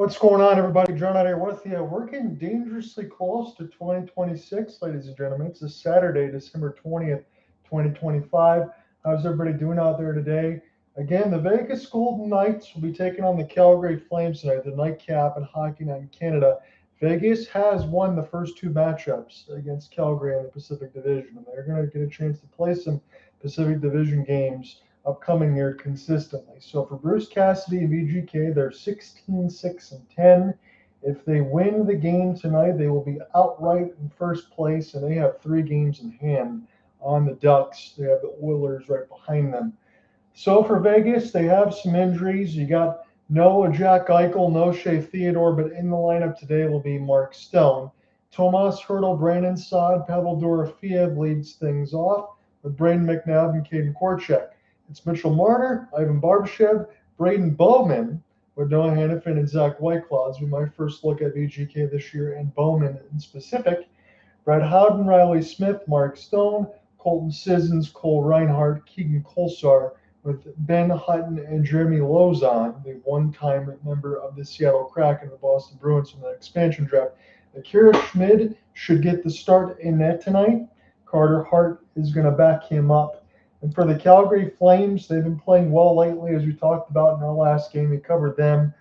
What's going on, everybody? John out here with you. We're getting dangerously close to 2026, ladies and gentlemen. It's a Saturday, December 20th, 2025. How's everybody doing out there today? Again, the Vegas Golden Knights will be taking on the Calgary Flames tonight, the nightcap in Hockey Night in Canada. Vegas has won the first two matchups against Calgary in the Pacific Division, and they're going to get a chance to play some Pacific Division games upcoming here consistently. So for Bruce Cassidy and VGK, they're 16-6-10. If they win the game tonight, they will be outright in first place, and they have 3 games in hand on the Ducks. They have the Oilers right behind them. So for Vegas, they have some injuries. You got no Jack Eichel, no Shea Theodore, but in the lineup today will be Mark Stone. Tomas, Hertl, Brandon Saad, Pavel Dorofeyev leads things off with Braden McNabb and Caden Korchak. It's Mitchell Marner, Ivan Barbashev, Braden Bowman, with Noah Hannafin and Zach Whiteclaw. As we might first look at VGK this year and Bowman in specific. Brad Howden, Riley Smith, Mark Stone, Colton Sissons, Cole Reinhardt, Keegan Kolsar, with Ben Hutton and Jeremy Lozon, the one-time member of the Seattle Kraken and the Boston Bruins from the expansion draft. Akira Schmid should get the start in net tonight. Carter Hart is going to back him up. And for the Calgary Flames, they've been playing well lately, as we talked about in our last game. We covered them.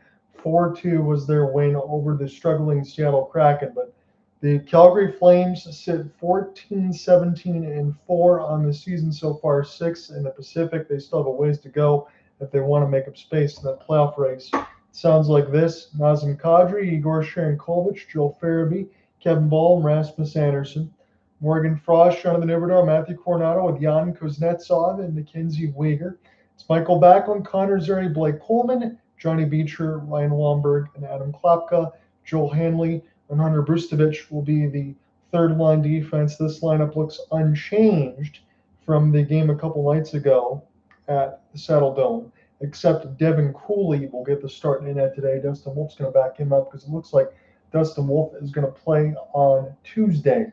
4-2 was their win over the struggling Seattle Kraken. But the Calgary Flames sit 14-17-4 on the season so far, 6 in the Pacific. They still have a ways to go if they want to make up space in that playoff race. It sounds like this: Nazem Kadri, Igor Sharankovich, Joel Farabee, Kevin Bahl, and Rasmus Andersson. Morgan Frost, Jonathan Huberdeau, Matthew Coronato with Jan Kuznetsov and MacKenzie Weegar. It's Michael Backlund, Connor Zary, Blake Coleman, Johnny Beecher, Ryan Wamberg, and Adam Klapka. Joel Hanley and Hunter Brustovich will be the third line defense. This lineup looks unchanged from the game a couple nights ago at the Saddle Dome, except Devin Cooley will get the start in net today. Dustin Wolf's going to back him up because it looks like Dustin Wolf is going to play on Tuesday.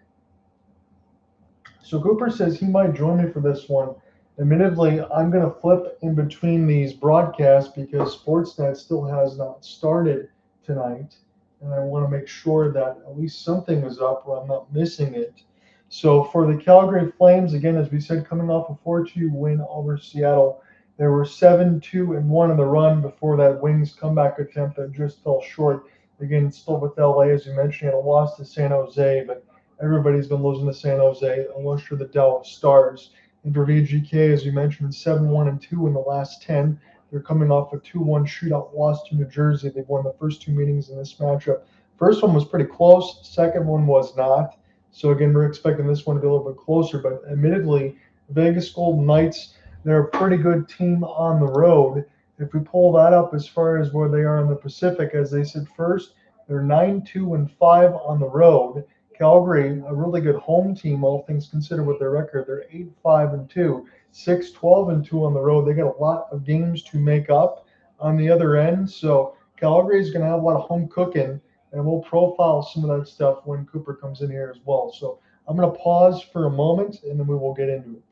So Cooper says he might join me for this one. Admittedly, I'm going to flip in between these broadcasts because Sportsnet still has not started tonight, and I want to make sure that at least something is up or I'm not missing it. So for the Calgary Flames, again, as we said, coming off a 4-2 win over Seattle, they were 7-2-1 in the run before that Wings comeback attempt that just fell short. Again, still with LA, as you mentioned, had a loss to San Jose, but everybody's been losing to San Jose, unless you're the Dallas Stars. And for VGK, as you mentioned, 7-1-2 in the last 10. They're coming off a 2-1 shootout loss to New Jersey. They've won the first 2 meetings in this matchup. First one was pretty close. Second one was not. So again, we're expecting this one to be a little bit closer. But admittedly, Vegas Golden Knights, they're a pretty good team on the road. If we pull that up as far as where they are in the Pacific, as they said first, they're 9-2-5 on the road. Calgary, a really good home team, all things considered, with their record. They're 8-5-2, 6-12-2 on the road. They got a lot of games to make up on the other end. So Calgary is going to have a lot of home cooking, and we'll profile some of that stuff when Cooper comes in here as well. So I'm going to pause for a moment, and then we will get into it.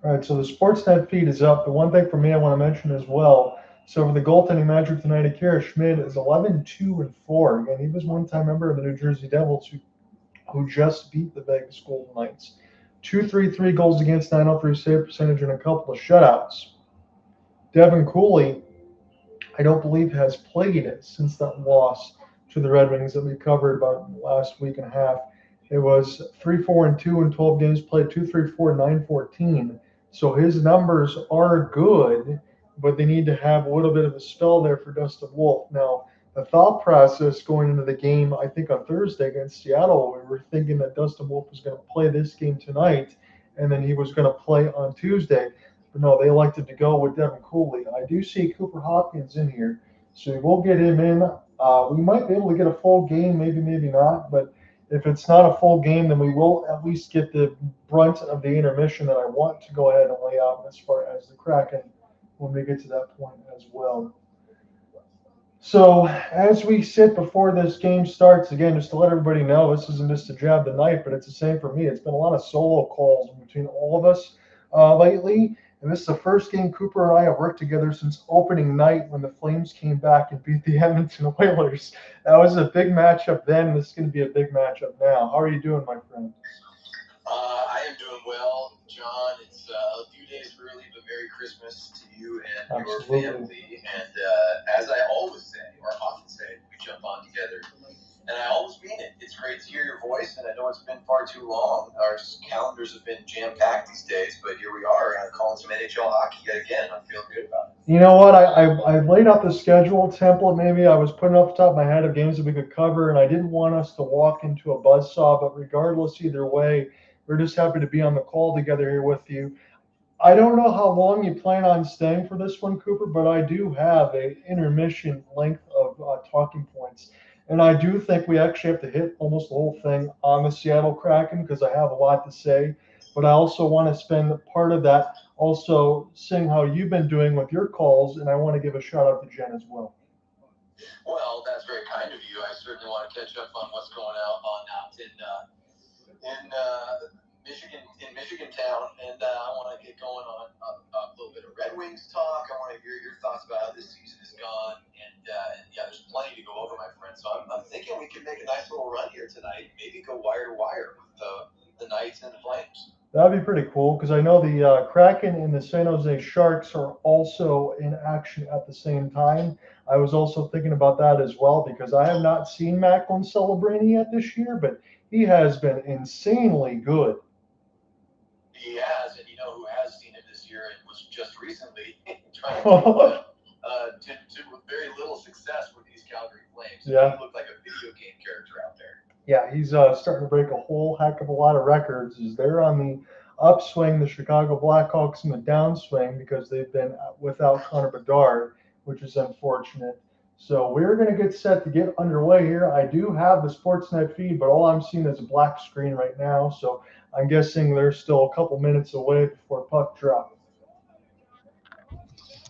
All right, so the Sportsnet feed is up. The one thing for me I want to mention as well. So for the goaltending magic tonight, Akira Schmid is 11-2-4. Again, he was one-time member of the New Jersey Devils who just beat the Vegas Golden Knights. 2.33 goals against, 903 save percentage, and a couple of shutouts. Devin Cooley, I don't believe, has played since that loss to the Red Wings that we covered about last week and a half. It was 3-4-2 in 12 games played, 2-3-4, 9-14. So his numbers are good, but they need to have a little bit of a spell there for Dustin Wolf. Now, the thought process going into the game, I think on Thursday against Seattle, we were thinking that Dustin Wolf was going to play this game tonight, and then he was going to play on Tuesday. But no, they elected to go with Devin Cooley. I do see Cooper Hopkins in here, so we'll get him in. We might be able to get a full game, maybe not, but if it's not a full game, then we will at least get the brunt of the intermission that I want to go ahead and lay out as far as the Kraken when we get to that point as well. So as we sit before this game starts, again, just to let everybody know, this isn't just a jab the night, but it's the same for me. It's been a lot of solo calls between all of us lately. And this is the first game Cooper and I have worked together since opening night when the Flames came back and beat the Edmonton Oilers. That was a big matchup then. This is going to be a big matchup now. How are you doing, my friend? I am doing well, John. It's a few days early, but Merry Christmas to you and Absolutely. your family. And as I always say, or often say, we jump on together. And I always mean it. It's great to hear your voice, and I know it's been far too long. Our calendars have been jam-packed these days, but here we are calling some NHL hockey yet again. I feel good about it. You know what? I laid out the schedule template. Maybe I was putting off the top of my head of games that we could cover, and I didn't want us to walk into a buzzsaw. But regardless, either way, we're just happy to be on the call together here with you. I don't know how long you plan on staying for this one, Cooper, but I do have a intermission length of talking points. And I do think we actually have to hit almost the whole thing on the Seattle Kraken because I have a lot to say. But I also want to spend part of that also seeing how you've been doing with your calls, and I want to give a shout out to Jen as well. Well, that's very kind of you. I certainly want to catch up on what's going on out in Michigan town, and I want to get going on a little bit of Red Wings talk. I want to hear your thoughts about how this season has gone, and yeah, there's plenty to go over, my friend. So I'm thinking we can make a nice little run here tonight. Maybe go wire to wire with the Knights and the Flames. That'd be pretty cool because I know the Kraken and the San Jose Sharks are also in action at the same time. I was also thinking about that as well because I have not seen Macklin celebrating yet this year, but he has been insanely good. He has, and you know who has seen him this year and was just recently trying to with very little success with these Calgary Flames. Yeah. He looked like a video game character out there. Yeah, he's starting to break a whole heck of a lot of records. Is they're on the upswing, the Chicago Blackhawks in the downswing because they've been without Connor Bedard, which is unfortunate. So we're going to get set to get underway here. I do have the Sportsnet feed, but all I'm seeing is a black screen right now. So I'm guessing they're still a couple minutes away before puck drop.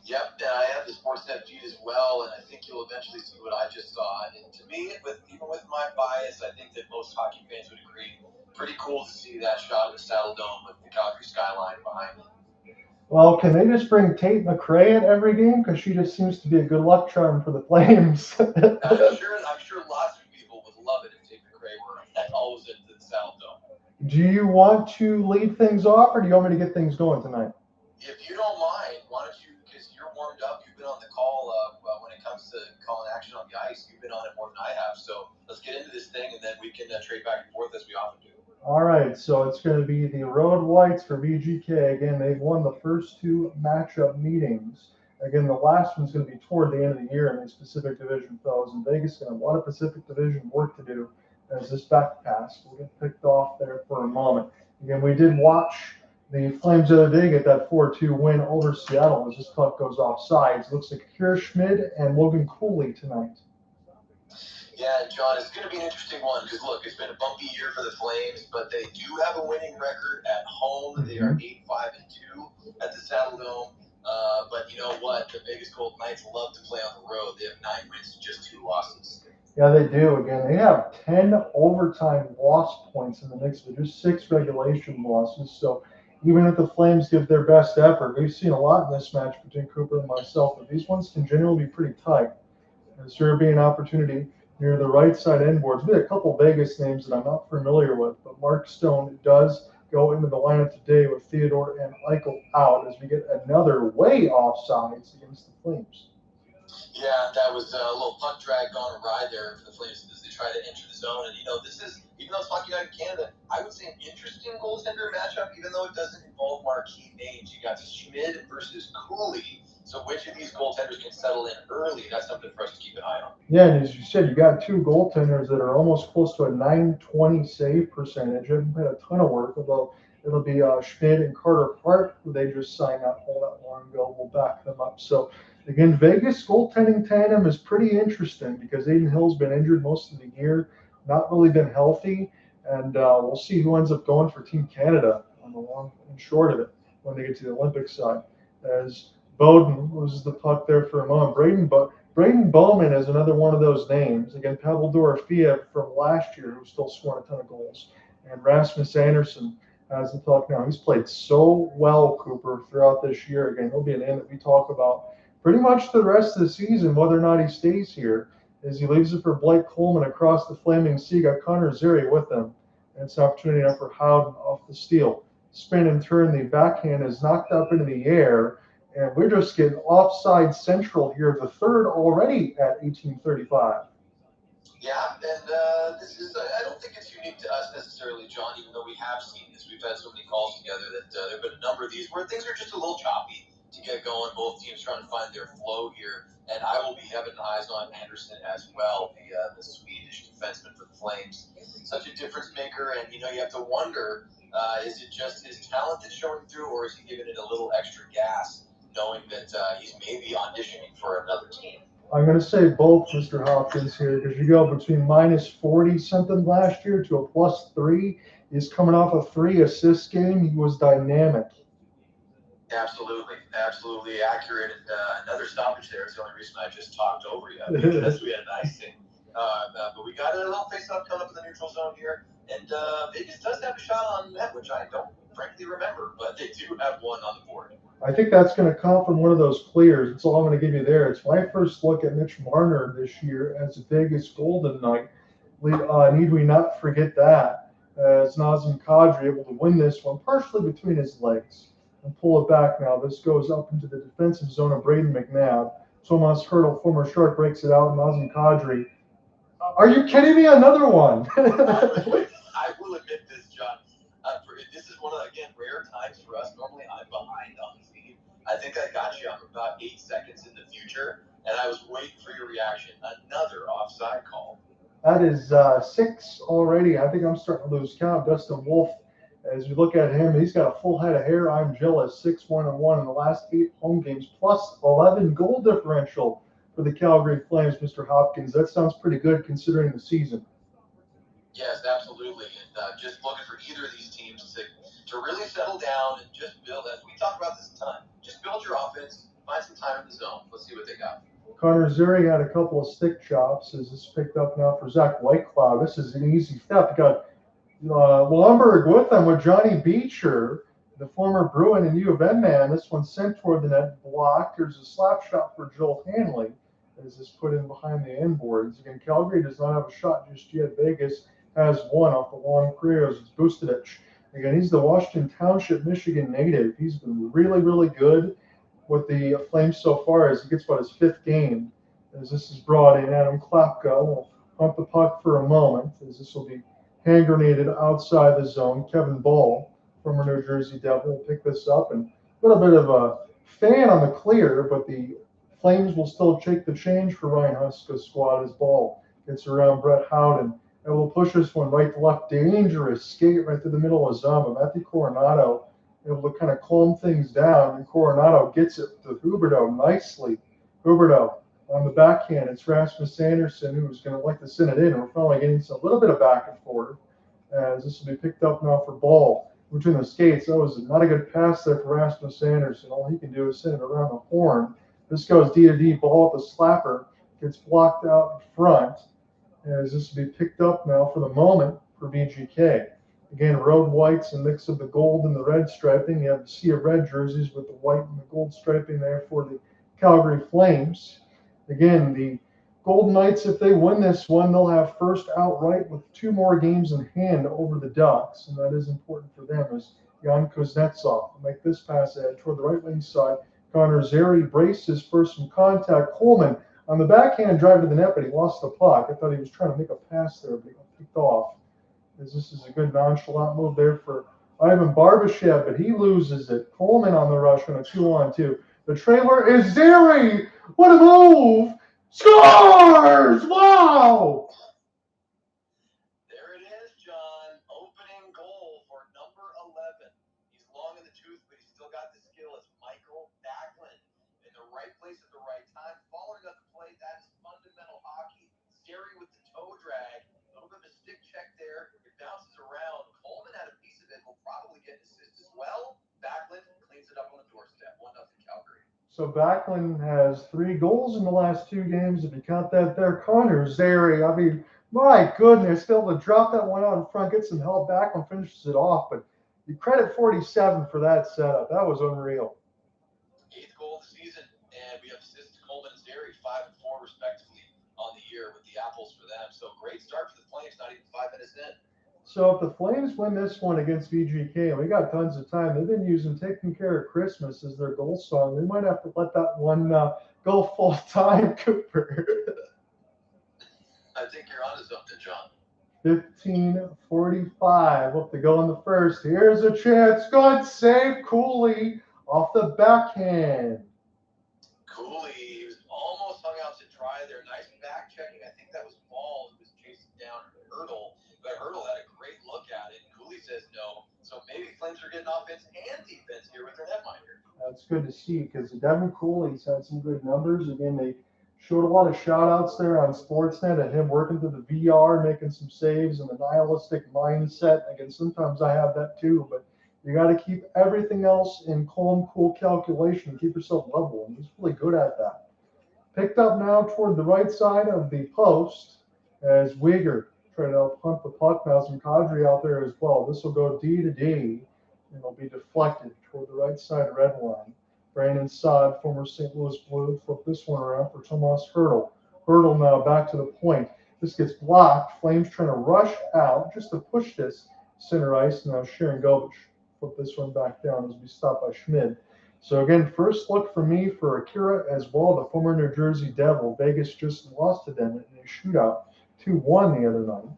Yep, and I have the Sportsnet feed as well, and I think you'll eventually see what I just saw. And to me, even with my bias, I think that most hockey fans would agree. Pretty cool to see that shot of the Saddle Dome with the Calgary skyline behind me. Well, can they just bring Tate McRae at every game? Because she just seems to be a good luck charm for the Flames. I'm sure lots of people would love it if Tate McRae were always at the Saddle Dome. Do you want to lead things off, or do you want me to get things going tonight? If you don't mind, why don't you, because you're warmed up, you've been on the call when it comes to calling action on the ice, you've been on it more than I have. So let's get into this thing, and then we can trade back and forth as we often do. All right, so it's going to be the Road Whites for VGK. Again, they've won the first two matchup meetings. Again, the last one's going to be toward the end of the year in the Pacific Division fellows. And Vegas is going to have a lot of Pacific Division work to do as this back pass will get picked off there for a moment. Again, we did watch the Flames the other day get that 4-2 win over Seattle as this puck goes off sides. It looks like Kier Schmid and Logan Cooley tonight. Yeah, John, it's going to be an interesting one because, look, it's been a bumpy year for the Flames, but they do have a winning record at home. Mm-hmm. They are 8-5-2 at the Saddle Dome. But you know what? The Vegas Golden Knights love to play on the road. They have 9 wins and just 2 losses. Yeah, they do. Again, they have 10 overtime loss points in the mix of just 6 regulation losses. So even if the Flames give their best effort, we've seen a lot in this match between Cooper and myself, but these ones can generally be pretty tight. There's sure be an opportunity near the right side end boards. There's a couple Vegas names that I'm not familiar with, but Mark Stone does go into the lineup today with Theodore and Eichel out as we get another way offsides against the Flames. Yeah, that was a little puck drag gone awry there for the Flames as they try to enter the zone. And, you know, this is, even though it's Hockey Night side of Canada, I would say an interesting goaltender matchup, even though it doesn't involve marquee names. You got Schmid versus Cooley. So which of these goaltenders can settle in early? That's something for us to keep an eye on. Yeah, and as you said, you got two goaltenders that are almost close to a .920 save percentage. Haven't had a ton of work, although it'll be Schmid and Carter Hart, who they just signed that whole not long ago. We'll back them up. So again, Vegas goaltending tandem is pretty interesting because Aiden Hill's been injured most of the year, not really been healthy, and we'll see who ends up going for Team Canada on the long and short of it when they get to the Olympic side. As Bowden loses the puck there for a moment. Braden Bowman is another one of those names. Again, Pavel Dorofeyev from last year, who's still scoring a ton of goals. And Rasmus Andersson has the puck now. He's played so well, Cooper, throughout this year. Again, he'll be a name that we talk about pretty much the rest of the season, whether or not he stays here. As he leaves it for Blake Coleman across the Flaming Sea, got Connor Zary with him. And it's an opportunity now for Howden off the steal. Spin and turn, the backhand is knocked up into the air. And we're just getting offside central here, the third already at 18:35. Yeah, and this is, I don't think it's unique to us necessarily, John, even though we have seen this. We've had so many calls together that there have been a number of these where things are just a little choppy to get going. Both teams trying to find their flow here. And I will be having eyes on Andersson as well, the Swedish defenseman for the Flames. Such a difference maker, and, you have to wonder, is it just his talent that's showing through, or is he giving it a little extra gas, knowing that he's maybe auditioning for another team? I'm going to say both, Mr. Hopkins, here, because you go between minus 40 something last year to a plus 3. He's coming off a 3 assist game. He was dynamic. Absolutely accurate. And another stoppage there is the only reason I just talked over you, because we had an icing. But we got a little face-off coming up in the neutral zone here. And Vegas does have a shot on net, which I don't frankly remember, but they do have one on the board. I think that's going to come from one of those clears. That's all I'm going to give you there. It's my first look at Mitch Marner this year as a Vegas Golden Knight. Need we not forget that, as Nazem Kadri able to win this one partially between his legs and pull it back now. This goes up into the defensive zone of Braden McNabb. Tomas Hertl, former Shark, breaks it out. Nazem Kadri. Are you kidding me? Another one. I will admit this, John. This is one of, again, rare times for us. Normally, I'm behind on the feed. I think I got you. I'm about 8 seconds in the future, and I was waiting for your reaction. Another offside call. That is 6 already. I think I'm starting to lose count. Dustin Wolf, as you look at him, he's got a full head of hair. I'm jealous. 6-1-1 in the last 8 home games, plus 11 goal differential for the Calgary Flames, Mr. Hopkins. That sounds pretty good considering the season. Yes, absolutely. And just looking for either of these teams to really settle down and just build, as we talk about this time, just build your offense, find some time in the zone. Let's see what they got. Connor Zary had a couple of stick chops as this picked up now for Zach Whitecloud. This is an easy step. You got Blumberg with them with Johnny Beecher, the former Bruin and U of M man. This one sent toward the net, blocked. There's a slap shot for Joel Hanley as this put in behind the end boards. Again, Calgary does not have a shot just yet. Vegas has one off the long career. It's Bustadich. Again, he's the Washington Township, Michigan native. He's been really, really good with the Flames so far as he gets about his 5th game. As this is brought in, Adam Klapka will pump the puck for a moment as this will be hand grenaded outside the zone. Kevin Bahl, former New Jersey Devil, will pick this up, and a little bit of a fan on the clear, but the Flames will still take the change for Ryan Huska's squad as Bahl gets around Brett Howden. And will push this one right to left. Dangerous skate right through the middle of Zama. Matthew Coronato able to kind of calm things down, and Coronato gets it to Huberdeau nicely. Huberdeau on the backhand. It's Rasmus Andersson who's going to like to send it in. We're finally getting a little bit of back and forth as this will be picked up now for Bahl between the skates. That was not a good pass there for Rasmus Andersson. All he can do is send it around the horn. This goes D to D. Bahl with the slapper gets blocked out in front. As this will be picked up now for the moment for VGK. Again, road whites and mix of the gold and the red striping. You have the sea of red jerseys with the white and the gold striping there for the Calgary Flames. Again, the Golden Knights, if they win this one, they'll have first outright with 2 more games in hand over the Ducks, and that is important for them as Jan Kuznetsov will make this pass ahead toward the right wing side. Connor Zary braces for some contact. Coleman on the backhand drive to the net, but he lost the puck. I thought he was trying to make a pass there, but he got picked off. as this is a good nonchalant move there for Ivan Barbashev, but he loses it. Coleman on the rush on a 2-on-2. The trailer is Zary. What a move! Scores! Wow! There it is, John. Opening goal for number 11. He's long in the tooth, but he's still got the skill. It's Mikael Backlund in the right place at the right time. Following up the play, that is fundamental hockey. Zary with the toe drag. A little bit of a stick check there. It bounces around. Coleman had a piece of it. Will probably get an assist as well. Backlund cleans it up on the doorstep. 1-0 Calgary. So Backlund has 3 goals in the last 2 games. If you count that there, Connor Zary, I mean, my goodness, still to drop that one out in front, get some help. Backlund finishes it off, but you credit 47 for that setup. That was unreal. 8th goal of the season, and we have assists to Coleman and Zary, 5 and 4 respectively on the year with the apples for them. So great start for the Flames, not even 5 minutes in. So if the Flames win this one against VGK, and we got tons of time, they've been using Taking Care of Christmas as their goal song. They might have to let that one go full time, Cooper. I think you're onto something, John. 15:45 left to go in the first. Here's a chance. Good save, Cooley off the backhand. Cooley, he was almost hung out to dry there. Nice back checking. I think that was Bahl who was chasing down Hertl. But Hertl had a great look at it. Cooley says no. So maybe Flames are getting offense and defense here with their netminder. That's good to see because Devin Cooley's had some good numbers. Again, they showed a lot of shout-outs there on Sportsnet of him working through the VR, making some saves, and the nihilistic mindset. Again, sometimes I have that too, but you got to keep everything else in calm, cool calculation and keep yourself level, and he's really good at that. Picked up now toward the right side of the post as Weegar trying to punt the puck. Now some Kadri out there as well. This will go D to D, and it'll be deflected toward the right side red line. Brandon Saad, former St. Louis Blue, flipped this one around for Tomas Hertl. Hertl now back to the point. This gets blocked. Flames trying to rush out just to push this center ice. Now Sharon Govich flip this one back down as we stop by Schmid. So again, first look for me for Akira as well, the former New Jersey Devil. Vegas just lost to them in a shootout, 2-1 the other night.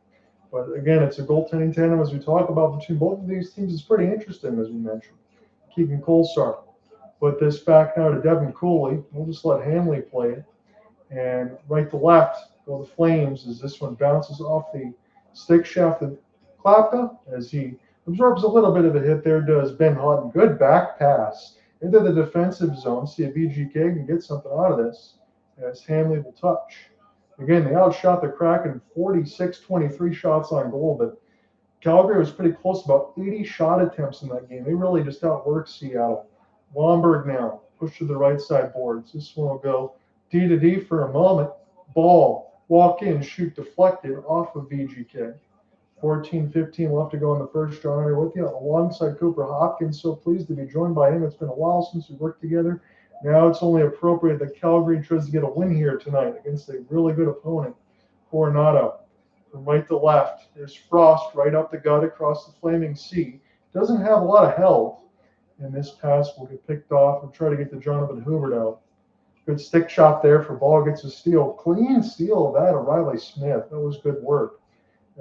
But again, it's a goaltending tandem as we talk about between both of these teams. It's pretty interesting, as we mentioned. Keegan Kolesar. Put this back now to Devin Cooley. We'll just let Hanley play it. And right to left go the Flames as this one bounces off the stick shaft of Klapka as he absorbs a little bit of a hit there, does Ben Hutton. Good back pass into the defensive zone. See if VGK can get something out of this as Hanley will touch. Again, they outshot the Kraken 46-23 shots on goal, but Calgary was pretty close, about 80 shot attempts in that game. They really just outworked Seattle. Lomberg now, push to the right side boards. This one will go D to D for a moment. Ball, walk in, shoot deflected off of VGK. 14-15 left to go in the first. John here with you alongside Cooper Hopkins. So pleased to be joined by him. It's been a while since we worked together. Now it's only appropriate that Calgary tries to get a win here tonight against a really good opponent, Coronato. From right to left, there's Frost right up the gut across the flaming sea. Doesn't have a lot of health. And this pass will get picked off and try to get to Jonathan Huberdeau. Good stick shot there for Ball, gets a steal. Clean steal of that of Riley Smith. That was good work.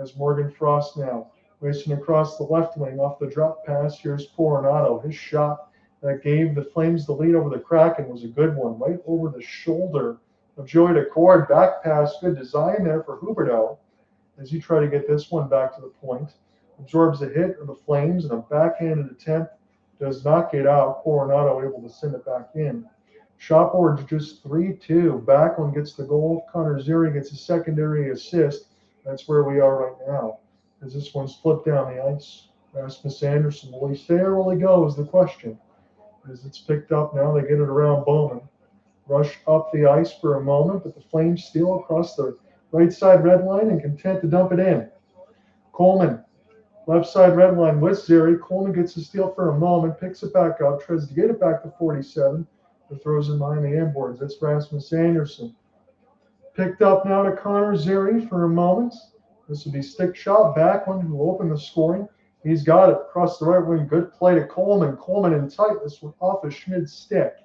As Morgan Frost now racing across the left wing off the drop pass. Here's Coronato. His shot that gave the Flames the lead over the Kraken was a good one. Right over the shoulder of Joey DeCord. Back pass. Good design there for Huberdeau as you try to get this one back to the point. Absorbs a hit of the Flames and a backhanded attempt. Does not get out. Coronato able to send it back in. Shot board's just 3-2. Backlund gets the goal. Connor Zary gets a secondary assist. That's where we are right now. As this one's flipped down the ice. Rasmus Andersson, will he stay or will he go is the question. As it's picked up now, they get it around Bowman. Rush up the ice for a moment, but the Flames steal across the right side red line and content to dump it in. Coleman. Left side red line with Zary. Coleman gets the steal for a moment, picks it back up, tries to get it back to 47, but throws it behind the inboards. That's Rasmus Andersson. Picked up now to Connor Zary for a moment. This will be stick shot. Backlund who will open the scoring. He's got it across the right wing. Good play to Coleman. Coleman in tight. This one off of Schmid's stick.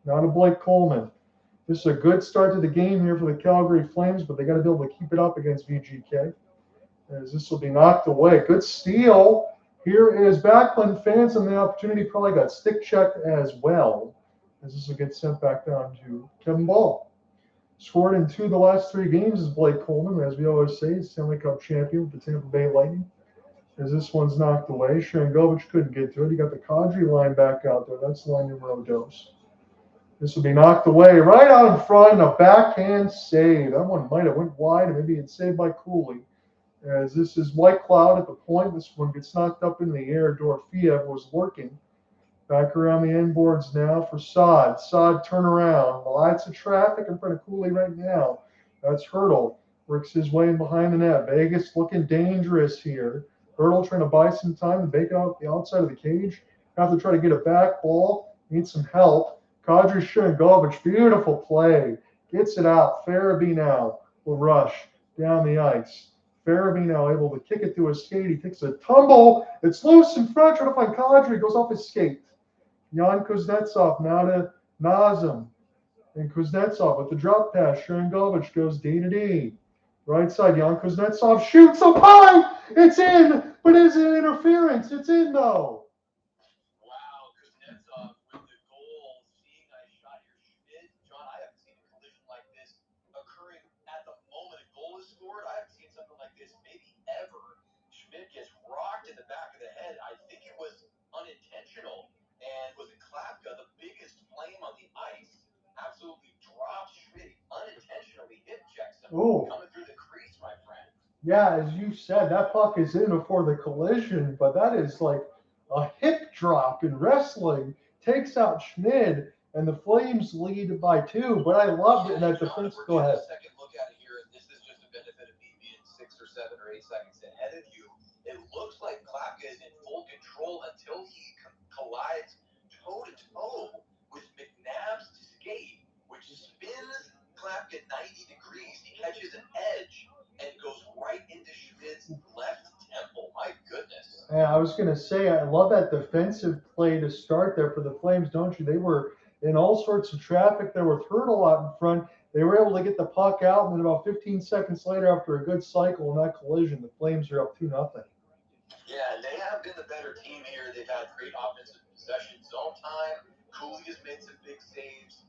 Now to Blake Coleman. This is a good start to the game here for the Calgary Flames, but they got to be able to keep it up against VGK. as this will be knocked away. Good steal. Here is Backlund. Fans and the opportunity probably got stick checked as well, as this will get sent back down to Kevin Bahl. Scored in 2 of the last 3 games is Blake Coleman, as we always say, Stanley Cup champion with the Tampa Bay Lightning. As this one's knocked away, Sharangovich couldn't get to it. He got the Kadri line back out there. That's line numero dos. This will be knocked away right out in front, a backhand save. That one might have went wide, and maybe it's saved by Cooley. As this is White Cloud at the point, this one gets knocked up in the air. Dorofeyev was lurking. Back around the end boards now for Saad. Saad turn around. Lots of traffic in front of Cooley right now. That's Hertl. Works his way in behind the net. Vegas looking dangerous here. Hertl trying to buy some time to bake out the outside of the cage. Have to try to get a back ball. Need some help. Kadri Sharangovich, beautiful play. Gets it out. Farabee now will rush down the ice. Farabee now able to kick it to his skate. He takes a tumble. It's loose in front. Trying to find Kadri. Goes off his skate. Jan Kuznetsov now to Nazem. And Kuznetsov with the drop pass. Sharangovich goes D to D. Right side, Jan Kuznetsov shoots up high. It's in, but is it interference? It's in, though. Wow, Kuznetsov with the goal. Seeing I shot your Schmidt. John, I haven't seen a collision like this occurring at the moment a goal is scored. I haven't seen something like this maybe ever. Schmidt gets rocked in the back of the head. I think it was unintentional. And was it Klapka, the biggest flame on the ice, absolutely dropped Schmidt, unintentionally hip checks him. Ooh. Coming through the crease, my friend. Yeah, as you said, that puck is in before the collision, but that is like a hip drop in wrestling. Takes out Schmid, and the Flames lead by 2. But I loved it in that defense. Go ahead. Second look at it here, and this is just a benefit of me being 6 or 7 or 8 seconds ahead of you. It looks like Klapka is in full control until he collides toe-to-toe with McNabb's skate, which spins Klapka 90 degrees. He catches an edge and goes right into Schmid's left temple. My goodness. Yeah, I was going to say, I love that defensive play to start there for the Flames, don't you? They were in all sorts of traffic there with Hertl out in front. They were able to get the puck out, and then about 15 seconds later, after a good cycle in that collision, the Flames are up 2-0. Yeah, they have been the better team here. They've had great offensive possession, zone time. Cooley has made some big saves.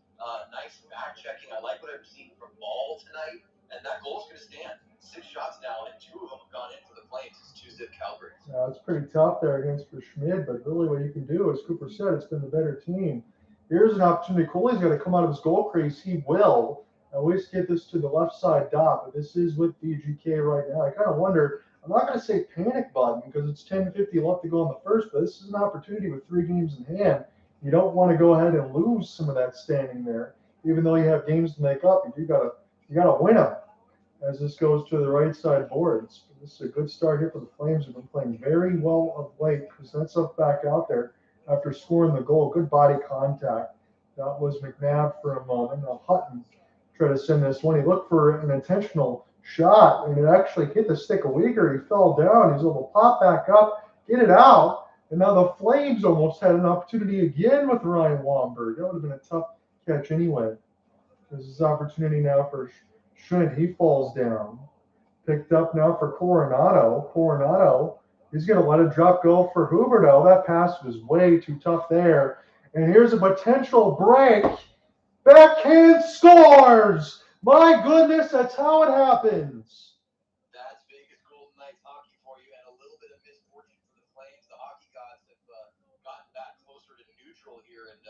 Nice back checking. I like what I've seen from Bahl tonight, and that goal's going to stand. 6 shots now, and 2 of them have gone in for the Flames. It's 2-zip Calgary. It's pretty tough there against for Schmid, but really what you can do, as Cooper said, it's been the better team. Here's an opportunity. Cooley's got to come out of his goal crease. He will. I always get this to the left side dot, but this is with VGK right now. I kind of wonder. I'm not going to say panic button because it's 10:50 left to go in the first, but this is an opportunity with 3 games in hand. You don't want to go ahead and lose some of that standing there, even though you have games to make up. You got to win them. As this goes to the right side boards, this is a good start here for the Flames. Have been playing very well of late. Kuznetsov back out there after scoring the goal. Good body contact. That was McNabb for a moment. Now Hutton tried to send this one. He looked for an intentional shot, and it actually hit the stick of Weegar. He fell down. He's able to pop back up, get it out, and now the Flames almost had an opportunity again with Ryan Wamberg. That would have been a tough catch anyway. This is opportunity now for Schmidt. He falls down. Picked up now for Coronato. Coronato is going to let a drop go for Huberdeau. That pass was way too tough there. And here's a potential break. Backhand scores! My goodness, that's how it happens. That's Vegas Golden Knights hockey for you, and a little bit of misfortune for the Flames. The hockey gods have gotten back closer to neutral here, and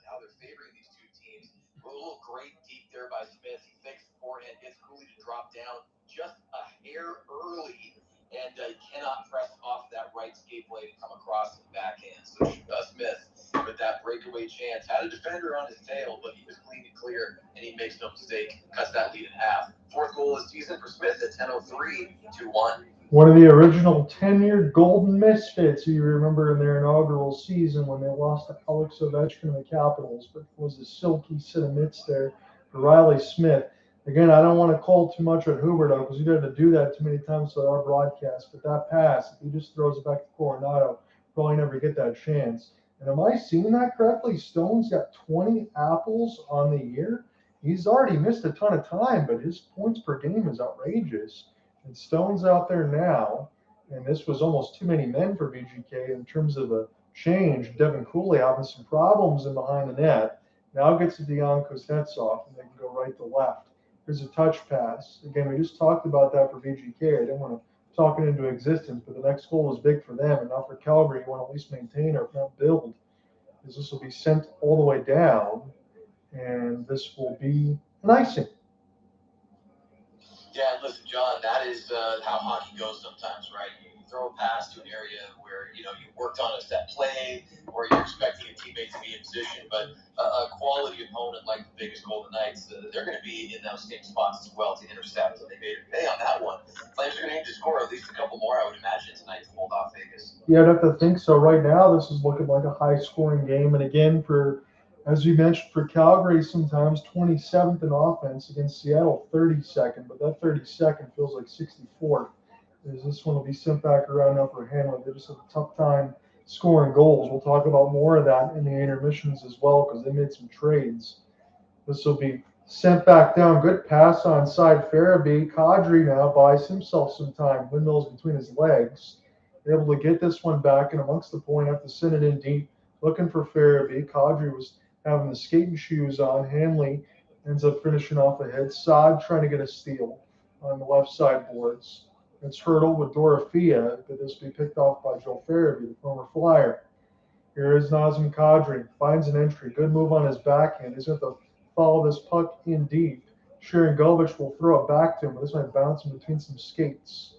how they're favoring these 2 teams. A little great deep there by Smith. He fakes the forehand, gets Cooley to drop down just a hair early, and cannot press off that right skate blade and come across the backhand. So Smith, with that breakaway chance, had a defender on his tail, but he was clean and clear, and he makes no mistake, cuts that lead in half. 4th goal of the season for Smith at 10:03, 2-1. One of the original tenured Golden Misfits, you remember in their inaugural season when they lost to Alex Ovechkin and the Capitals, but it was a silky set of mitts there for Riley Smith. Again, I don't want to call too much on Huberdeau because he doesn't do that too many times on our broadcast, but that pass, if he just throws it back to Coronato, probably never get that chance. And am I seeing that correctly? Stone's got 20 apples on the year. He's already missed a ton of time, but his points per game is outrageous. And Stone's out there now, and this was almost too many men for VGK in terms of a change. Devin Cooley having some problems in behind the net. Now gets to Dion Kuznetsov, and they can go right to left. Here's a touch pass. Again, we just talked about that for VGK. I didn't want to talk it into existence, but the next goal was big for them. And now for Calgary, you want to at least maintain or if not build, because this will be sent all the way down, and this will be an icing. Yeah, and listen, John, that is how hockey goes sometimes, right? You throw a pass to an area where, you worked on a set play or you're expecting a teammate to be in position, but a quality opponent like the Vegas Golden Knights, they're going to be in those same spots as well to intercept. So they made it pay on that one. Flames are going to need to score at least a couple more, I would imagine, tonight to hold off Vegas. Yeah, I'd have to think so. Right now, this is looking like a high-scoring game. And again, as you mentioned, for Calgary, sometimes 27th in offense against Seattle, 32nd. But that 32nd feels like 64th. As this one will be sent back around now for Hanley. They just have a tough time scoring goals. We'll talk about more of that in the intermissions as well because they made some trades. This will be sent back down. Good pass on side Farabee. Kadri now buys himself some time. Windmills between his legs. Able to get this one back and amongst the point. Have to send it in deep. Looking for Farabee. Kadri was having the skating shoes on. Hanley ends up finishing off a hit. Saad trying to get a steal on the left side boards. It's Hertl with Dorofeyev, but this will be picked off by Joel Farabee, the former Flyer. Here is Nazem Kadri. Finds an entry. Good move on his backhand. He's going to follow this puck in deep. Sharangovich will throw it back to him, but this might bounce in between some skates.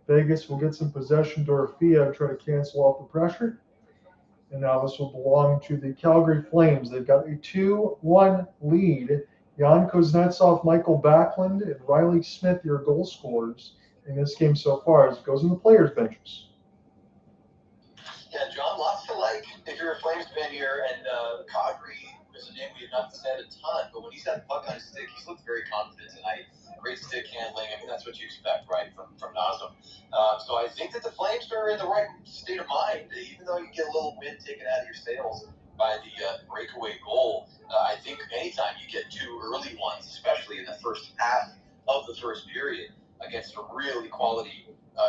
Vegas will get some possession. Dorofeyev try to cancel off the pressure. And now this will belong to the Calgary Flames. They've got a 2-1 lead. Jan Kuznetsov, Mikael Backlund, and Riley Smith, your goal scorers in this game so far as it goes in the players' benches. Yeah, John, lots to like if you're a Flames fan here. And Kadri is a name we have not said a ton, but when he's had the puck on his stick, he's looked very confident tonight. Great stick handling. I mean, that's what you expect, right, from Nazem. So I think that the Flames are in the right state of mind, even though you get a little wind taken out of your sails by the breakaway goal. I think anytime you get two early ones, especially in the first half of the first period against a really quality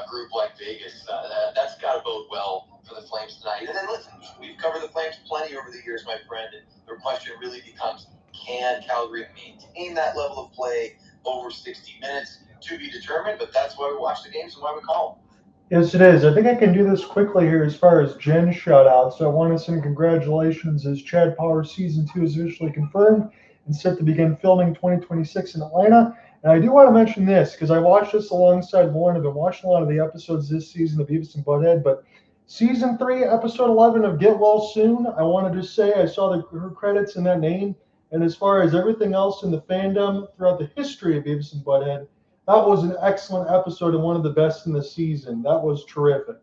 group like Vegas, that's got to bode well for the Flames tonight. And then listen, we've covered the Flames plenty over the years, my friend, and the question really becomes, can Calgary maintain that level of play over 60 minutes? To be determined, but that's why we watch the games and why we call them. Yes, it is. I think I can do this quickly here as far as Jen shout-outs. So I want to send congratulations as Chad Power Season 2 is officially confirmed and set to begin filming 2026 in Atlanta. And I do want to mention this because I watched this alongside Lauren. I've been watching a lot of the episodes this season of Beavis and Butthead, but Season 3, Episode 11 of Get Well Soon, I wanted to say I saw her credits in that name. And as far as everything else in the fandom throughout the history of Beavis and Butthead, that was an excellent episode and one of the best in the season. That was terrific.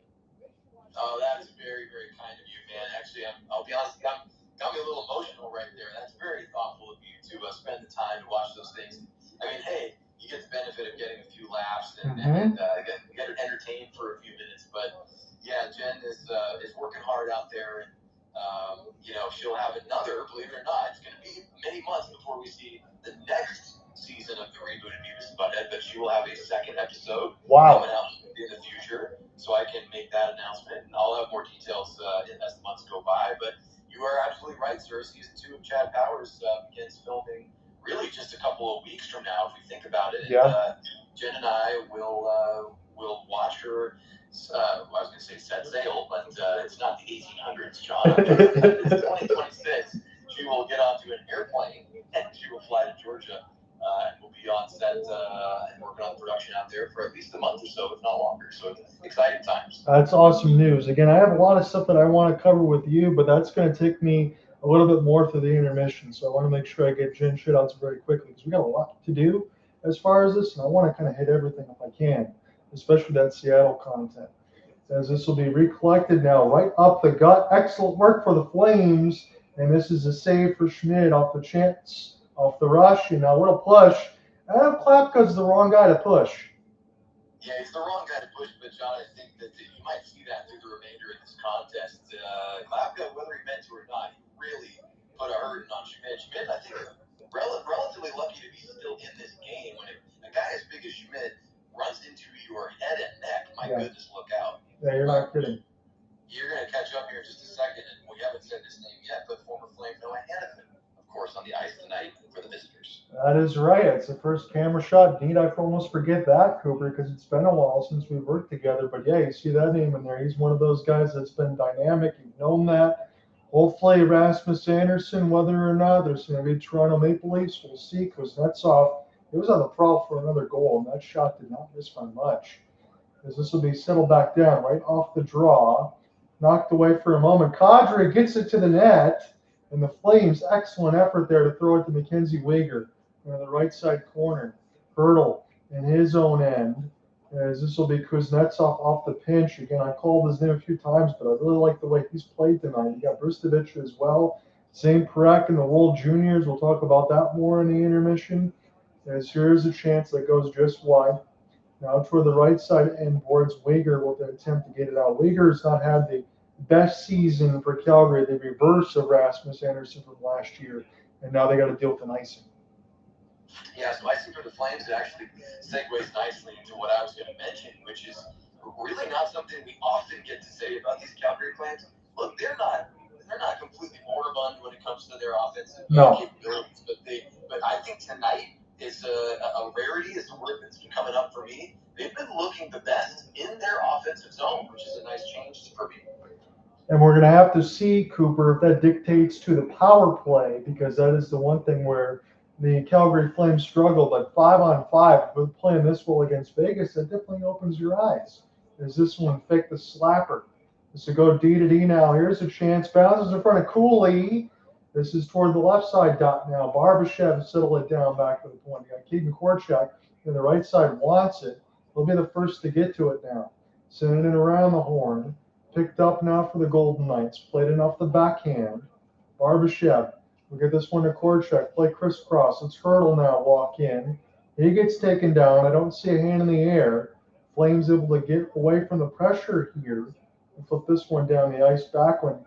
Oh, that is very, very kind of you, man. Actually, I'll be honest, got me a little emotional right there. That's very thoughtful of you to spend the time to watch those things. I mean, hey, you get the benefit of getting a few laughs and get entertained for a few minutes. But yeah, Jen is working hard out there, and she'll have another. Believe it or not, it's going to be many months before we see the next season of the rebooted Beavis and Butthead, but she will have a second episode coming out in the future, so I can make that announcement, and I'll have more details as the months go by. But you are absolutely right, sir. Season 2 of Chad Powers begins filming really just a couple of weeks from now, if we think about it. Yeah. And, Jen and I will watch her. I was going to say set sail, but it's not the 1800s, John. It's 2026. She will get onto an airplane and she will fly to Georgia. And we'll be on set and working on production out there for at least a month or so, if not longer. So exciting times. That's awesome news. Again, I have a lot of stuff that I want to cover with you, but that's going to take me a little bit more for the intermission. So I want to make sure I get Jen shit outs very quickly because we got a lot to do as far as this, and I want to kind of hit everything if I can, especially that Seattle content. As this will be recollected now right up the gut. Excellent work for the Flames. And this is a save for Schmidt off the chance, off the rush. And now what a push. Adam Klapka's the wrong guy to push. Yeah, he's the wrong guy to push, but John, I think that you might see that through the remainder of this contest. Klapka, whether he meant to or not, he really put a hurting on Schmidt. Schmidt, I think, relatively lucky to be still in this game. When a guy as big as Schmidt runs into You're going to catch up here in just a second, and we haven't said this name yet, but former Flame Noah Hannafin, of course, on the ice tonight for the visitors. That is right. It's the first camera shot. Indeed, I almost forget that, Cooper, because it's been a while since we've worked together. But yeah, you see that name in there. He's one of those guys that's been dynamic. You've known that. Hopefully, Rasmus Andersson, whether or not there's going to be Toronto Maple Leafs, we'll see. Kuznetsov, it was on the prowl for another goal, and that shot did not miss by much. As this will be settled back down, right off the draw. Knocked away for a moment. Kadri gets it to the net, and the Flames, excellent effort there to throw it to MacKenzie Weegar in the right side corner. Hertl in his own end, as this will be Kuznetsov off the pinch. Again, I called his name a few times, but I really like the way he's played tonight. You got Brustovich as well. Zane Parak in the World Juniors. We'll talk about that more in the intermission. As here's a chance that goes just wide. Now toward the right side end boards, Weegar will attempt to get it out. Weegar has not had the best season for Calgary, the reverse of Rasmus Andersson from last year, and now they got to deal with an icing. Yeah, so icing for the Flames, it actually segues nicely into what I was going to mention, which is really not something we often get to say about these Calgary Flames. Look, they're not completely moribund when it comes to their offensive capabilities, but I think tonight is a rarity. Is the word that's been coming up for me. They've been looking the best in their offensive zone, which is a nice change for me. And we're going to have to see, Cooper, if that dictates to the power play, because that is the one thing where the Calgary Flames struggle. But 5-on-5, with playing this well against Vegas, that definitely opens your eyes. Is this one fake the slapper? This will go D to D now. Here's a chance. Bounces in front of Cooley. This is toward the left side dot now. Barbashev settle it down back to the point. You got Keegan Korchak on the right side wants it. He'll be the first to get to it now. Sending it around the horn. Picked up now for the Golden Knights. Played it off the backhand. Barbashev. We'll get this one to Korchak. Play crisscross. It's Hertl now walk in. He gets taken down. I don't see a hand in the air. Flames able to get away from the pressure here and flip this one down the ice. Backlund.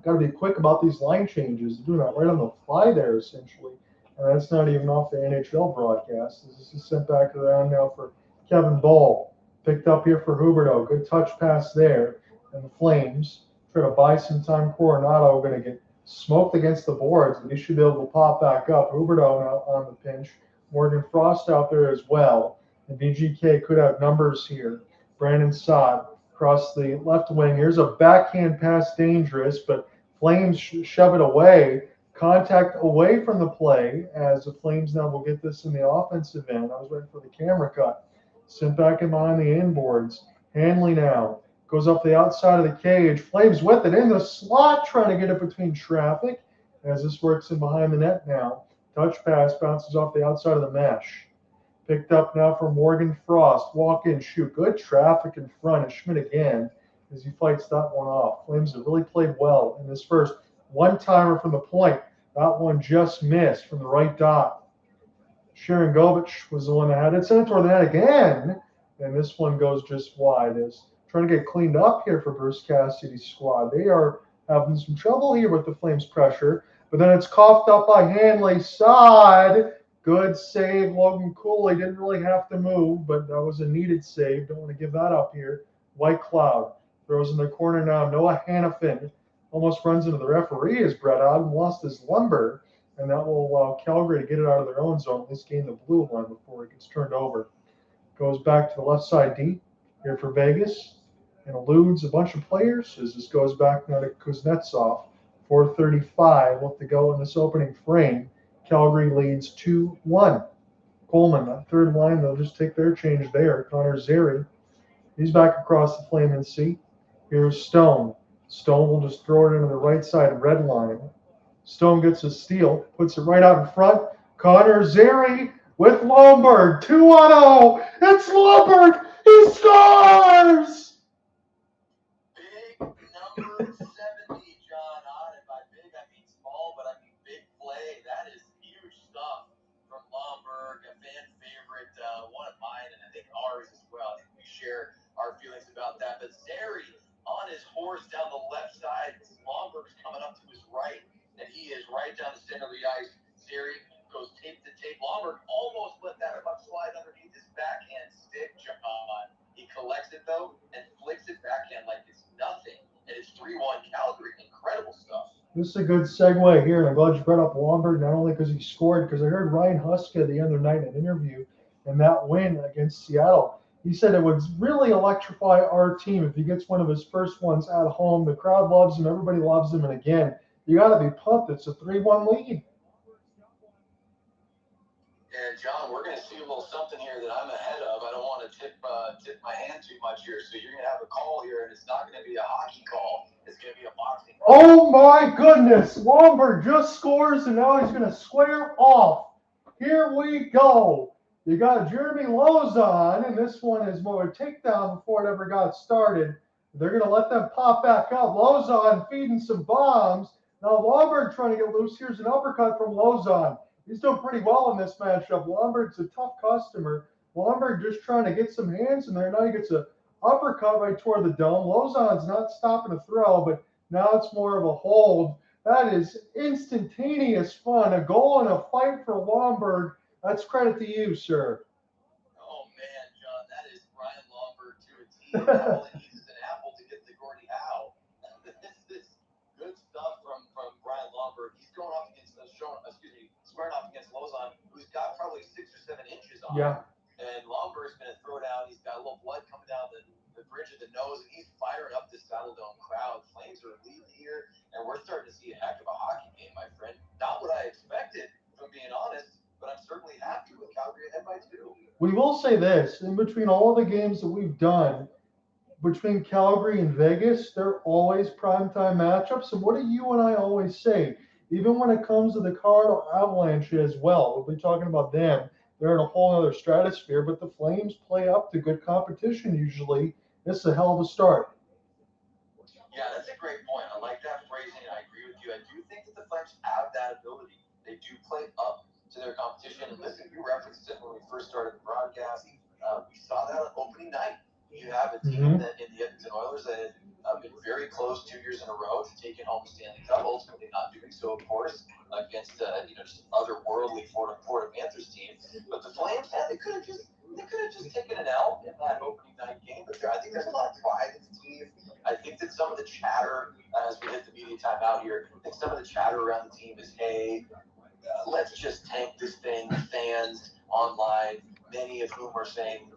Got to be quick about these line changes. They're doing that right on the fly there, essentially. And that's not even off the NHL broadcast. This is sent back around now for Kevin Bahl. Picked up here for Huberdeau. Good touch pass there. And the Flames try to buy some time. Coronato going to get smoked against the boards, but he should be able to pop back up. Huberdeau now on the pinch. Morgan Frost out there as well. And VGK could have numbers here. Brandon Saad across the left wing. Here's a backhand pass, dangerous, but Flames shove it away. Contact away from the play as the Flames now will get this in the offensive end. I was waiting for the camera cut. Sent back in behind the inboards. Hanley now goes up the outside of the cage. Flames with it in the slot, trying to get it between traffic as this works in behind the net now. Touch pass bounces off the outside of the mesh. Picked up now for Morgan Frost. Walk in, shoot. Good traffic in front. And Schmidt again as he fights that one off. Flames have really played well in this first one-timer from the point. That one just missed from the right dot. Sharon Govich was the one that had it. Sent it toward the net again. And this one goes just wide. As trying to get cleaned up here for Bruce Cassidy's squad. They are having some trouble here with the Flames pressure. But then it's coughed up by Hanley. Side. Good save. Logan Cooley didn't really have to move, but that was a needed save. Don't want to give that up here. White Cloud throws in the corner now. Noah Hannafin almost runs into the referee as Brett Otten lost his lumber, and that will allow Calgary to get it out of their own zone. This gain the blue line before it gets turned over. Goes back to the left side deep here for Vegas and eludes a bunch of players as this goes back now to Kuznetsov. 4:35 left to go in this opening frame. Calgary leads 2-1. Coleman, that third line, they'll just take their change there. Connor Zary, he's back across the flame and see. Here's Stone. Stone will just throw it into the right side red line. Stone gets a steal, puts it right out in front. Connor Zary with Lomberg. 2-0. It's Lomberg. He scores! Big number 70, John. And by big, I mean small, but I mean big play. That is huge stuff from Lomberg, a fan favorite, one of mine, and I think ours as well. I think we share our feelings about that. But Zary on his horse down the left side. Lomberg's coming up to his right, and he is right down the center of the ice. Zary goes tape to tape. Lomberg almost let that puck slide underneath his backhand stick, John. He collects it, though, and flicks it backhand like it's nothing. This is a good segue here, and I'm glad you brought up Lombard, not only because he scored, because I heard Ryan Huska the other night in an interview, and that win against Seattle. He said it would really electrify our team if he gets one of his first ones at home. The crowd loves him, everybody loves him, and again, you got to be pumped. It's a 3-1 lead. And John, we're going to see a little something here that I'm ahead of. I don't want to tip my hand too much here, so you're going to have a call here, and it's not going to be a hockey call. It's going to be a boxing call. Oh my goodness! Lombard just scores, and now he's going to square off. Here we go. You got Jeremy Lozon, and this one is more a takedown before it ever got started. They're going to let them pop back up. Lozon feeding some bombs. Now Lombard trying to get loose. Here's an uppercut from Lozon. He's doing pretty well in this matchup. Lombard's a tough customer. Lombard just trying to get some hands in there. Now he gets a uppercut right toward the dome. Lozon's not stopping to throw, but now it's more of a hold. That is instantaneous fun. A goal and a fight for Lombard. That's credit to you, sir. Oh, man, John, that is Brian Lombard to a T. All he needs is an apple to get the Gordie Howe. This is good stuff from Brian Lombard. He's going off against squaring off against Lozon, who's got probably 6 or 7 inches on him. And Lombard's going to throw down. He's got a little blood coming down the bridge of the nose, and he's firing up this Saddle Dome crowd. Flames are leading here, and we're starting to see a heck of a hockey game, my friend. Not what I expected, if I'm being honest, but I'm certainly happy with Calgary ahead by 2. We will say this, in between all the games that we've done, between Calgary and Vegas, they're always primetime matchups. And what do you and I always say? Even when it comes to the Colorado Avalanche as well, we'll be talking about them. They're in a whole other stratosphere, but the Flames play up to good competition usually. It's a hell of a start. Yeah, that's a great point. I like that phrasing, and I agree with you. I do think that the Flames have that ability. They do play up to their competition. And listen, you referenced it when we first started the broadcast. We saw that on opening night. You have a team that in the Edmonton Oilers that had been very close 2 years in a row to taking home the Stanley Cup, ultimately not doing so, of course, against just otherworldly Florida Panthers team. But the Flames, man, they could have just taken an L in that opening night game. But I think there's a lot of pride in the team. I think that some of the chatter, as we hit the media timeout here, I think some of the chatter around the team is, hey, let's just tank this thing. Fans online, many of whom are saying,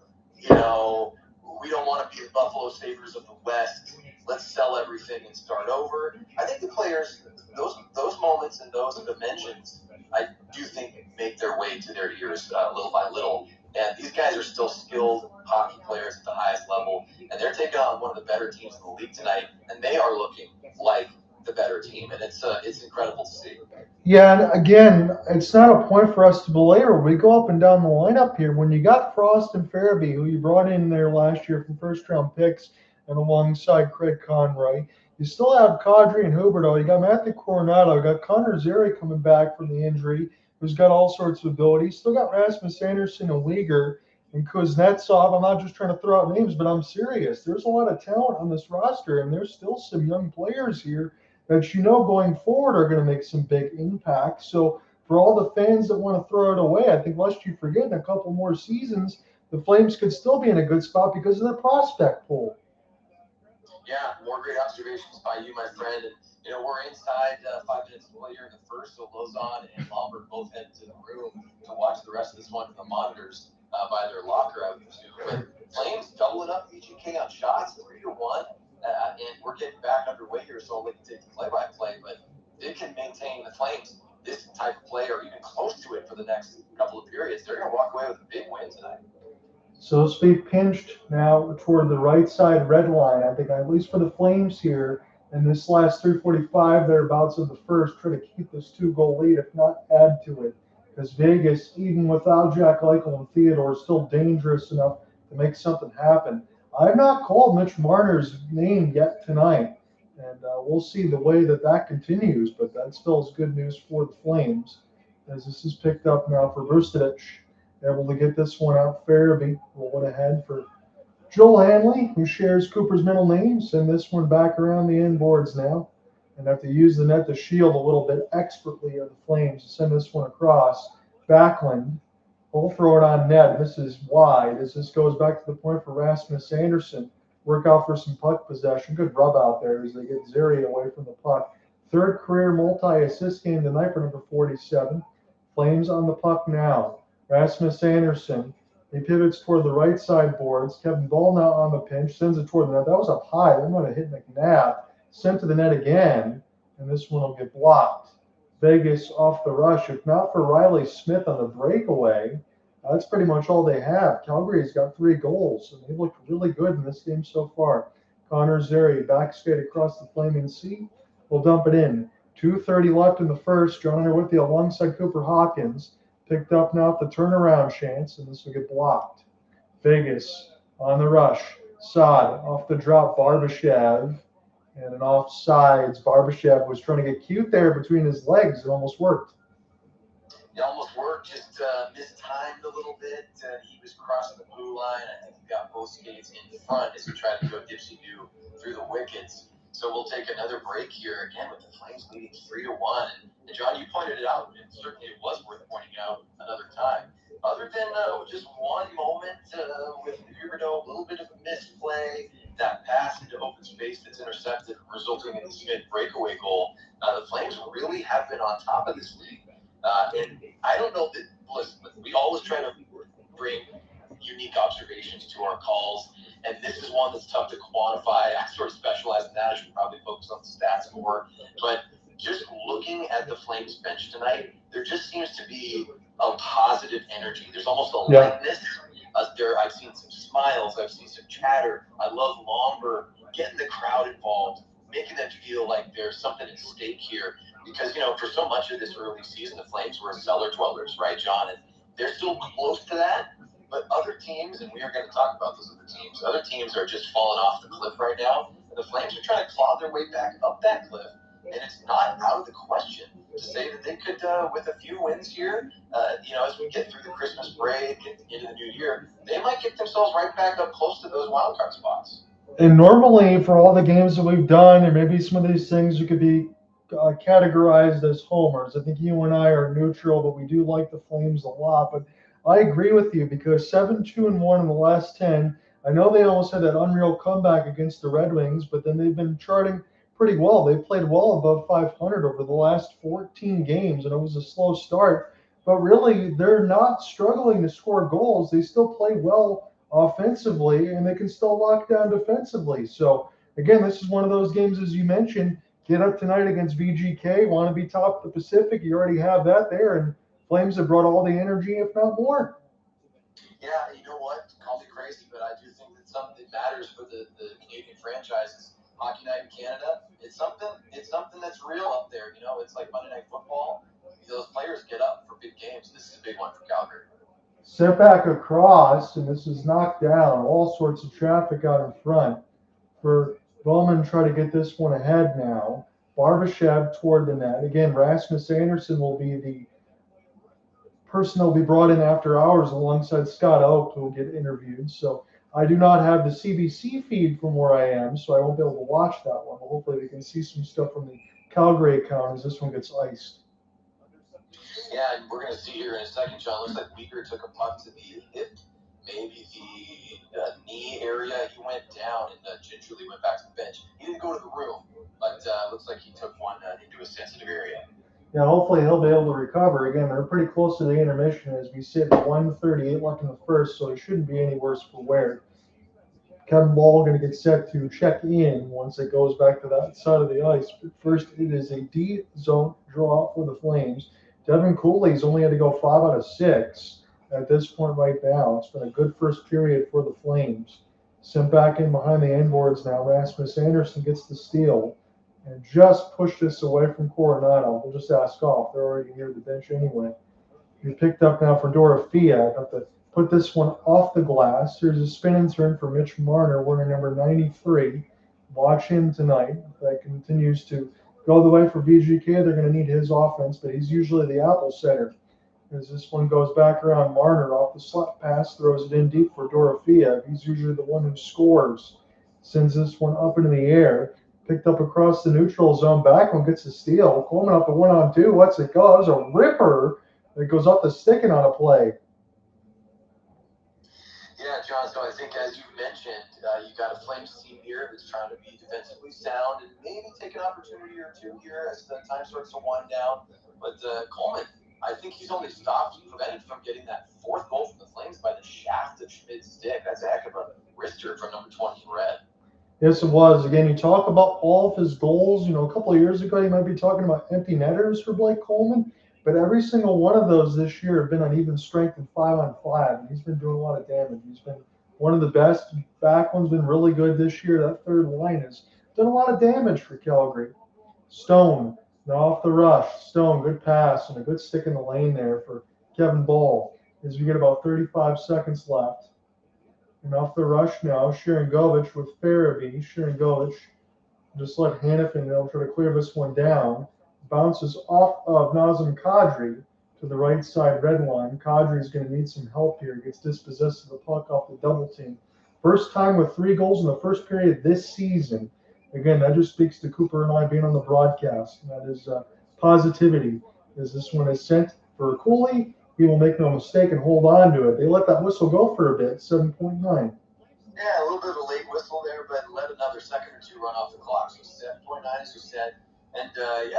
we don't want to be the Buffalo Sabres of the West. Let's sell everything and start over. I think the players, those moments and those dimensions, I do think make their way to their ears little by little. And these guys are still skilled hockey players at the highest level, and they're taking on one of the better teams in the league tonight, and they are looking like the better team, and it's incredible to see. Yeah, and again, it's not a point for us to belabor. We go up and down the lineup here. When you got Frost and Farabee, who you brought in there last year from first-round picks, and alongside Craig Conroy, you still have Kadri and Huberdeau. You got Matthew Coronato. You got Connor Zary coming back from the injury, who's got all sorts of abilities. Still got Rasmus Andersson and Weegar and Kuznetsov. I'm not just trying to throw out names, but I'm serious. There's a lot of talent on this roster, and there's still some young players here that going forward are going to make some big impacts. So for all the fans that want to throw it away, I think lest you forget in a couple more seasons, the Flames could still be in a good spot because of their prospect pool. Yeah, more great observations by you, my friend. And we're inside 5 minutes to play here in the first, so Lozon and Lombard both head to the room to watch the rest of this one from the monitors by their locker, I would presume. But Flames doubling up VGK on shots, 3-1. And we're getting back underway here, so I'll let you take the play-by-play. But they can maintain the Flames this type of play or even close to it for the next couple of periods. They're going to walk away with a big win tonight. So let's be pinched now toward the right side red line. I think at least for the Flames here in this last 3:45 thereabouts of the first, try to keep this 2-goal lead, if not add to it. Because Vegas, even without Jack Eichel and Theodore, is still dangerous enough to make something happen. I've not called Mitch Marner's name yet tonight, and we'll see the way that continues, but that still is good news for the Flames, as this is picked up now for Vucevic, able to get this one out. Farabee rolling ahead for Joel Hanley, who shares Cooper's middle name. Send this one back around the end boards now, and have to use the net to shield a little bit expertly of the Flames to send this one across. Backlund. We'll throw it on net. This is wide as this goes back to the point for Rasmus Andersson. Work out for some puck possession. Good rub out there as they get Zary away from the puck. Third career multi-assist game tonight for number 47. Flames on the puck now. Rasmus Andersson. He pivots toward the right side boards. Kevin Bahl now on the pinch. Sends it toward the net. That was up high. That might have hit McNabb. Sent to the net again. And this one will get blocked. Vegas off the rush. If not for Riley Smith on the breakaway, that's pretty much all they have. Calgary's got 3 goals, and they've looked really good in this game so far. Connor Zary backskate across the flaming sea. We'll dump it in. 2:30 left in the first. John with you alongside Cooper Hopkins. Picked up now at the turnaround chance, and this will get blocked. Vegas on the rush. Saad off the drop. Barbashev. And an offsides. Barbashev was trying to get cute there between his legs. It almost worked. It almost worked, just mistimed a little bit. He was crossing the blue line. I think he got both skates in front as he tried to go dipsy-do through the wickets. So we'll take another break here again with the Flames leading 3-1. And John, you pointed it out, and certainly it was worth pointing out another time. Other than just one moment with Huberdeau, a little bit of a misplay, that pass into open space that's intercepted, resulting in the Smith breakaway goal, the Flames really have been on top of this league. And I don't know that, listen, we always try to bring unique observations to our calls, and this is one that's tough to quantify. I sort of specialize in that. I should probably focus on the stats more. But just looking at the Flames bench tonight, there just seems to be a positive energy. There's almost a lightness. I've seen some smiles. I've seen some chatter. I love Lomber getting the crowd involved, making them feel like there's something at stake here. Because, for so much of this early season, the Flames were cellar dwellers, right, John? And they're still close to that. But other teams, and we are going to talk about those other teams are just falling off the cliff right now. And the Flames are trying to claw their way back up that cliff. And it's not out of the question to say that they could, with a few wins here, as we get through the Christmas break and into the new year, they might get themselves right back up close to those wild card spots. And normally, for all the games that we've done, and maybe some of these things you could be categorized as homers. I think you and I are neutral, but we do like the Flames a lot. But I agree with you because 7-2-1 in the last 10. I know they almost had that unreal comeback against the Red Wings, but then they've been charting pretty well. They've played well above 500 over the last 14 games, and it was a slow start. But really, they're not struggling to score goals. They still play well offensively, and they can still lock down defensively. So, again, this is one of those games, as you mentioned, get up tonight against VGK, want to be top of the Pacific. You already have that there, and Flames have brought all the energy, if not more. Yeah, you know what? Call me crazy, but I do think that something matters for the Canadian franchises. Hockey Night in Canada, it's something that's real up there. It's like Monday Night Football. Those players get up for big games. This is a big one for Calgary. Set back across, and this is knocked down. All sorts of traffic out in front. For Bowman try to get this one ahead now. Barbashev toward the net. Again, Rasmus Andersson will be the person that will be brought in after hours alongside Scott Oak, who will get interviewed. So I do not have the CBC feed from where I am, so I won't be able to watch that one. But hopefully we can see some stuff from the Calgary account as this one gets iced. Yeah, and we're going to see here in a second, John. Looks like Weegar took a puck to the hip, maybe the knee area. He went down and gingerly went back to the bench. He didn't go to the room, but looks like he took one into a sensitive area. Yeah, hopefully he'll be able to recover. Again, they're pretty close to the intermission as we sit at 1:38 left in the first, so it shouldn't be any worse for wear. Kevin Bahl going to get set to check in once it goes back to that side of the ice. But first, it is a D-zone draw for the Flames. Devin Cooley's only had to go 5 out of 6 at this point right now. It's been a good first period for the Flames. Sent back in behind the end boards now. Rasmus Andersson gets the steal and just pushed this away from Coronato. We'll just ask off. They're already near the bench anyway. He's picked up now for Dorofeyev. Have to put this one off the glass. Here's a spin and turn for Mitch Marner, wearing number 93. Watch him tonight. If that continues to go the way for VGK, they're going to need his offense, but he's usually the apple setter. As this one goes back around Marner off the slap pass, throws it in deep for Dorofeyev. He's usually the one who scores. Sends this one up into the air. Picked up across the neutral zone. Backlund gets the steal. Coleman up the 1-on-2. What's it go? There's a ripper that goes up the stick and on a play. Yeah, John, so I think as you mentioned, You got a Flames team here that's trying to be defensively sound and maybe take an opportunity or two here as the time starts to wind down. But Coleman, I think he's only prevented from getting that fourth goal from the Flames by the shaft of Schmidt's stick. That's a heck of a wrister from number 20 in red. Yes, it was. Again, you talk about all of his goals. A couple of years ago, you might be talking about empty netters for Blake Coleman, but every single one of those this year have been on even strength and 5-on-5, and he's been doing a lot of damage. He's been one of the best. Backlund's been really good this year. That third line has done a lot of damage for Calgary. Stone, now off the rush. Stone, good pass and a good stick in the lane there for Kevin Bahl as we get about 35 seconds left. And off the rush now, Sharangovich with Farabee. Sharangovich just let Hannafin try to clear this one down. Bounces off of Nazem Kadri to the right side red line. Kadri's going to need some help here. Gets dispossessed of the puck off the double team. First time with 3 goals in the first period this season. Again, that just speaks to Cooper and I being on the broadcast. And that is positivity. As this one is sent for Cooley, he will make no mistake and hold on to it. They let that whistle go for a bit, 7.9. Yeah, a little bit of a late whistle there, but let another second or two run off the clock. So 7.9, as you said. And,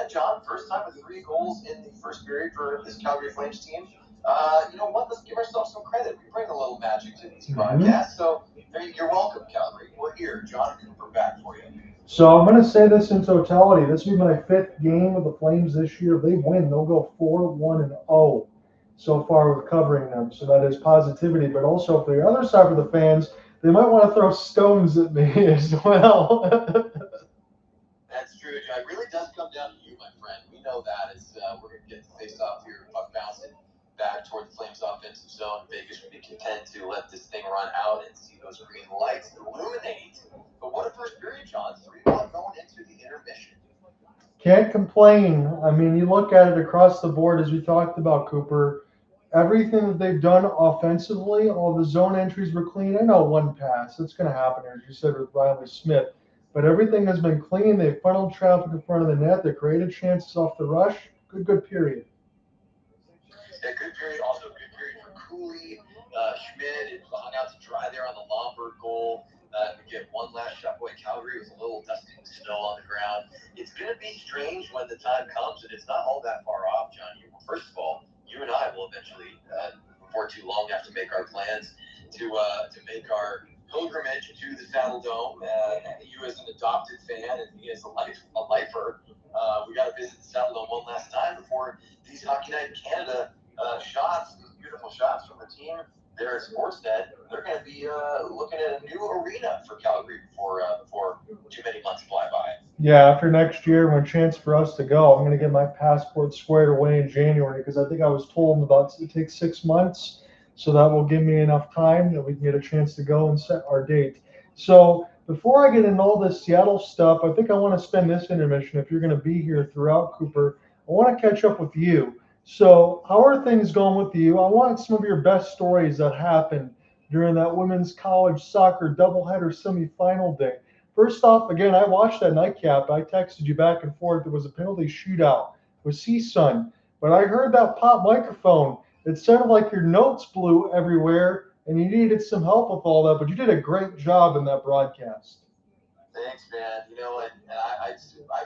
John, first time with 3 goals in the first period for this Calgary Flames team. You know what? Let's give ourselves some credit. We bring a little magic to these broadcasts. So you're welcome, Calgary. We're here. John and Cooper back for you. So I'm going to say this in totality. This will be my 5th game with the Flames this year. If they win, they'll go 4-1-0 so far with covering them. So that is positivity. But also, for the other side of the fans, they might want to throw stones at me as well. That's true, John. It really does come down to you, my friend. We know that as we're going to get the face-off here, puck bouncing back toward the Flames offensive zone. Vegas would be content to let this thing run out and see those green lights illuminate. But what a first period, John. 3-1 going into the intermission. Can't complain. I mean, you look at it across the board, as we talked about, Cooper. Everything that they've done offensively, all the zone entries were clean. I know one pass. That's going to happen, as you said, with Riley Smith. But everything has been clean. They've funneled traffic in front of the net. They created chances off the rush. Good period. Yeah, good period. Also, good period for Cooley. Schmidt hung out to dry there on the Lombard goal. We get one last shot. Boy, Calgary was a little dusting snow on the ground. It's going to be strange when the time comes, and it's not all that far off, John. First of all, you and I will eventually, before too long, have to make our plans to make our pilgrimage to the Saddle Dome. You as an adopted fan and me as a lifer, we got to visit the Saddle Dome one last time before these Hockey Night in Canada shots, these beautiful shots from the team there at Sportsnet. They're going to be looking at a new arena for Calgary before too many months fly by. Yeah, after next year, when a chance for us to go, I'm going to get my passport squared away in January because I think I was told it takes 6 months. So that will give me enough time that we can get a chance to go and set our date. So before I get into all this Seattle stuff, I think I want to spend this intermission, if you're going to be here throughout, Cooper, I want to catch up with you. So how are things going with you? I want some of your best stories that happened during that women's college soccer doubleheader semifinal day. First off, again, I watched that nightcap. I texted you back and forth. There was a penalty shootout with C-Sun. But I heard that pop microphone. It sounded like your notes blew everywhere, and you needed some help with all that. But you did a great job in that broadcast. Thanks, man. I've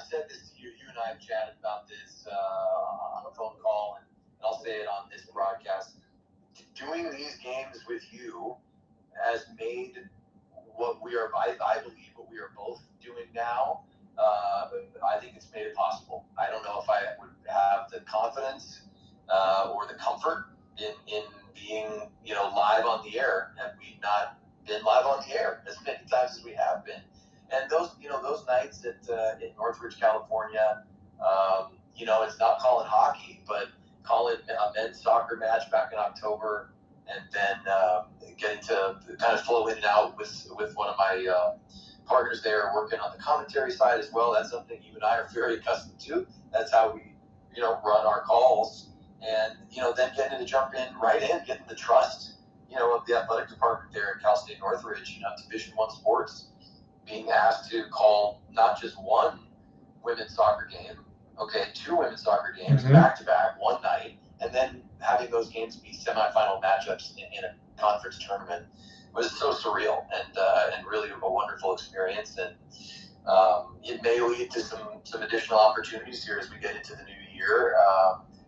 said this to you. You and I have chatted about this on a phone call, and I'll say it on this broadcast. Doing these games with you has made what we are, I believe, what we are both doing now. I think it's made it possible. I don't know if I would have the confidence or the comfort in being, live on the air had we not been live on the air as many times as we have been. And those nights in Northridge, California, it's not calling hockey, but calling a men's soccer match back in October, and then getting to kind of flow in and out with one of my partners there working on the commentary side as well. That's something you and I are very accustomed to. That's how we, run our calls. And, then getting to jump in right in, getting the trust, of the athletic department there at Cal State Northridge, Division I sports, being asked to call not just one women's soccer game, 2 women's soccer games back-to-back one night, and then having those games be semifinal matchups in a conference tournament was so surreal and really a wonderful experience. And it may lead to some additional opportunities here as we get into the new year.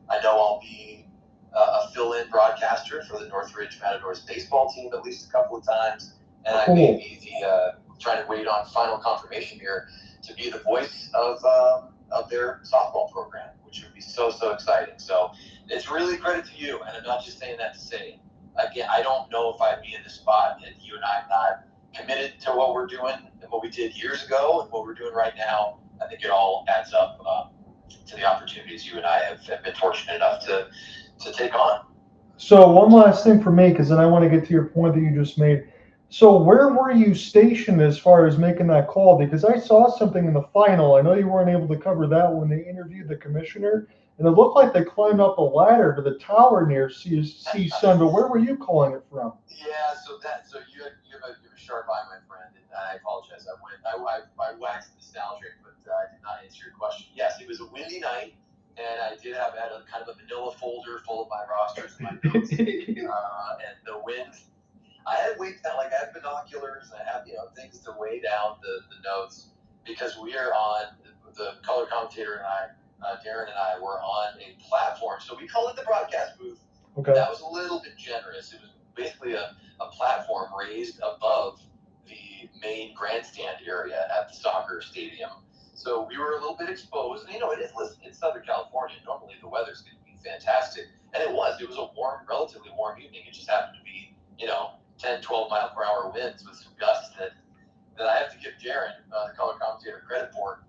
I know I'll be a fill-in broadcaster for the Northridge Matadors baseball team at least a couple of times, and I may be trying to wait on final confirmation here to be the voice of their softball program, which would be so exciting. So it's really credit to you, and I'm not just saying that to say, again, I don't know if I'd be in the spot if you and I am not committed to what we're doing and what we did years ago and what we're doing right now. I think it all adds up to the opportunities you and I have been fortunate enough to take on. So one last thing for me, because then I want to get to your point that you just made. So where were you stationed as far as making that call? Because I saw something in the final. I know you weren't able to cover that when they interviewed the commissioner, and it looked like they climbed up a ladder to the tower near C-Sun. But where were you calling it from? Yeah, so you have a sharp eye, my friend, and I apologize. I waxed nostalgic, but I did not answer your question. Yes, it was a windy night, and I did have a kind of a manila folder full of my rosters and my notes, and the wind. I had I have binoculars, and I have things to weigh down the notes, because we are on the color commentator and I, Darren and I, were on a platform. So we call it the broadcast booth. Okay. That was a little bit generous. It was basically a platform raised above the main grandstand area at the soccer stadium. So we were a little bit exposed. And, it's Southern California. Normally the weather's going to be fantastic. And it was. It was a relatively warm evening. It just happened to be, 10, 12 mile per hour winds with some gusts that I have to give Darren, the color commentator, credit for.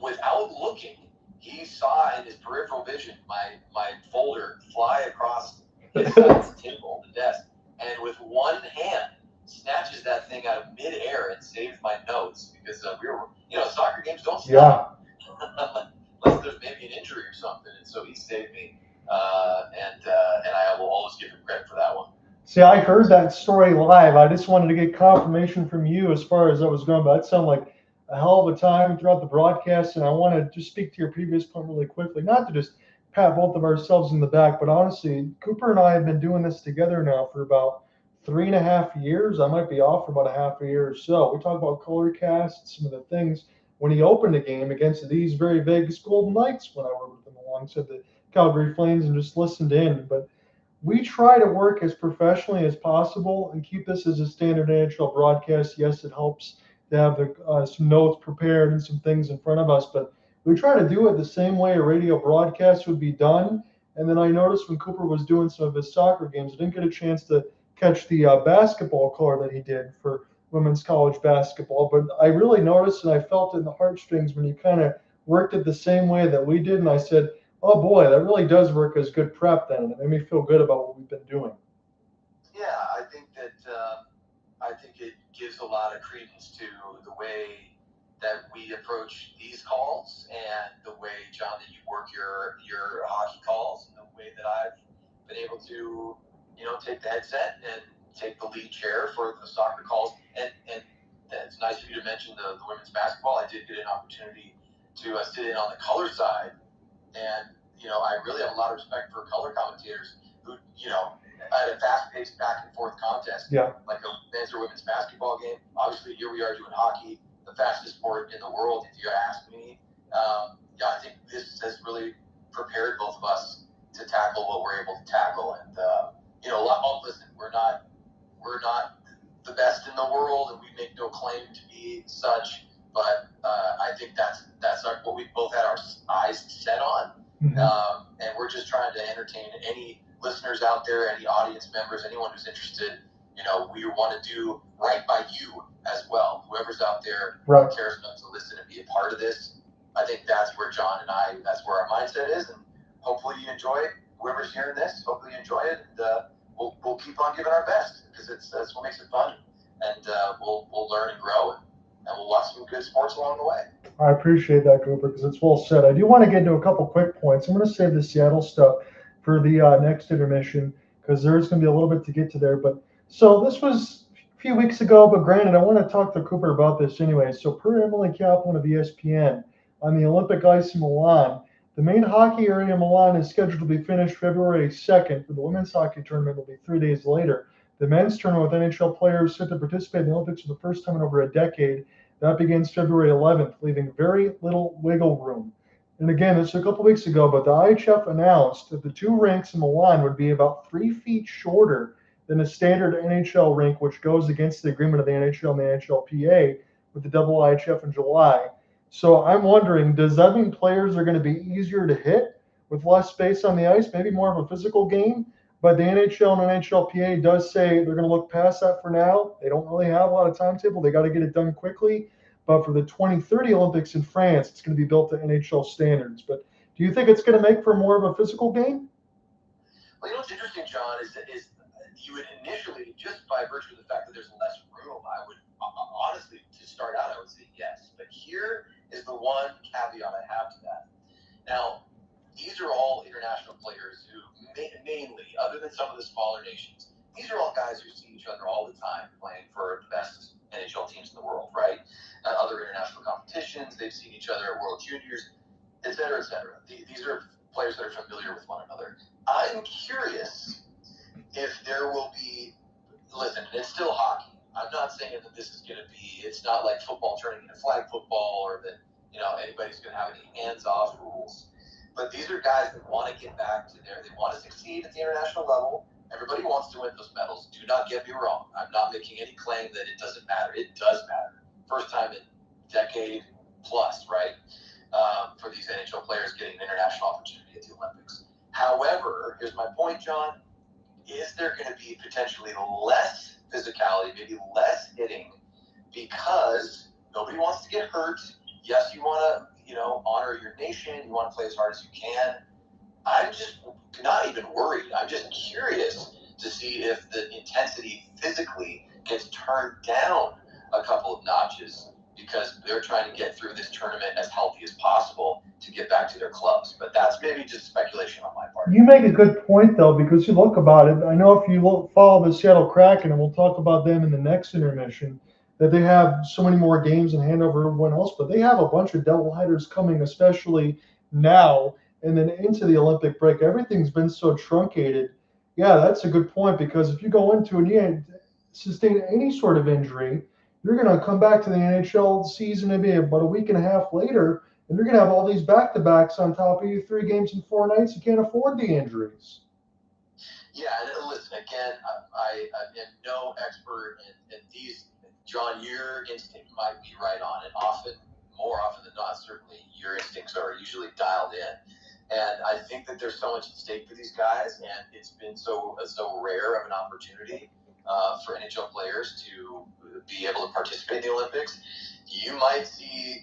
Without looking, he saw in his peripheral vision my folder fly across his side of the table, the desk, and with one hand snatches that thing out of midair and saves my notes, because we were, soccer games don't stop. Yeah. Unless there's maybe an injury or something, and so he saved me, and I will always give him credit for that one. See, I heard that story live. I just wanted to get confirmation from you as far as that was going, but that sounded like a hell of a time throughout the broadcast, and I want to just speak to your previous point really quickly, not to just pat both of ourselves in the back, but honestly, Cooper and I have been doing this together now for about 3.5 years. I might be off for about a half a year or so. We talk about color cast, some of the things when he opened the game against these very Vegas Golden Knights when I worked with them alongside the Calgary Flames and just listened in. But we try to work as professionally as possible and keep this as a standard NHL broadcast. Yes, it helps to have some notes prepared and some things in front of us, but we try to do it the same way a radio broadcast would be done. And then I noticed when Cooper was doing some of his soccer games, I didn't get a chance to catch the basketball color that he did for women's college basketball, but I really noticed and I felt it in the heartstrings when you kind of worked it the same way that we did. And I said, oh boy, that really does work as good prep then. And it made me feel good about what we've been doing. Yeah, I think it gives a lot of credence to the way that we approach these calls and the way, John, that you work your hockey calls, and the way that I've been able to, take the headset and take the lead chair for the soccer calls. And it's nice of you to mention the women's basketball. I did get an opportunity to sit in on the color side. And, I really have a lot of respect for color commentators who, at a fast-paced back-and-forth contest, like a men's or women's basketball game. Obviously, here we are doing hockey, the fastest sport in the world, if you ask me. I think this has really prepared both of us to tackle what we're able to tackle. And, listen, we're not the best in the world, and we make no claim to be such. But I think that's what we both had our eyes set on. And we're just trying to entertain any listeners out there, any audience members, anyone who's interested. We want to do right by you as well. Whoever's out there cares enough to listen and be a part of this. I think that's where John and I, that's where our mindset is. And hopefully you enjoy it. Whoever's hearing this, hopefully you enjoy it. And we'll keep on giving our best, because that's what makes it fun. And we'll learn and grow, and we'll watch some good sports along the way. I appreciate that, Cooper, because it's well said. I do want to get into a couple quick points. I'm going to save the Seattle stuff for the next intermission, because there's going to be a little bit to get to there. But so this was a few weeks ago, but granted, I want to talk to Cooper about this anyway. So per Emily Kaplan of ESPN, on the Olympic ice in Milan, the main hockey area in Milan is scheduled to be finished February 2nd. For the women's hockey tournament, it'll be 3 days later. The men's tournament with NHL players set to participate in the Olympics for the first time in over a decade. That begins February 11th, leaving very little wiggle room. And again, this was a couple weeks ago, but the IHF announced that the two rinks in Milan would be about 3 feet shorter than a standard NHL rink, which goes against the agreement of the NHL and the NHLPA with the double IHF in July. So I'm wondering, does that mean players are going to be easier to hit with less space on the ice, maybe more of a physical game? But the NHL and NHLPA does say they're going to look past that for now. They don't really have a lot of timetable. They got to get it done quickly. But for the 2030 Olympics in France, it's going to be built to NHL standards. But do you think it's going to make for more of a physical game? Well, what's interesting, John, is you would initially, just by virtue of the fact that there's less room, I would honestly, to start out, I would say yes. But here is the one caveat I have to that. Now, these are all international players who mainly, other than some of the smaller nations, these are all guys who see each other all the time playing for the best NHL teams in the world, right? Other international competitions, they've seen each other at World Juniors, et cetera, et cetera. These are players that are familiar with one another. I'm curious if there will be, listen, it's still hockey. I'm not saying that this is going to be, it's not like football turning into flag football or that, anybody's going to have any hands-off rules. But these are guys that want to get back to they want to succeed at the international level. Everybody wants to win those medals. Do not get me wrong. I'm not making any claim that it doesn't matter. It does matter. First time in decade plus, right? For these NHL players getting an international opportunity at the Olympics. However, here's my point, John. Is there going to be potentially less physicality, maybe less hitting, because nobody wants to get hurt? Yes, you want to, honor your nation. You want to play as hard as you can. I'm just not even worried. I'm just curious to see if the intensity physically gets turned down a couple of notches because they're trying to get through this tournament as healthy as possible to get back to their clubs. But that's maybe just speculation on my part. You make a good point, though, because you look about it. I know if you follow the Seattle Kraken, and we'll talk about them in the next intermission, that they have so many more games in hand over everyone else, but they have a bunch of doubleheaders coming, especially now, and then into the Olympic break. Everything's been so truncated. Yeah, that's a good point, because if you go into and you sustain any sort of injury, you're going to come back to the NHL season maybe about a week and a half later, and you're going to have all these back-to-backs on top of you, 3 games in 4 nights. You can't afford the injuries. Yeah, and listen, again, I am no expert in these. John, your instinct might be right on, and more often than not, certainly your instincts are usually dialed in. And I think that there's so much at stake for these guys, and it's been so rare of an opportunity for NHL players to be able to participate in the Olympics. You might see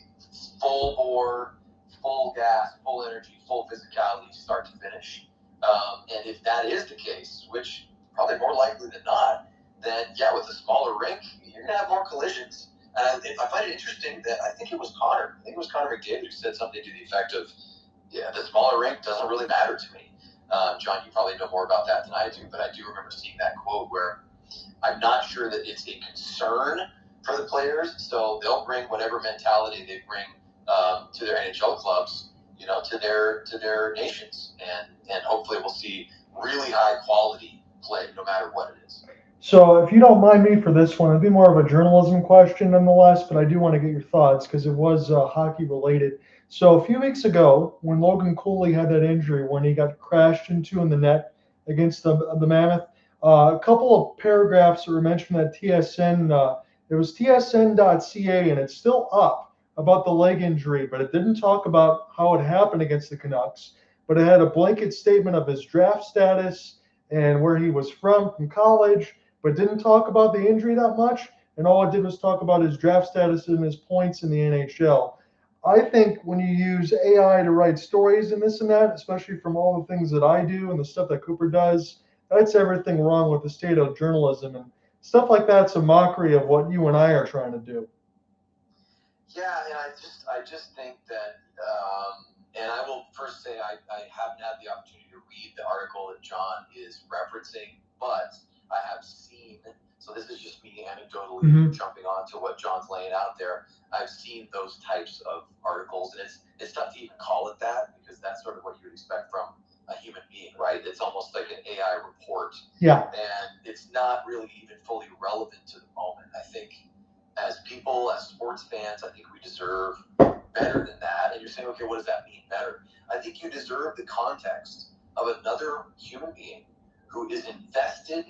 full bore, full gas, full energy, full physicality start to finish. And if that is the case, which probably more likely than not, then yeah, with a smaller rink, you're going to have more collisions. And I find it interesting that I think it was Connor McDavid who said something to the effect of, yeah, the smaller rink doesn't really matter to me. John, you probably know more about that than I do, but I do remember seeing that quote where I'm not sure that it's a concern for the players, so they'll bring whatever mentality they bring to their NHL clubs, to their nations, and hopefully we'll see really high quality play no matter what it is. So if you don't mind me for this one, it'd be more of a journalism question nonetheless, but I do want to get your thoughts because it was hockey related. So a few weeks ago, when Logan Cooley had that injury, when he got crashed into in the net against the Mammoth, a couple of paragraphs that were mentioned at TSN, it was tsn.ca, and it's still up about the leg injury, but it didn't talk about how it happened against the Canucks, but it had a blanket statement of his draft status and where he was from college, but didn't talk about the injury that much. And all it did was talk about his draft status and his points in the NHL. I think when you use AI to write stories and this and that, especially from all the things that I do and the stuff that Cooper does, that's everything wrong with the state of journalism. And stuff like that's a mockery of what you and I are trying to do. Yeah, and I just think that, and I will first say I haven't had the opportunity to read the article that John is referencing, but I have seen, so this is just me anecdotally jumping on to what John's laying out there. I've seen those types of articles, and it's tough to even call it that because that's sort of what you would expect from a human being, right? It's almost like an AI report. Yeah. And it's not really even fully relevant to the moment. I think as people, as sports fans, I think we deserve better than that. And you're saying, okay, what does that mean, better? I think you deserve the context of another human being who is invested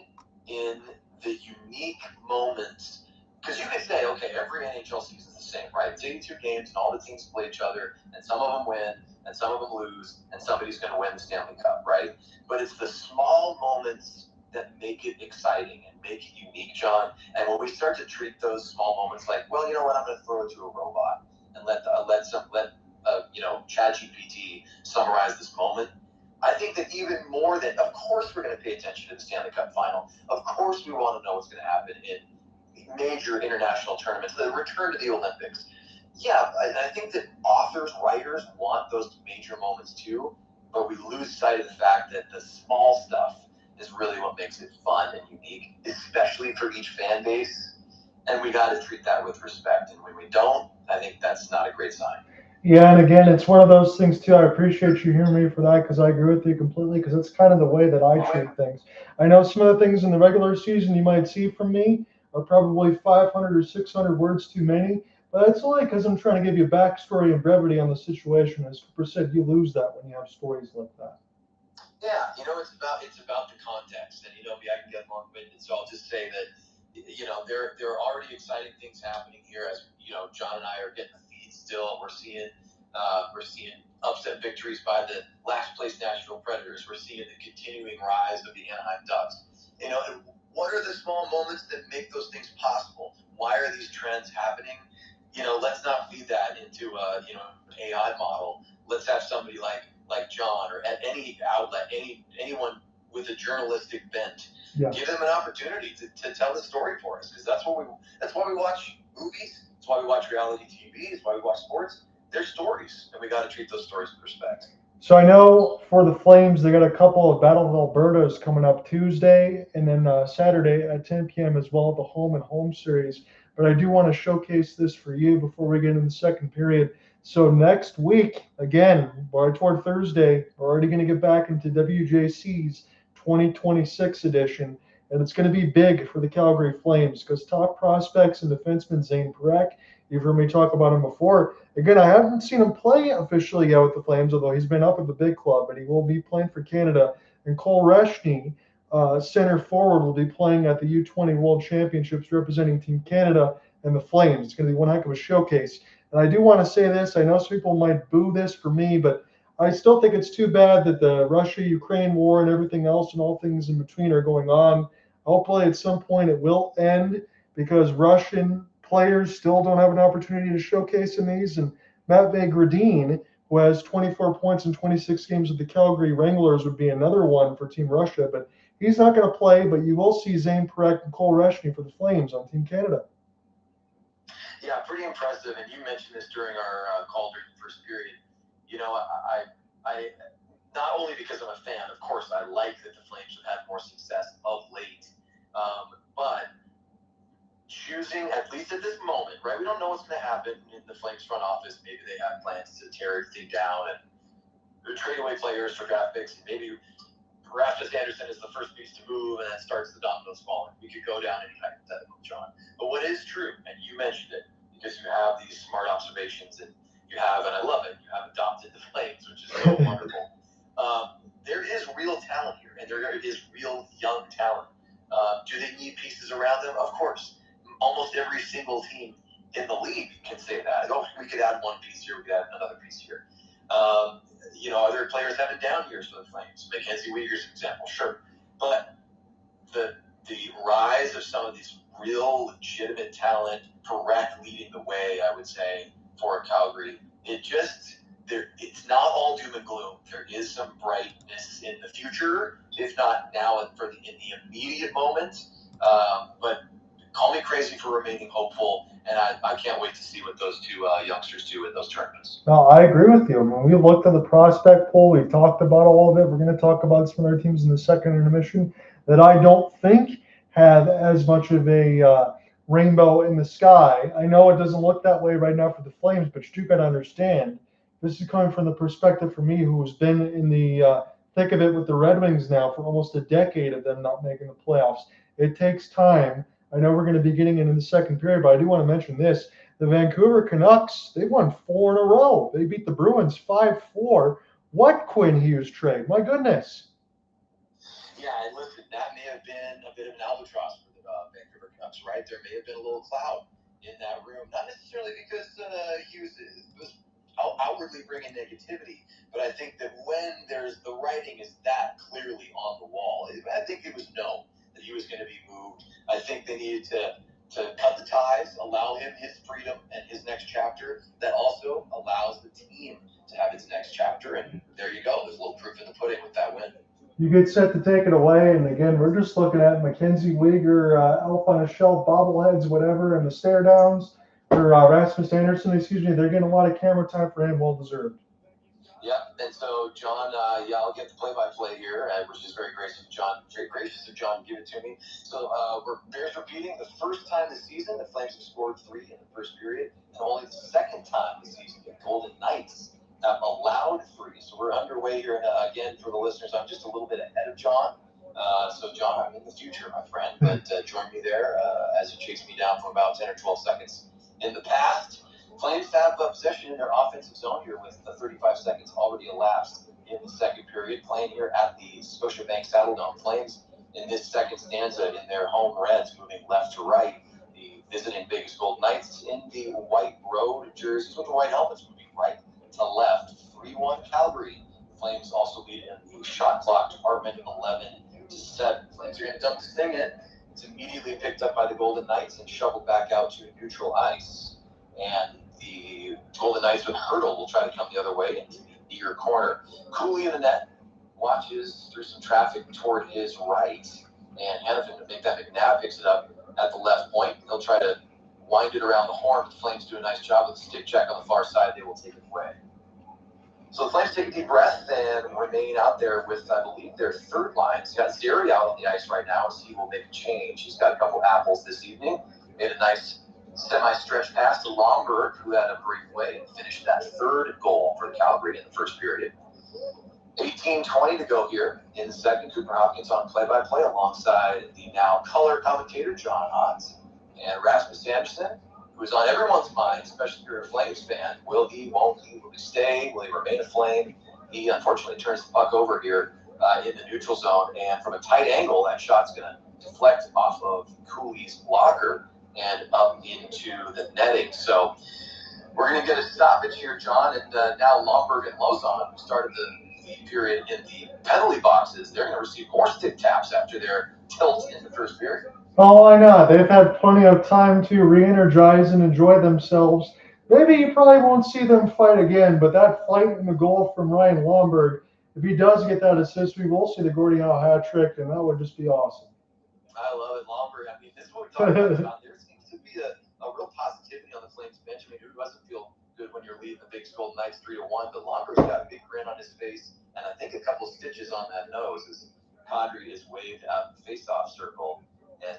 in the unique moments. Because you can say, okay, every NHL season is the same, right? It's 82 games, and all the teams play each other, and some of them win, and some of them lose, and somebody's going to win the Stanley Cup, right? But it's the small moments that make it exciting and make it unique, John. And when we start to treat those small moments like, well, you know what, I'm going to throw it to a robot and let ChatGPT summarize this moment. I think that even more than, of course, we're going to pay attention to the Stanley Cup final. Of course, we want to know what's going to happen in major international tournaments, the return to the Olympics. Yeah, I think that authors, writers want those major moments too, but we lose sight of the fact that the small stuff is really what makes it fun and unique, especially for each fan base. And we got to treat that with respect. And when we don't, I think that's not a great sign. Yeah, and again, it's one of those things too. I appreciate you hearing me for that because I agree with you completely because it's kind of the way that I treat things. I know some of the things in the regular season you might see from me are probably 500 or 600 words too many, but it's only because I'm trying to give you backstory and brevity on the situation. As Cooper said, you lose that when you have stories like that. Yeah, it's about the context, and I can get long-winded, so I'll just say that there are already exciting things happening here. As John and I are getting the feed still. We're seeing upset victories by the last place Nashville Predators. We're seeing the continuing rise of the Anaheim Ducks. And what are the small moments that make those things possible? Why are these trends happening? Let's not feed that into an AI model. Let's have somebody like John or at any outlet, anyone with a journalistic bent, give them an opportunity to tell the story for us, because that's why we watch movies. That's why we watch reality TV. That's why we watch sports. They're stories, and we got to treat those stories with respect. So I know for the Flames, they got a couple of Battle of Albertas coming up Tuesday and then Saturday at 10 p.m. as well at the home and home series. But I do want to showcase this for you before we get into the second period. So next week, again, right toward Thursday, we're already going to get back into WJC's 2026 edition. And it's going to be big for the Calgary Flames because top prospects and defenseman Zane Parekh, you've heard me talk about him before. Again, I haven't seen him play officially yet with the Flames, although he's been up at the big club, but he will be playing for Canada. And Cole Reshney, center forward, will be playing at the U20 World Championships representing Team Canada and the Flames. It's going to be one heck of a showcase. And I do want to say this. I know some people might boo this for me, but I still think it's too bad that the Russia-Ukraine war and everything else and all things in between are going on. Hopefully at some point it will end because Russian players still don't have an opportunity to showcase in these. And Matvei Gradin, who has 24 points in 26 games with the Calgary Wranglers, would be another one for Team Russia. But he's not going to play, but you will see Zane Parekh and Cole Reshney for the Flames on Team Canada. Yeah, pretty impressive. And you mentioned this during our call during the first period. I not only because I'm a fan, of course, I like that the Flames have had more success of late, but choosing, at least at this moment, right? We don't know what's going to happen in the Flames front office. Maybe they have plans to tear everything down and trade away players for draft picks. And maybe Rasmus Andersson is the first piece to move, and that starts the dominoes falling. We could go down any hypothetical, John. But what is true, and you mentioned it, because you have these smart observations, and you have, and I love it, you have adopted the Flames, which is so wonderful. There is real talent here, and there is real young talent. Do they need pieces around them? Of course. Almost every single team in the league can say that. Oh, we could add one piece here, we could add another piece here. Are there players having down years for the Flames? MacKenzie, Weegar's an example, sure. But the rise of some of these real legitimate talent, Parekh leading the way, I would say, for Calgary, it's not all doom and gloom. There is some brightness in the future, if not now in the immediate moment. But call me crazy for remaining hopeful, and I can't wait to see what those two youngsters do in those tournaments. No, I agree with you. When we looked at the prospect pool, we've talked about all of it. We're going to talk about some other teams in the second intermission that I don't think have as much of a rainbow in the sky. I know it doesn't look that way right now for the Flames, but you do got to understand, this is coming from the perspective for me who's been in the Think of it with the Red Wings now for almost a decade of them not making the playoffs. It takes time. I know we're going to be getting into the second period, but I do want to mention this. The Vancouver Canucks, they won 4 in a row. They beat the Bruins 5-4. What Quinn Hughes trade? My goodness. Yeah, and listen, that may have been a bit of an albatross for the Vancouver Canucks, right? There may have been a little cloud in that room, not necessarily because Hughes was outwardly bringing negativity, but I think that when the writing is that clearly on the wall, I think it was known that he was going to be moved. I think they needed to cut the ties, allow him his freedom and his next chapter. That also allows the team to have its next chapter, and there you go. There's a little proof in the pudding with that win. You get set to take it away, and again, we're just looking at MacKenzie, Weegar, Elf on a Shelf, bobbleheads, whatever, and the stare downs, or Rasmus Andersson, excuse me. They're getting a lot of camera time for him, well deserved. Yep, and so John, I'll get the play-by-play here, which is very gracious of John. Very gracious of John, give it to me. So bears repeating, the first time this season, the Flames have scored 3 in the first period, and only the second time this season, the Golden Knights have allowed 3. So we're underway here again for the listeners. I'm just a little bit ahead of John. So John, I'm in the future, my friend, but join me there as you chase me down from about 10 or 12 seconds in the past. Flames have possession in their offensive zone here with 35 seconds already elapsed in the second period, playing here at the Scotiabank Saddledome. Flames in this second stanza in their home Reds moving left to right. The visiting Vegas Golden Knights in the white road jerseys with the white helmets moving right to left. 3-1 Calgary. Flames also lead in the shot clock department 11-7. Flames are going to dump this thing in. It's immediately picked up by the Golden Knights and shoveled back out to neutral ice. And the Golden Knights with Hertl will try to come the other way into the near corner. Cooley in the net watches through some traffic toward his right. And Hannafin to make that McNabb picks it up at the left point. He'll try to wind it around the horn, but the Flames do a nice job with the stick check on the far side. They will take it away. So the Flames take a deep breath and remain out there with, I believe, their third line. He's got Zeri out on the ice right now, so he will make a change. He's got a couple apples this evening. Made a nice semi-stretch pass to Lomberg, who had a breakaway and finished that third goal for Calgary in the first period. 18:20 to go here in the second. Cooper Hopkins on play-by-play alongside the now color commentator John Hotz and Rasmus Andersson, who's on everyone's mind, especially if you're a Flames fan. Will he, won't he, will he stay, will he remain a Flame? He unfortunately turns the puck over here in the neutral zone, and from a tight angle, that shot's going to deflect off of Cooley's blocker and up into the netting. So we're going to get a stoppage here, John, and now Lomberg and Lozon, who started the period in the penalty boxes, they're going to receive more stick taps after their tilt in the first period. Oh, why not? They've had plenty of time to re-energize and enjoy themselves. Maybe you probably won't see them fight again, but that fight in the goal from Ryan Lomberg, if he does get that assist, we will see the Gordie Howe hat trick, and that would just be awesome. I love it, Lomberg. I mean, this is what we're talking about. There seems to be a real positivity on the Flames bench. I mean, who doesn't feel good when you're leading the Vegas Golden Knights 3-1? But Lomberg's got a big grin on his face, and I think a couple stitches on that nose as Kadri is waved out in the face-off circle, and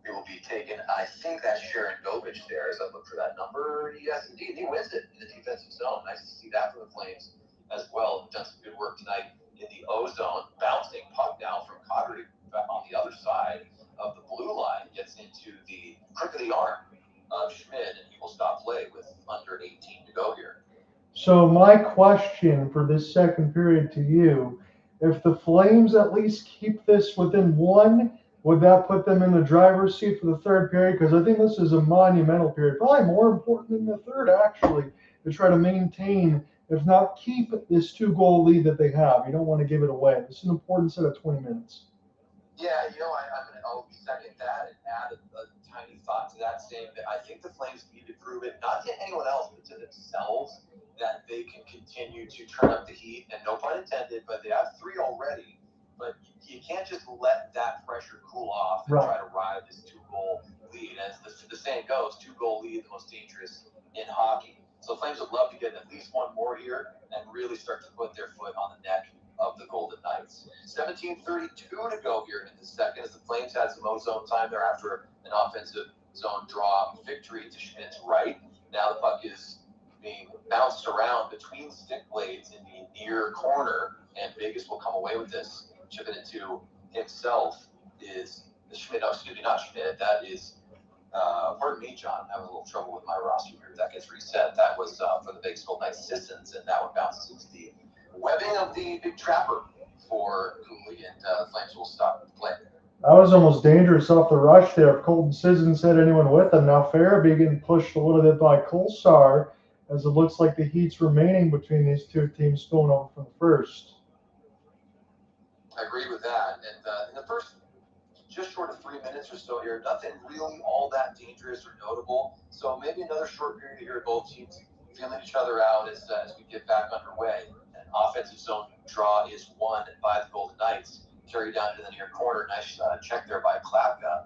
it will be taken. I think that's Sharon Govich there as I look for that number. Yes, indeed. He wins it in the defensive zone. Nice to see that from the Flames as well. Done some good work tonight in the O zone. Bouncing puck now from Kadri on the other side of the blue line. Gets into the crook of the arm of Schmidt, and he will stop play with under 18 to go here. So my question for this second period to you, if the Flames at least keep this within 1, would that put them in the driver's seat for the third period? Because I think this is a monumental period, probably more important than the third, actually, to try to maintain, if not keep, this 2-goal lead that they have. You don't want to give it away. This is an important set of 20 minutes. Yeah, I'll second that and add a tiny thought to that, saying that I think the Flames need to prove it, not to anyone else, but to themselves, that they can continue to turn up the heat, and no pun intended, but they have 3 already. But you can't just let that pressure cool off and try to ride this 2-goal lead. As the saying goes, 2-goal lead, the most dangerous in hockey. So Flames would love to get at least 1 more here and really start to put their foot on the neck of the Golden Knights. 17:32 to go here in the second as the Flames had some O-zone time there after an offensive zone draw victory to Schmidt's right. Now the puck is being bounced around between stick blades trades in the near corner, and Vegas will come away with this. Chip it into himself is Schmidt. Oh, excuse me, not Schmidt. That is, pardon me, John. I have a little trouble with my roster here. That gets reset. That was for the Vegas Golden Knights Sissons, and that one bounces into the webbing of the big trapper for Cooley, and the Flames will stop the play. That was almost dangerous off the rush there. If Colton Sissons had anyone with him. Now Farabee getting pushed a little bit by Kolsar, as it looks like the heat's remaining between these two teams going on from the first. I agree with that. And in the first just short of 3 minutes or so here, nothing really all that dangerous or notable. So maybe another short period here, both teams feeling each other out as we get back underway. An offensive zone draw is won by the Golden Knights. Carried down to the near corner. Nice check there by Klapka.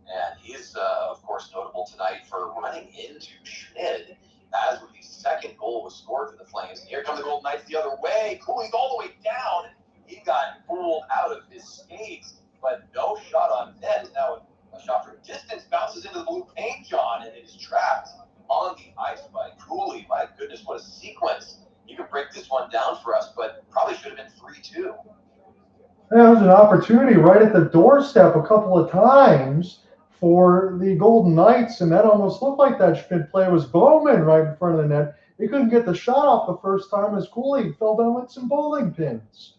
And he's, of course, notable tonight for running into Schmidt as the second goal was scored for the Flames. And here come the Golden Knights the other way. Cooley's all the way down. He got pulled out of his skates, but no shot on net. Now a shot from distance bounces into the blue paint, John, and it is trapped on the ice by Cooley. My goodness, what a sequence. You could break this one down for us, but probably should have been 3-2. There was an opportunity right at the doorstep a couple of times for the Golden Knights, and that almost looked like that Schmidt play was Bowman right in front of the net. He couldn't get the shot off the first time as Cooley fell down like some bowling pins.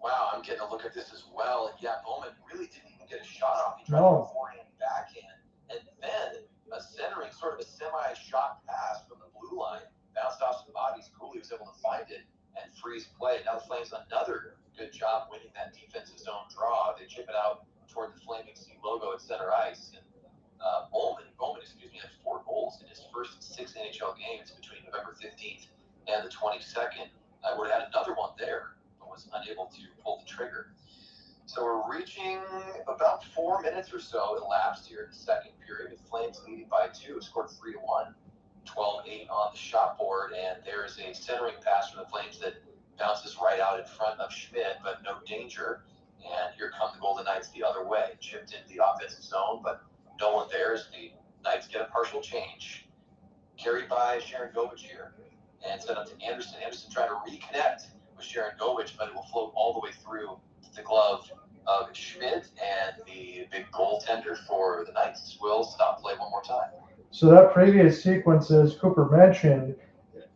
Wow, I'm getting a look at this as well. And yeah, Bowman really didn't even get a shot off. He tried to go forehand, backhand, and then a centering, sort of a semi-shot pass from the blue line, bounced off some bodies. Cooley was able to find it and freeze play. Now the Flames, another good job winning that defensive zone draw. They chip it out toward the Flaming Sea logo at center ice. And Bowman, had 4 goals in his first 6 NHL games between November 15th and the 22nd. I would have had another one there, but was unable to pull the trigger. So we're reaching about 4 minutes or so elapsed here in the second period. The Flames leading by 2, scored 3-1, 12-8 on the shot board, and there's a centering pass from the Flames that bounces right out in front of Schmidt, but no danger. And here come the Golden Knights the other way, chipped into the offensive zone, but no one there as the Knights get a partial change. Carried by Sharangovich here, and sent up to Andersson. Andersson trying to reconnect with Sharangovich, but it will float all the way through to the glove of Schmidt, and the big goaltender for the Knights will stop play one more time. So that previous sequence, as Cooper mentioned,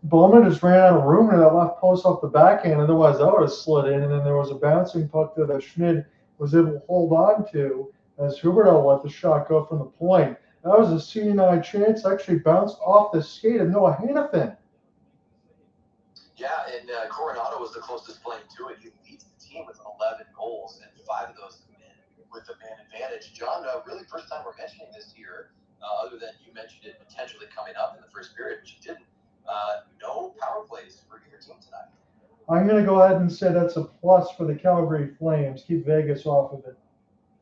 Bowman just ran out of room near that left post off the backhand. Otherwise, that would have slid in. And then there was a bouncing puck there that Schmidt was able to hold on to as Huberdeau let the shot go from the point. That was a C9 chance. Actually bounced off the skate of Noah Hannafin. Yeah, and Coronato was the closest playing to it. He leads the team with 11 goals, and 5 of those with the man advantage. John, really first time we're mentioning this here, other than you mentioned it potentially coming up in the first period, which you didn't. No power plays for either team tonight. I'm going to go ahead and say that's a plus for the Calgary Flames. Keep Vegas off of it.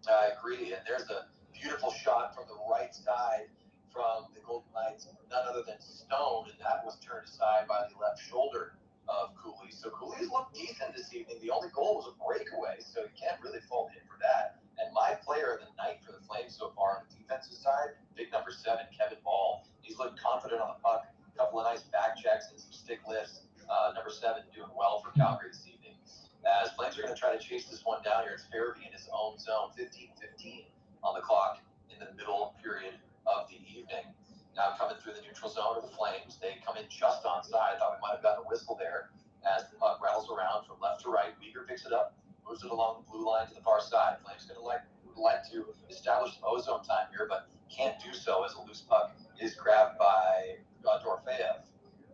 I agree. And there's a beautiful shot from the right side from the Golden Knights, none other than Stone, and that was turned aside by the left shoulder of Cooley. So Cooley's looked decent this evening. The only goal was a breakaway, so you can't really fault him for that. And my player of the night for the Flames so far on the defensive side, big number 7, Kevin Bahl. He's looked confident on the puck. A couple of nice back checks and some stick lifts. Number 7 doing well for Calgary this evening. As Flames are going to try to chase this one down here, it's Farabee in his own zone, 15-15 on the clock in the middle period of the evening. Now coming through the neutral zone of the Flames, they come in just onside. I thought we might have gotten a whistle there as the puck rattles around from left to right. Weegar picks it up, moves it along the blue line to the far side. Flames going to like to establish some ozone time here, but can't do so as a loose puck is grabbed by Dorofeyev.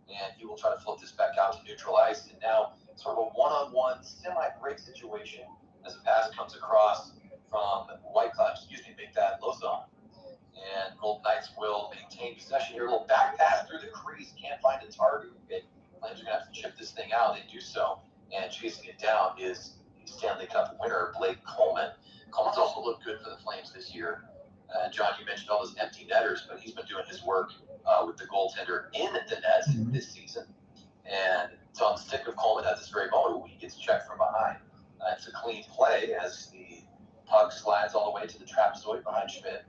And he will try to float this back out to neutral ice. And now sort of a one-on-one semi-break situation as a pass comes across from make that Lozon. And Golden Knights will maintain possession here. A little back pass through the crease. Can't find a target. Flames are going to have to chip this thing out. They do so. And chasing it down is the Stanley Cup winner, Blake Coleman. Coleman's also looked good for the Flames this year. John, you mentioned all those empty netters, but he's been doing his work with the goaltender in the net this season. And it's on the stick of Coleman at this very moment when he gets checked from behind. It's a clean play as the puck slides all the way to the trapezoid behind Schmidt.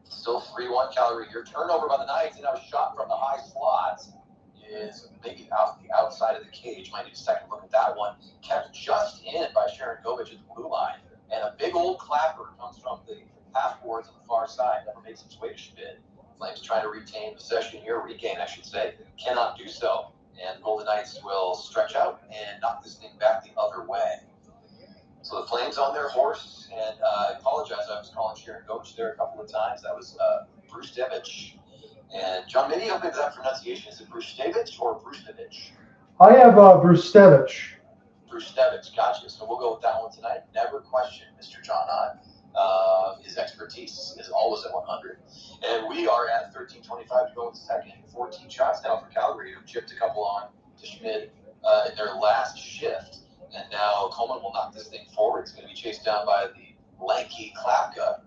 Still 3-1 Calgary here. Turnover by the Knights, and now a shot from the high slots is maybe out the outside of the cage. Might need a second look at that one. Kept just in by Sharangovich at the blue line. And a big old clapper comes from the half boards on the far side. Never makes its way to Schmidt. Flames trying to retain possession here, regain, I should say. Cannot do so. And the Golden Knights will stretch out and knock this thing back the other way. So the Flames on their horse, and I apologize, I was calling Sharangovich there a couple of times. That was Brustevich. And John, maybe help me with that pronunciation. Is it Brustevich or Brustevich? I have Brustevich. Brustevich, gotcha. So we'll go with that one tonight. Never question Mr. John on. His expertise is always at 100. And we are at 13:25 to go in the second. 14 shots now for Calgary, who chipped a couple on to Schmidt in their last shift. And now Coleman will knock this thing forward. It's going to be chased down by the lanky Klapka.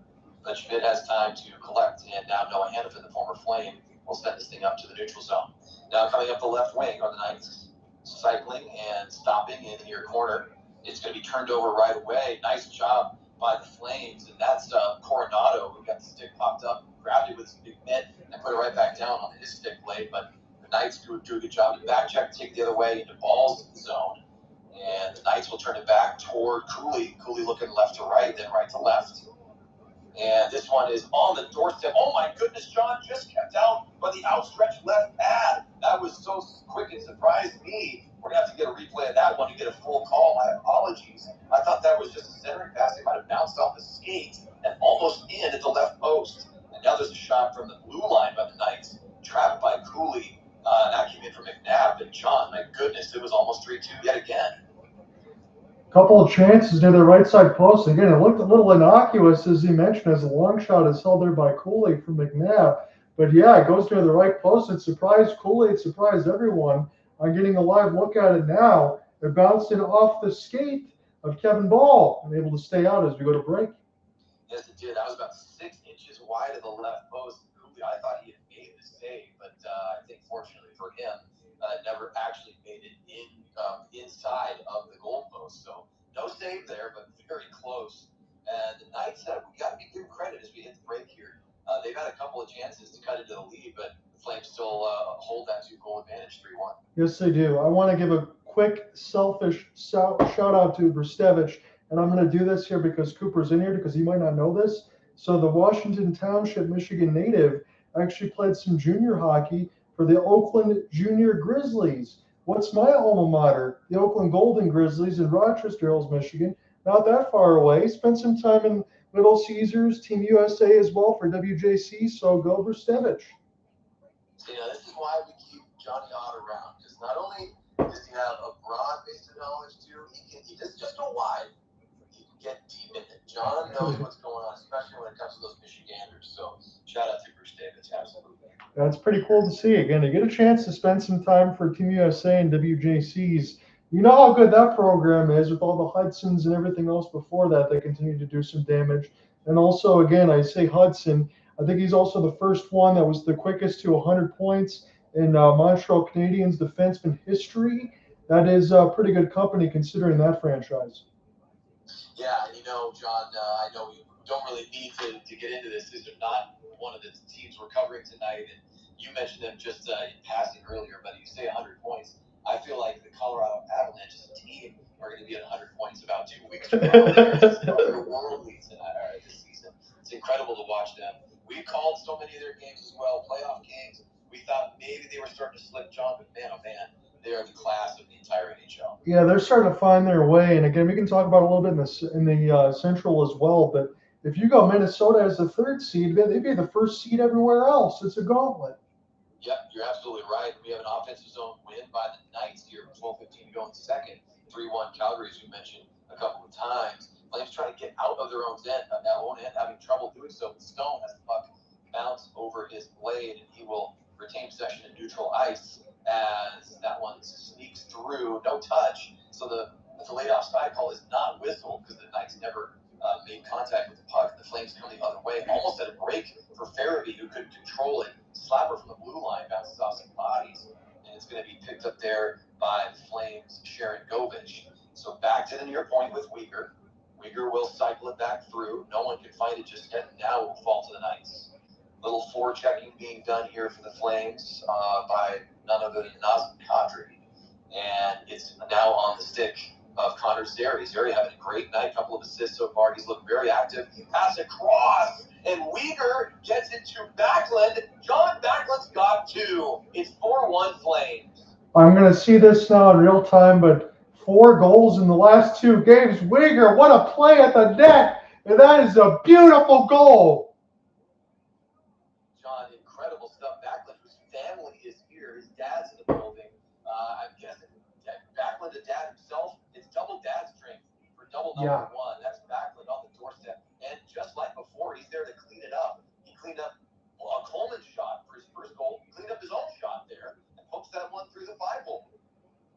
But Schmidt has time to collect. And now Noah Hannafin, the former Flame, will send this thing up to the neutral zone. Now coming up the left wing are the Knights, cycling and stopping in the near corner. It's going to be turned over right away. Nice job by the Flames. And that's Coronato, who got the stick popped up, grabbed it with his big mitt, and put it right back down on his stick blade. But the Knights do a good job to back check, take the other way into Bahl's zone. And the Knights will turn it back toward Cooley. Cooley looking left to right, then right to left. And this one is on the doorstep. Oh my goodness, John just kept out by the outstretched left pad. That was so quick it surprised me. We're going to have to get a replay of that one to get a full call. My apologies. I thought that was just a centering pass. It might have bounced off the skate and almost in at the left post. And now there's a shot from the blue line by the Knights, trapped by Cooley. That came in from McNabb. And John, my goodness, it was almost 3-2 yet again. Couple of chances near the right side post. Again, it looked a little innocuous, as you mentioned, as a long shot is held there by Cooley from McNabb. But yeah, it goes near the right post. It surprised Cooley. It surprised everyone. I'm getting a live look at it now. It bounced in off the skate of Kevin Bahl and able to stay out as we go to break. Yes, it did. That was about 6 inches wide of the left post. Cooley, I thought he had made the save, but I think fortunately for him, never actually made it inside of the goal post. So no save there, but very close. And the Knights, we got to give credit as we hit the break here. They've had a couple of chances to cut into the lead, but the Flames still hold that 2-goal advantage, 3-1. Yes, they do. I want to give a quick, selfish shout out to Brustevich, and I'm going to do this here because Cooper's in here because he might not know this. So the Washington Township, Michigan native actually played some junior hockey for the Oakland Junior Grizzlies. What's my alma mater? The Oakland Golden Grizzlies in Rochester Hills, Michigan. Not that far away. Spent some time in Little Caesars, Team USA as well for WJC, so go Brustevich. So, this is why we keep Johnny Ott around, because not only does he have a broad base of knowledge, too, he doesn't just go wide. He can get deep in it. John knows what's going on, especially when it comes to those Michiganders. So shout out to Brustevich, absolutely. That's pretty cool to see. Again, to get a chance to spend some time for Team USA and WJCs. You know how good that program is with all the Hudsons and everything else before that. They continue to do some damage. And also, again, I say Hudson. I think he's also the first one that was the quickest to 100 points in Montreal Canadiens defenseman history. That is pretty good company considering that franchise. Yeah, and John, I know we don't really need to get into this. These are not one of the teams we're covering tonight. And you mentioned them just in passing earlier, but you say 100 points. I feel like the Colorado Avalanche as a team are going to be at 100 points about 2 weeks from now. They're worldly tonight this season. It's incredible to watch them. We called so many of their games as well, playoff games. We thought maybe they were starting to slip, John, but man, oh man, they are the class of the entire NHL. Yeah, they're starting to find their way. And again, we can talk about it a little bit in the Central as well. But if you go Minnesota as the third seed, they'd be the first seed everywhere else. It's a gauntlet. Yep, you're absolutely right. We have an offensive zone win by the Knights here with 12:15 to go in the second. 3-1 Calgary, as we mentioned a couple of times. Flames trying to get out of their own end, having trouble doing so. Stone has the puck bounce over his blade, and he will retain possession in neutral ice as that one sneaks through. No touch, so the delayed offside call is not whistled because the Knights never made contact with the puck. The Flames come the other way, almost at a break for Farabee, who couldn't control it. Slapper from the blue line bounces off some bodies, and it's going to be picked up there by the Flames' Sharangovich. So back to the near point with Weegar. Weegar will cycle it back through. No one can find it just yet. Now it will fall to the Knights. Little forechecking being done here for the Flames by none other than Nazem Kadri. it's now on the stick of Connor Zary. Zary having a great night, couple of assists so far. He's looked very active. Pass across, and Weegar gets it to Backlund. John Backlund's got 2. It's 4-1 Flames. I'm going to see this now in real time, but 4 goals in the last 2 games. Weegar, what a play at the net, and that is a beautiful goal. John, incredible stuff. Backlund, whose family is here, his dad's in the building. I'm guessing Backlund, a dad himself, it's double dad strength for double number 1. That's Backlund on the doorstep. And just like before, he's there to clean it up. He cleaned up a Coleman shot for his first goal, cleaned up his own shot there, and pokes that one through the 5-hole.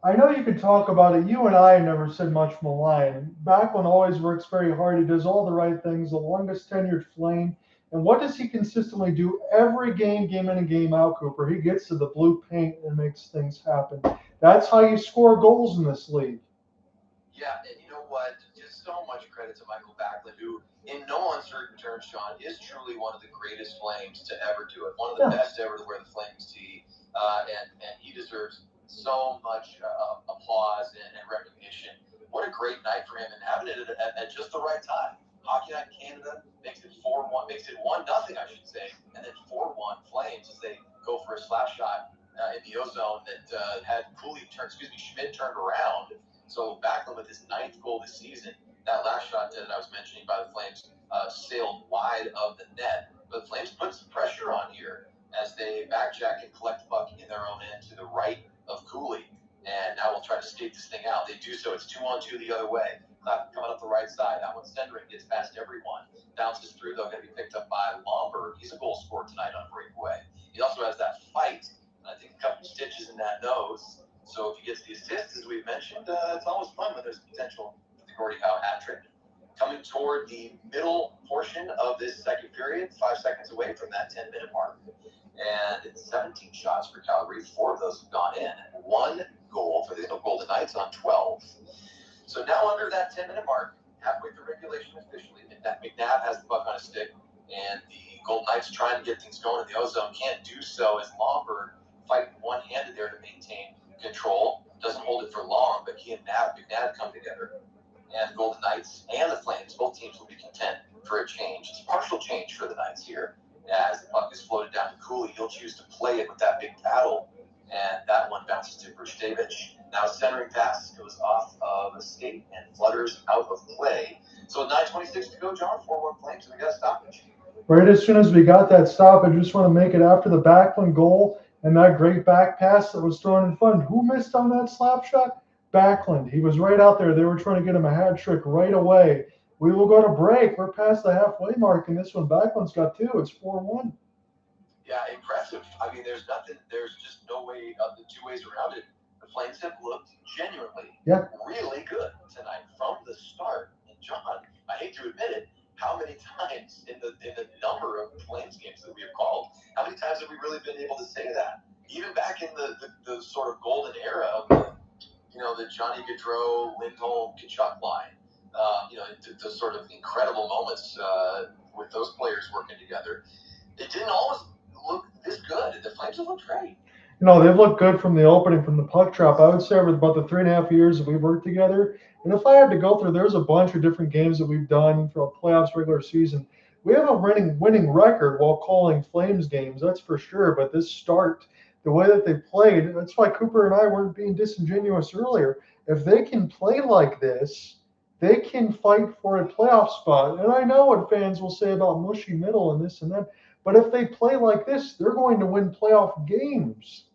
I know you could talk about it. You and I never said much from the line. Backlund always works very hard. He does all the right things, the longest tenured Flame. And what does he consistently do every game in and game out, Cooper? He gets to the blue paint and makes things happen. That's how you score goals in this league. Yeah, and you know what? Just so much credit to Mikael Backlund, who, in no uncertain terms, Sean, is truly one of the greatest Flames to ever do it. One of the best ever to wear the Flames tee. And he deserves so much applause and recognition. What a great night for him, and having it at just the right time. Hockey Night in Canada makes it 4-1, makes it 1-0, I should say, and then 4-1 Flames as they go for a slap shot in the O-zone that had Schmidt turned around. So Backlund with his 9th goal this season. That last shot that I was mentioning by the Flames sailed wide of the net, but the Flames put some pressure on here as they backjack and collect the puck in their own end to the right of Cooley. And now we'll try to skate this thing out. They do so. It's 2-on-2 the other way. Coming up the right side. That one's centering, gets past everyone. Bounces through, though, going to be picked up by Lomberg. He's a goal scorer tonight on breakaway. He also has that fight, and I think a couple stitches in that nose. So if he gets the assist, as we've mentioned, it's always fun when there's potential for the Gordie Howe hat trick. Coming toward the middle portion of this second period, 5 seconds away from that 10-minute mark. And it's 17 shots for Calgary. 4 of those have gone in. 1 goal for the Golden Knights on 12. So now under that 10-minute mark, halfway through regulation officially, McNabb has the puck on his stick, and the Golden Knights trying to get things going in the O-zone can't do so as Lomberg fighting one-handed there to maintain control. Doesn't hold it for long, but he and McNabb come together. And the Golden Knights and the Flames, both teams will be content for a change. It's a partial change for the Knights here. As the puck is floated down to Cooley, he'll choose to play it with that big paddle, and that one bounces to Brustevich. Now centering pass goes off of a skate and flutters out of play. So with 9:26 to go, John, 4-1 Flames, and we got a stoppage. Right as soon as we got that stop, I just want to make it after the Backlund goal and that great back pass that was thrown in front. Who missed on that slap shot? Backlund. He was right out there. They were trying to get him a hat trick right away. We will go to break. We're past the halfway mark, and this one Backlund's got 2. It's 4-1. Yeah, impressive. I mean, there's just no way of the 2 ways around it. The Flames have looked genuinely really good tonight from the start. And John, I hate to admit it, how many times in the number of Flames games that we have called, how many times have we really been able to say that? Even back in the sort of golden era of the Johnny Gaudreau, Lindholm, Kachuk line, the sort of incredible moments with those players working together. It didn't always look this good. The Flames have looked great. They've looked good from the opening, from the puck drop. I would say over about the 3.5 years that we've worked together. And if I had to go through, there's a bunch of different games that we've done for a playoffs regular season. We have a winning record while calling Flames games, that's for sure. But this start, the way that they played, that's why Cooper and I weren't being disingenuous earlier. If they can play like this, they can fight for a playoff spot. And I know what fans will say about mushy middle and this and that. But if they play like this, they're going to win playoff games.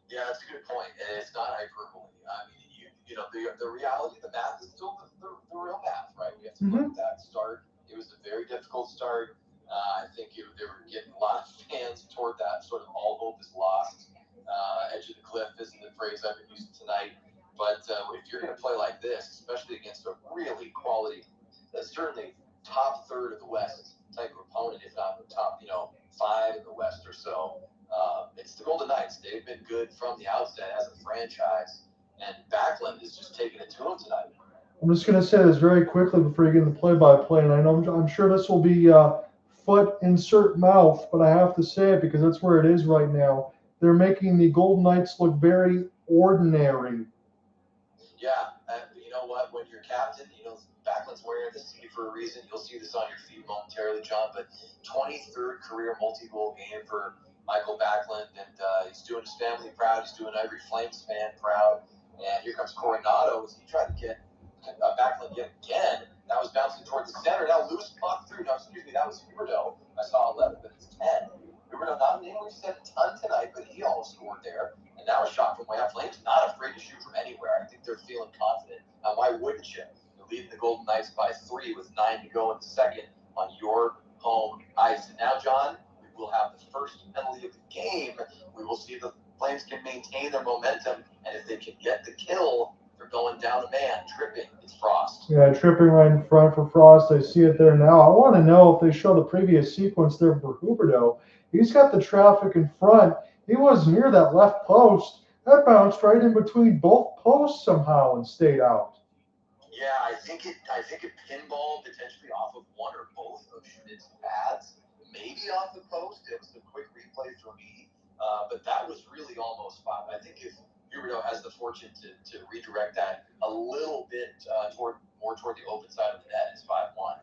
Yeah, that's a good point, and it's not hyperbole. I mean, the reality, the math is still the real math, right? We have to look at that start. It was a very difficult start. I think they were getting a lot of fans toward that sort of all hope is lost. Edge of the cliff isn't the phrase I've been using tonight. But if you're going to play like this, especially against a really quality, certainly top third of the West type of opponent, if not the top, 5 in the West or so, it's the Golden Knights. They've been good from the outset as a franchise, and Backlund is just taking it to them tonight. I'm just going to say this very quickly before you get into the play-by-play, and I'm sure this will be foot insert mouth, but I have to say it because that's where it is right now. They're making the Golden Knights look very ordinary. Yeah, you know what? When you're captain, Backlund's wearing the C for a reason. You'll see this on your feed momentarily, John. But 23rd career multi-goal game for Mikael Backlund, and he's doing his family proud. He's doing every Flames fan proud. And here comes Coronato as he tried to get Backlund yet again. That was bouncing towards the center. Now loose puck through. No, excuse me, that was Huberdeau. I saw 11, but it's 10. Huberdeau, not a name we've said a ton tonight, but he almost scored there. And now a shot from way out. Flames not afraid to shoot from anywhere. I think they're feeling confident. Why wouldn't you? You're leading the Golden Knights by 3 with 9 to go in the second on your home ice. And now, John, we will have the first penalty of the game. We will see if the Flames can maintain their momentum. And if they can get the kill, they're going down a man. Tripping. It's Frost. Yeah, tripping right in front for Frost. I see it there now. I want to know if they show the previous sequence there for Huberdeau. He's got the traffic in front. He was near that left post. That bounced right in between both posts somehow and stayed out. Yeah, I think it pinballed potentially off of one or both of Schmidt's pads, maybe off the post. It was a quick replay for me, but that was really almost five. I think if Huberdeau has the fortune to redirect that a little bit toward the open side of the net, it's 5-1.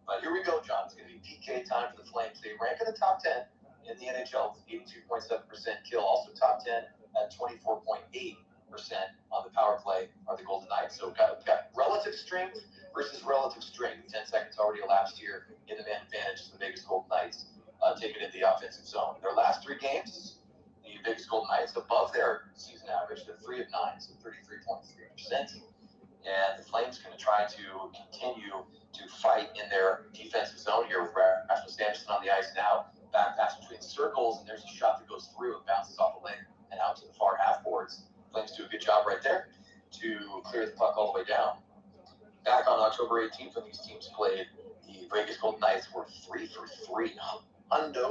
But here we go, John. It's going to be PK time for the Flames. They rank in the top 10 in the NHL with 82.7% kill, also top 10 at 24.8% on the power play are the Golden Knights. So we've got relative strength versus relative strength. 10 seconds already elapsed here in the man advantage. The Vegas Golden Knights take it in the offensive zone. Their last 3 games, the Vegas Golden Knights above their season average. They're 3 of 9, so 33.3%. And the Flames going to try to continue to fight in their defensive zone here with Rasmus on the ice now. Back pass between circles, and there's a shot that goes through and bounces off the lane and out to the far half boards. Flames do a good job right there to clear the puck all the way down. Back on October 18th when these teams played, the Vegas Golden Knights were 3 for 3, 100%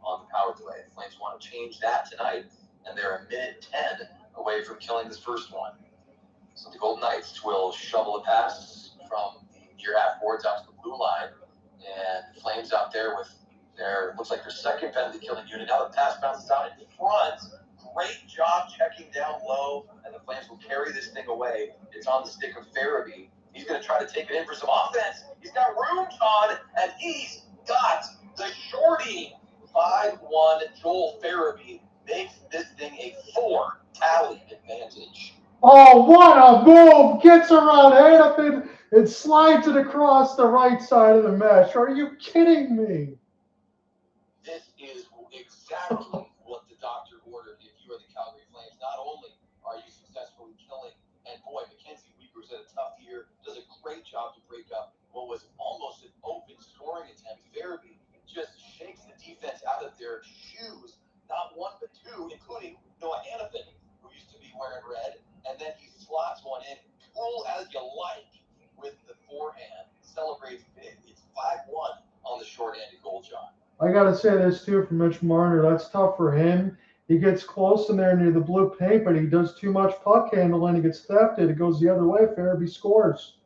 on the power play. The Flames want to change that tonight, and they're a minute 10 away from killing this first one. So the Golden Knights will shovel a pass from the near half boards out to the blue line, and the Flames out there with looks like their second penalty killing unit. Now the pass bounces out in front. Great job checking down low, and the Flames will carry this thing away. It's on the stick of Farabee. He's going to try to take it in for some offense. He's got room, John, and he's got the shorty. 5-1. Joel Farabee makes this thing a 4-tally advantage. Oh, what a move! Gets around Andersson and slides it across the right side of the mesh. Are you kidding me? This is exactly what the doctor ordered if you are the Calgary Flames. Not only are you successfully killing, and boy, MacKenzie Weegar's had a tough year, does a great job to break up what was almost an open scoring attempt. Farabee just shakes the defense out of their shoes, not one but two, including Noah Andersson, who used to be wearing red, and then he slots one in, cool as you like, with the forehand. Celebrates big. It's 5-1 on the short-handed goal, John. I got to say this too for Mitch Marner. That's tough for him. He gets close in there near the blue paint, but he does too much puck handling. He gets thefted. It goes the other way. Farabee scores.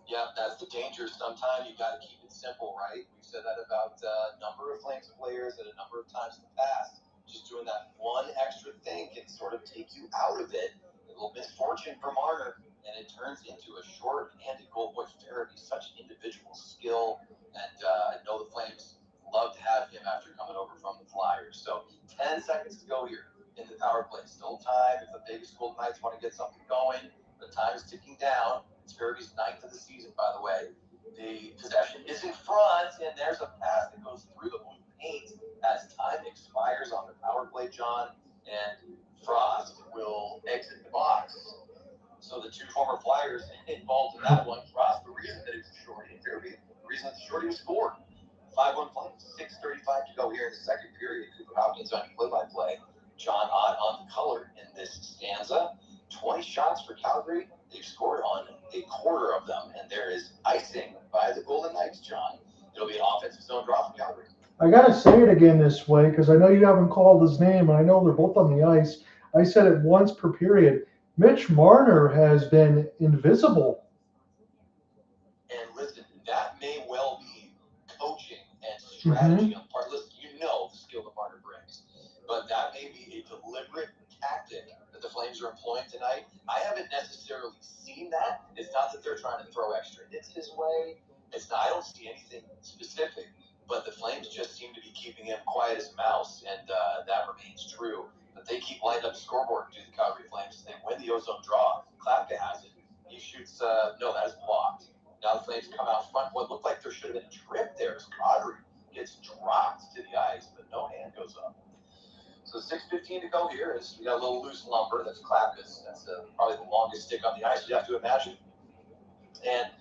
Yeah, that's the danger. Sometimes you got to keep it simple, right? We've said that about a number of Flames players at a number of times in the past. Just doing that one extra thing can sort of take you out of it. A little misfortune for Marner, and it turns into a short-handed goal. Boy, Farabee, such individual skill, and I know the Flames love to have him after coming over from the Flyers. So 10 seconds to go here in the power play. Still time if the Vegas Golden Knights want to get something going. The time is ticking down. It's Farabee's 9th of the season, by the way. The possession is in front, and there's a pass that goes through the blue paint as time expires on the power play, John. And Frost will exit the box. So the two former Flyers involved in that one. Frost, the reason that it's a shorty, Farabee, the reason that the shorty was scored. 5-1 Flames, 6:35 to go here in the second period. Cooper Hopkins on play-by-play. John Ott on the color in this stanza. 20 shots for Calgary. They've scored on a quarter of them, and there is icing by the Golden Knights, John. It'll be an offensive zone draw for Calgary. I got to say it again this way because I know you haven't called his name, and I know they're both on the ice. I said it once per period. Mitch Marner has been invisible. And listen, that may well be coaching and strategy on part. Listen, you know the skill that Marner brings, but that may be a deliberate tactic that the Flames are employing tonight. I haven't necessarily seen that. It's not that they're trying to throw extra hits his way. It's not. I don't see anything specific. But the Flames just seem to be keeping him quiet as a mouse, and that remains true. But they keep lining up the scoreboard to the Calgary Flames. They win the ozone draw. Klapka has it. He shoots. No, that is blocked. Now the Flames come out front. What looked like there should have been a trip there as Kadri gets dropped to the ice, but no hand goes up. So 6:15 to go here. We got a little loose lumber. That's Klapka's. That's probably the longest stick on the ice, you'd have to imagine. And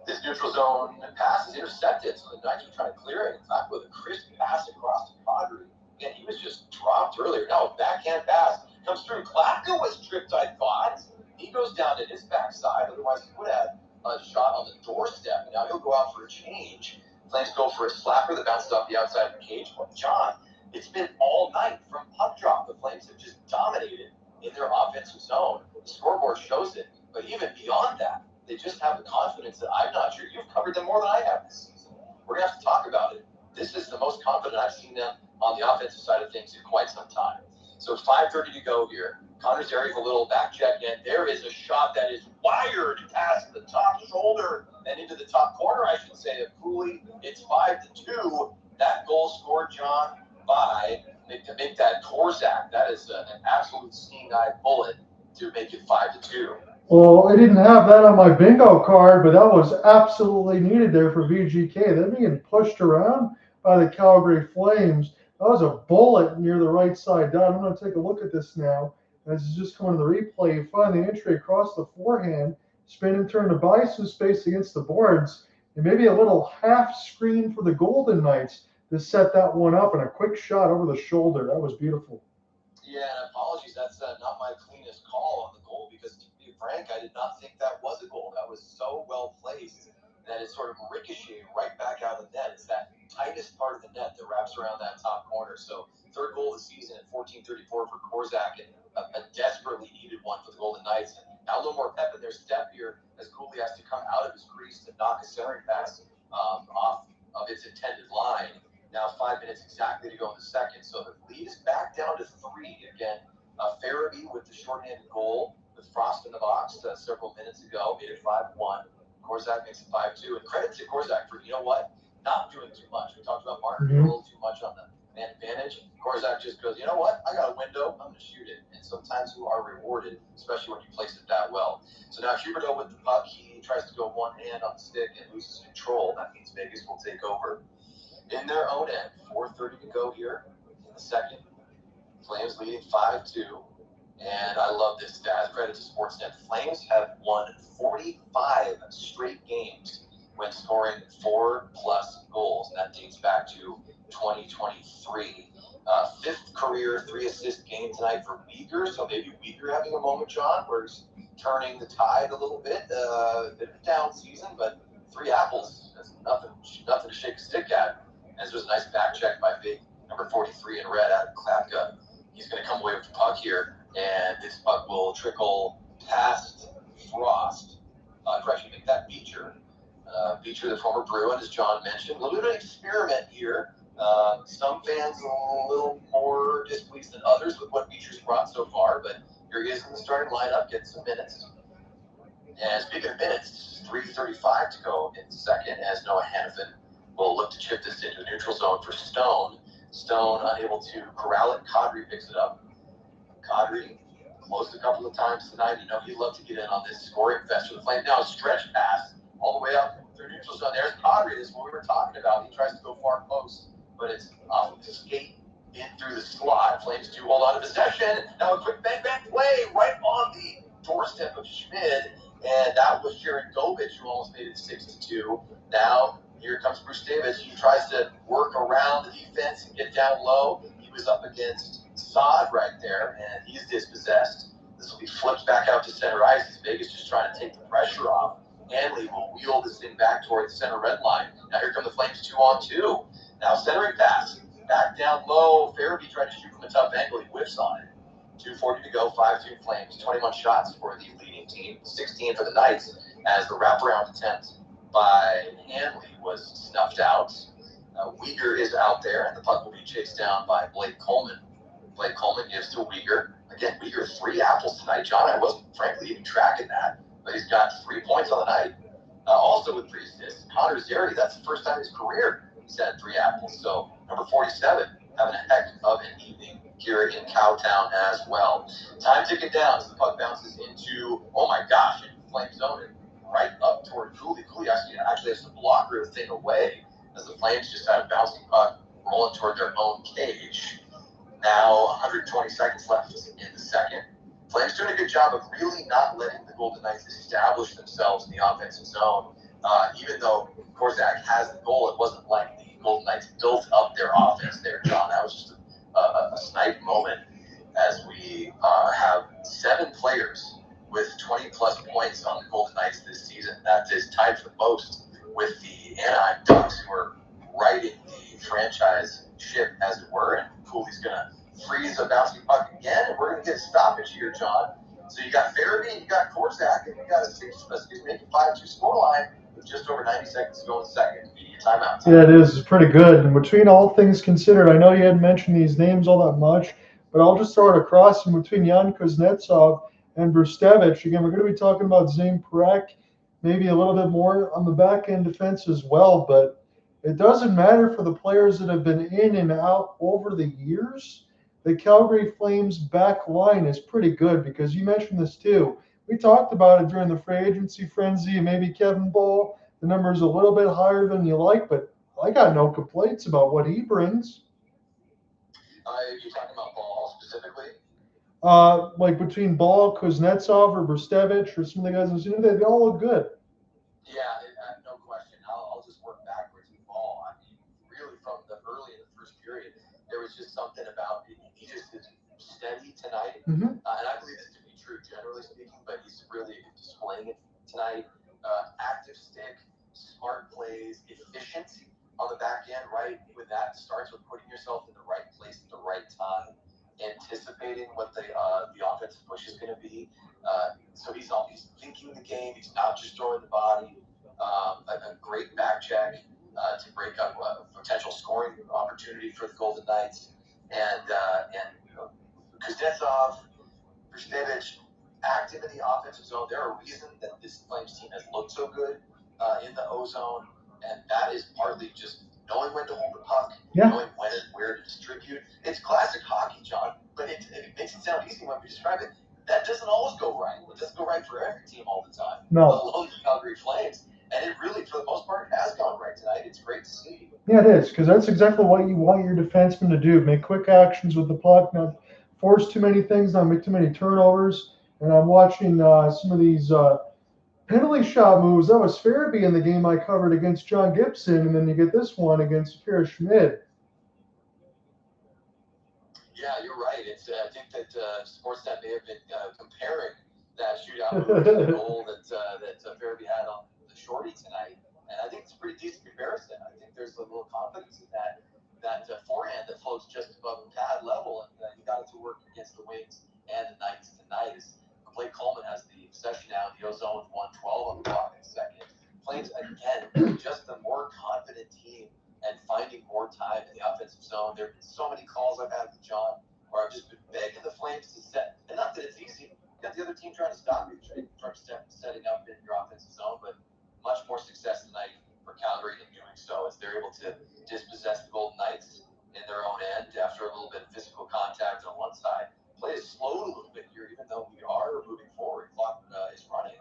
this neutral zone pass is intercepted, so the Knights are trying to clear it. Klapka with a crisp pass across to Kadri. Again, he was just dropped earlier. Now a backhand pass comes through. Klapka was tripped, I thought. He goes down to his backside. Otherwise, he would have a shot on the doorstep. Now he'll go out for a change. Flames go for a slapper that bounced off the outside of the cage. But John, it's been all night from puck drop. The Flames have just dominated in their offensive zone. The scoreboard shows it. But even beyond that, they just have the confidence that I'm not sure. You've covered them more than I have this season. We're going to have to talk about it. This is the most confident I've seen them on the offensive side of things in quite some time. So 5:30 to go here. Connor's area with a little back check in. There is a shot that is wired past the top shoulder and into the top corner, I should say, of Cooley. It's 5-2. That goal scored, John, by to make that Korzak. That is an absolute seeing-eye bullet to make it 5-2. Well, I didn't have that on my bingo card, but that was absolutely needed there for VGK. They're being pushed around by the Calgary Flames. That was a bullet near the right side down. I'm going to take a look at this now. As it's just coming to the replay, you find the entry across the forehand, spin and turn to buy some space against the boards, and maybe a little half screen for the Golden Knights to set that one up, and a quick shot over the shoulder. That was beautiful. Yeah, and apologies, that's not my cleanest call on the goal, because to be frank, I did not think that was a goal. That was so well placed that it sort of ricocheted right back out of the net. It's that tightest part of the net that wraps around that top corner. So third goal of the season at 14:34 for Korzak, and a desperately needed one for the Golden Knights. And now a little more pep in their step here as Cooley has to come out of his crease to knock a centering pass off of its intended line. Now 5 minutes exactly to go in the second. So the lead is back down to 3. Again, Farabee with the shorthanded goal with Frost in the box several minutes ago made it 5-1. Korzak makes it 5-2. And credit to Korzak for, you know what, not doing too much. We talked about Marner doing a little too much on the man advantage. Korzak just goes, you know what, I got a window, I'm going to shoot it. And sometimes you are rewarded, especially when you place it that well. So now Huberdeau with the puck, he tries to go one hand on the stick and loses control. That means Vegas will take over in their own end. 4:30 to go here in the second. Flames leading 5-2. And I love this stat. Credit to Sportsnet. Flames have won 45 straight games when scoring 4+ goals. And that dates back to 2023. Fifth career 3-assist game tonight for Weegar. So maybe Weegar having a moment, John, where he's turning the tide a little bit. A bit of a down season, but 3 apples. That's nothing to shake a stick at. And there's a nice back check by big number 43 in red, Adam Klapka. He's going to come away with the puck here, and this puck will trickle past Frost. Correction, make that Beecher. Beecher, the former Bruin, as John mentioned. A little bit of an experiment here. Some fans a little more displeased than others with what Beecher's brought so far, but here he is in the starting lineup, getting some minutes. And speaking of minutes, 3:35 to go in the second, as Noah Hannafin will look to chip this into the neutral zone for Stone. Stone unable to corral it. Kadri picks it up. Kadri closed a couple of times tonight. You know, he'd love to get in on this scoring fest for the Flames. Now a stretch pass all the way up through neutral zone. There's Kadri. This is what we were talking about. He tries to go far post, but it's off of the skate in through the slot. Flames do hold on to possession. Now a quick bang play right on the doorstep of Schmid. And that was Jared Govich who almost made it 6-2. Now here comes Bruce Davis. He tries to work around the defense and get down low. He was up against Saad right there, and he's dispossessed. This will be flipped back out to center ice as Vegas just trying to take the pressure off. Hanley will wheel this thing back toward the center red line. Now here come the Flames 2-on-2. Now centering pass. Back down low. Farabee tried to shoot from a tough angle. He whiffs on it. 2:40 to go, 5-2 Flames. 21 shots for the leading team, 16 for the Knights, as the wraparound attempt by Hanley was snuffed out. Weegar is out there, and the puck will be chased down by Blake Coleman. Blake Coleman gives to Weegar. Again, Weegar 3 apples tonight. John, I wasn't frankly even tracking that, but he's got 3 points on the night. Also with 3 assists. Connor Zary, that's the first time in his career he's had 3 apples. So number 47 having a heck of an evening here in Cowtown as well. Time ticking down as the puck bounces into, oh my gosh, in Flame zone and right up toward Cooley. Cooley actually has to block her thing away as the Flames just had a bouncing puck rolling toward their own cage. Now 120 seconds left in the second. Flames doing a good job of really not letting the Golden Knights establish themselves in the offensive zone. Even though Korczak has the goal, it wasn't like the Golden Knights built up their offense there, John. That was just a snipe moment as we have 7 players with 20-plus points on the Golden Knights this season. That is tied for most with the Anaheim Ducks, who are riding the franchise ship, as it were, and Cooley's going to freeze a bouncing puck again, and we're going to get a stoppage here, John. So you got Farabee, and you got Korczak, and you got a 5-2 scoreline with just over 90 seconds to go in the second. Media timeout. Yeah, it is. It's pretty good. And between all things considered, I know you hadn't mentioned these names all that much, but I'll just throw it across in between Jan Kuznetsov and Brustevich. Again, we're going to be talking about Zane Parekh, maybe a little bit more on the back end defense as well, but it doesn't matter for the players that have been in and out over the years. The Calgary Flames back line is pretty good because you mentioned this too. We talked about it during the free agency frenzy and maybe Kevin Bahl. The number is a little bit higher than you like, but I got no complaints about what he brings. You're talking about Bahl specifically? Like between Bahl, Kuznetsov, or Brustevich, or some of the guys I've seen, they all look good. Yeah, no question. I'll just work backwards with Bahl. I mean, really from the early in the first period, there was just something about it. He just is steady tonight. Mm-hmm. And I believe this to be true, generally speaking, but he's really displaying it tonight. Active stick, smart plays, efficient on the back end, right? With that starts with putting yourself in the right place at the right time, anticipating what the offensive push is going to be. So he's thinking the game. He's not just throwing the body. A great back check to break up a potential scoring opportunity for the Golden Knights. And Kuznetsov, Brustevich, active in the offensive zone. They're a reason that this Flames team has looked so good in the O-zone, and that is partly just knowing when to hold the puck, knowing when and where to distribute. It's classic hockey, John, but it makes it sound easy when we describe it. That doesn't always go right. It doesn't go right for every team all the time, no. Let alone the Calgary Flames. And it really, for the most part, has gone right tonight. It's great to see. Yeah, it is, because that's exactly what you want your defenseman to do. Make quick actions with the puck, not force too many things, not make too many turnovers. And I'm watching some of these penalty shot moves. That was Farabee in the game I covered against John Gibson, and then you get this one against Pierre Schmidt. Yeah, you're right. I think that Sportsnet may have been comparing that shootout move to the goal that Farabee had on the shorty tonight, and I think it's a pretty decent comparison. I think there's a little confidence in that forehand that floats just above pad level, and you got it to work against the Wings and the Knights tonight. As Blake Coleman has the possession now in the O-zone with 1:12 on the clock in the second. Flames again, just a more confident team and finding more time in the offensive zone. There have been so many calls I've had with John where I've just been begging the Flames to set, and not that it's easy. You got the other team trying to stop you from setting up in your offensive zone, but much more success tonight for Calgary in doing so as they're able to dispossess the Golden Knights in their own end after a little bit of physical contact on one side. Play is slowed a little bit here, even though we are moving forward. Clock is running.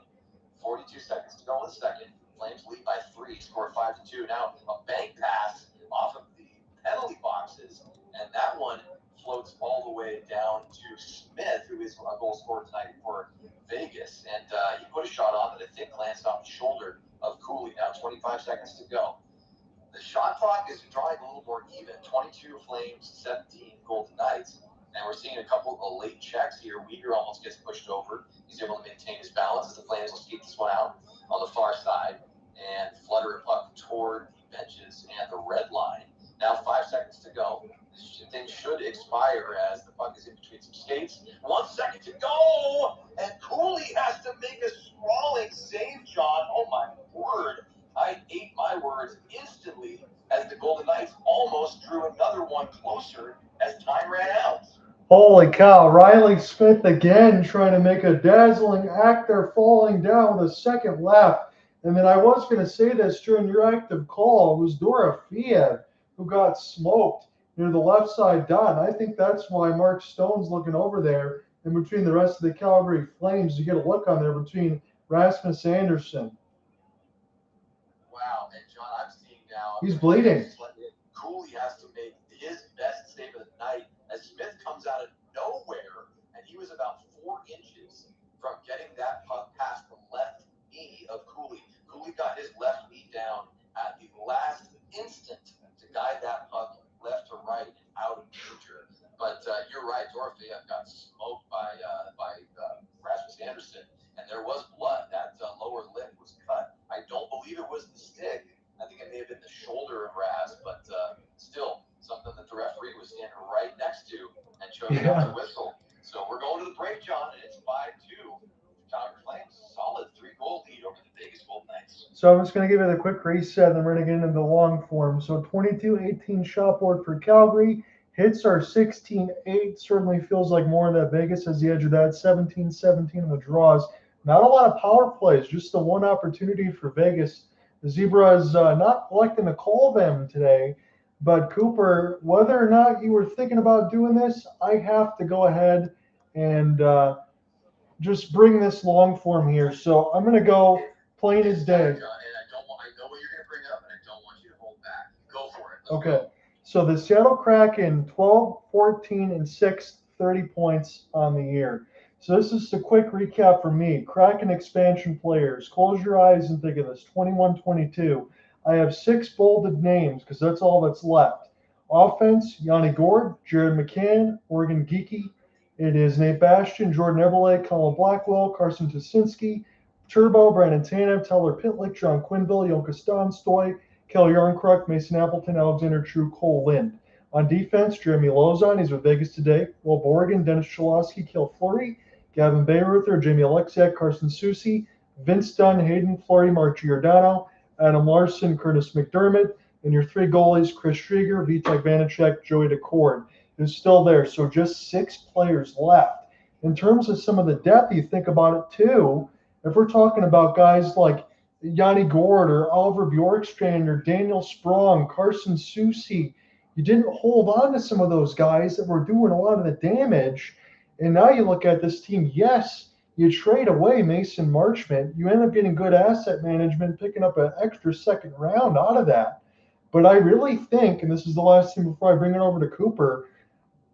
42 seconds to go in the second. Flames lead by 3, score 5-2. Now a bank pass off of the penalty boxes, and that one floats all the way down to Smith, who is a goal scorer tonight for Vegas. And he put a shot on that I think glanced off the shoulder of Cooley. Now 25 seconds to go. The shot clock is drawing a little more even. 22 Flames, 17 Golden Knights. And we're seeing a couple of late checks here. Weegar almost gets pushed over. He's able to maintain his balance as the Flames will skate this one out on the far side and flutter a puck toward the benches and the red line. Now 5 seconds to go. This thing should expire as the puck is in between some skates. 1 second to go, and Cooley has to make a sprawling save, John. Oh my word. I ate my words instantly as the Golden Knights almost drew another one closer as time ran out. Holy cow, Riley Smith again trying to make a dazzling act there, falling down with a second left. And then I was going to say this during your active call. It was Dorofeyev who got smoked near the left side dot. I think that's why Mark Stone's looking over there and between the rest of the Calgary Flames. You get a look on there between Rasmus Andersson. Wow, and John, I'm seeing now. He's bleeding. Cooley has to make his best save of the night as Smith comes out of nowhere, and he was about 4 inches from getting that puck past the left knee of Cooley. Cooley got his left knee down at the last instant to guide that puck left to right and out of danger. But you're right, Dorofeyev got smoked by Rasmus Andersson, and there was blood. That lower lip was cut. I don't believe it was the stick. I think it may have been the shoulder of Raz, but still something that the referee was standing right next to and chose not to whistle. So we're going to the break, John, and it's 5-2. Calgary Flames, solid 3-goal lead over the Vegas Golden Knights. So I'm just going to give it a quick reset, and then we're going to get into the long form. So 22-18 shot board for Calgary. Hits are 16-8. Certainly feels like more that Vegas has the edge of that. 17-17 in the draws. Not a lot of power plays, just the one opportunity for Vegas. The Zebras not collecting the call them today. But Cooper, whether or not you were thinking about doing this, I have to go ahead and just bring this long form here. So I'm going to go plain as day. And I know what you're going to bring up, and I don't want you to hold back. Go for it. Okay. So the Seattle Kraken, 12, 14, and 6, 30 points on the year. So this is a quick recap for me. Kraken expansion players. Close your eyes and think of this. 21-22. I have 6 bolded names because that's all that's left. Offense, Yanni Gourde, Jared McCann, Oregon Geeky. It is Nate Bastian, Jordan Eberle, Colin Blackwell, Carson Tusinski, Turbo, Brandon Tanev, Tyler Pitlick, John Quinville, Jon Stoy, Kelly Yarncrook, Mason Appleton, Alexander True, Cole Lind. On defense, Jeremy Lozon, he's with Vegas today. Will Borgen, Dennis Cholowski, Kale Fleury, Gavin Bayreuther, Jamie Alexiak, Carson Soucy, Vince Dunn, Hayden Fleury, Mark Giordano, Adam Larson, Curtis McDermott, and your 3 goalies, Chris Strieger, Vitek Vanacek, Joey Decord is still there. So just 6 players left. In terms of some of the depth, you think about it too. If we're talking about guys like Yanni Gourde or Oliver Bjorkstrand or Daniel Sprong, Carson Soucy, you didn't hold on to some of those guys that were doing a lot of the damage. And now you look at this team, yes, you trade away Mason Marchment. You end up getting good asset management, picking up an extra second round out of that. But I really think, and this is the last thing before I bring it over to Cooper,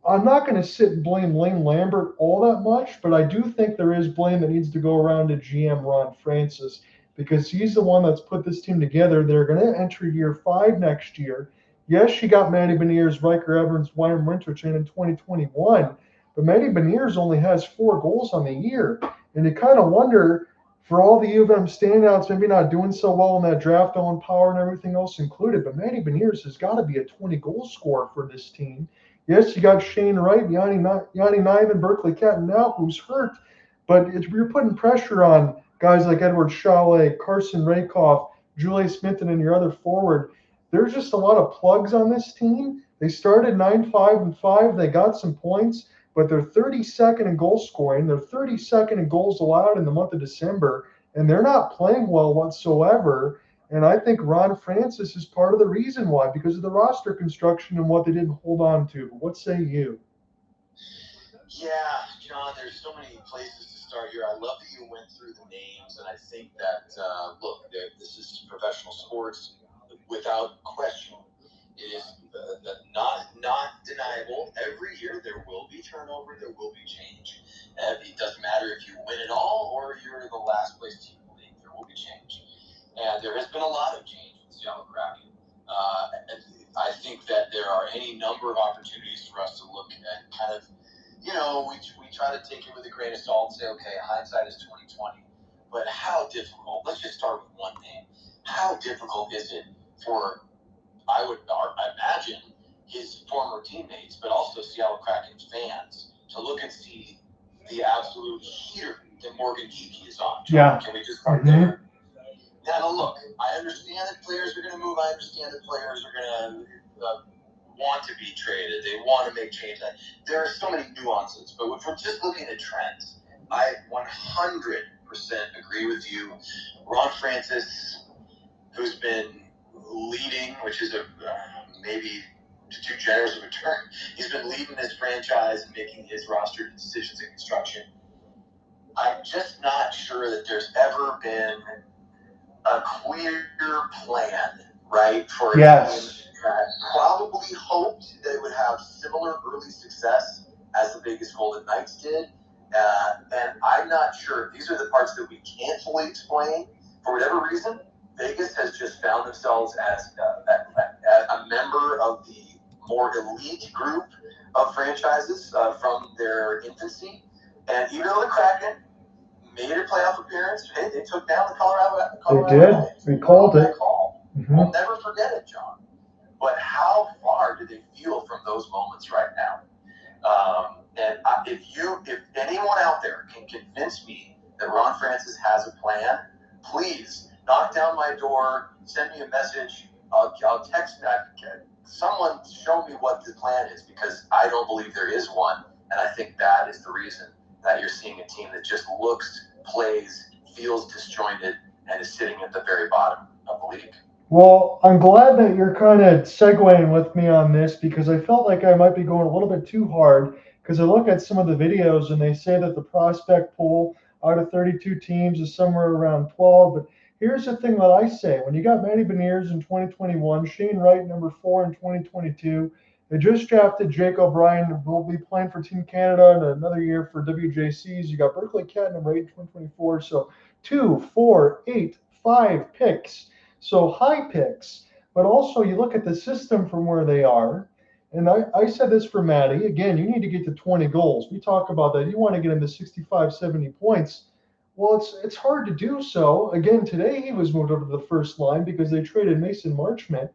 I'm not going to sit and blame Lane Lambert all that much, but I do think there is blame that needs to go around to GM Ron Francis because he's the one that's put this team together. They're going to enter year 5 next year. Yes, she got Matty Beniers, Riker Evans, Wyman Winterton in 2021, but Matty Beniers only has 4 goals on the year. And you kind of wonder, for all the U of M standouts, maybe not doing so well in that draft on power and everything else included, but Matty Beniers has got to be a 20-goal scorer for this team. Yes, you got Shane Wright, Yanni Niven, Berkeley Catton now, who's hurt, but you're putting pressure on guys like Edward Chalet, Carson Rakoff, Julius Minton, and your other forward. There's just a lot of plugs on this team. They started 9-5-5. They got some points, but they're 32nd in goal scoring. They're 32nd in goals allowed in the month of December, and they're not playing well whatsoever. And I think Ron Francis is part of the reason why, because of the roster construction and what they didn't hold on to. But what say you? Yeah, John, there's so many places to start here. I love that you went through the names, and I think that, look, this is professional sports without question. It is not deniable. Every year there will be turnover, there will be change. It doesn't matter if you win it all or you're the last place team in the league. There will be change. And there has been a lot of change in Seattle Kraken. I think that there are any number of opportunities for us to look at kind of, we try to take it with a grain of salt and say, okay, hindsight is 20/20. But how difficult, let's just start with one name. How difficult is it for, I imagine, his former teammates, but also Seattle Kraken's fans, to look and see the absolute heater that Morgan Geeky is on? Yeah. Can we just start there? Now, look, I understand that players are going to move. I understand that players are going to want to be traded. They want to make changes. There are so many nuances, but if we're just looking at trends, I 100% agree with you. Ron Francis, who's been leading, which is a maybe too generous of a term, he's been leading this franchise and making his roster decisions and construction. I'm just not sure that there's ever been a clear plan, right, for a team that probably hoped that it would have similar early success as the Vegas Golden Knights did. And I'm not sure. These are the parts that we can't fully explain. For whatever reason, Vegas has just found themselves as a member of the more elite group of franchises from their infancy. And even though the Kraken made a playoff appearance, hey, they took down the Colorado. They did. We called it. Mm-hmm. We'll never forget it, John. But how far do they feel from those moments right now? And if anyone out there can convince me that Ron Francis has a plan, please knock down my door, send me a message. I'll text that. Someone show me what the plan is, because I don't believe there is one. And I think that is the reason that you're seeing a team that just looks, plays, feels disjointed, and is sitting at the very bottom of the league. Well, I'm glad that you're kind of segueing with me on this, because I felt like I might be going a little bit too hard, because I look at some of the videos and they say that the prospect pool out of 32 teams is somewhere around 12. But here's the thing that I say. When you got Matty Beniers in 2021, Shane Wright number 4 in 2022, they just drafted Jake O'Brien, who will be playing for Team Canada in another year for WJCs. You got Berkeley Cat number 8 in 2024. So 2, 4, 8, 5 picks. So high picks. But also you look at the system from where they are. And I said this for Matty. Again, you need to get to 20 goals. We talk about that. You want to get into 65, 70 points. Well, it's hard to do so. Again, today he was moved over to the first line because they traded Mason Marchment.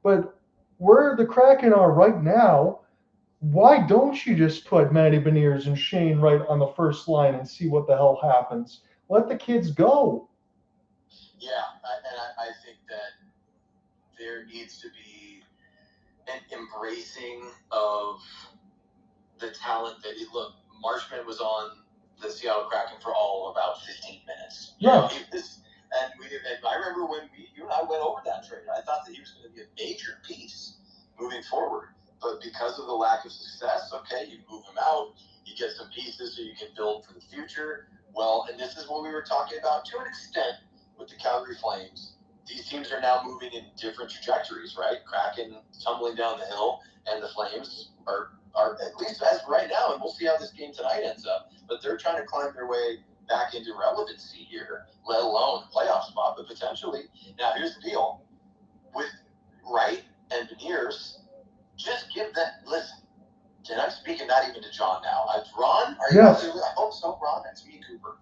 But where the Kraken are right now, why don't you just put Matty Beniers and Shane Wright on the first line and see what the hell happens? Let the kids go. Yeah, I think that there needs to be an embracing of the talent that look, Marchment was on the Seattle Kraken for all about 15 minutes. Yeah. And I remember when you and I went over that trade. I thought that he was going to be a major piece moving forward. But because of the lack of success, okay, you move him out, you get some pieces so you can build for the future. Well, and this is what we were talking about to an extent with the Calgary Flames. These teams are now moving in different trajectories, right? Kraken tumbling down the hill, and the Flames are at least as right now, and we'll see how this game tonight ends up, but they're trying to climb their way back into relevancy here, let alone a playoff spot, but potentially. Now, here's the deal. With Wright and Beniers, just give that, listen, and I'm speaking not even to John now. Ron, are you? Yes. I hope so, Ron. That's me, Cooper.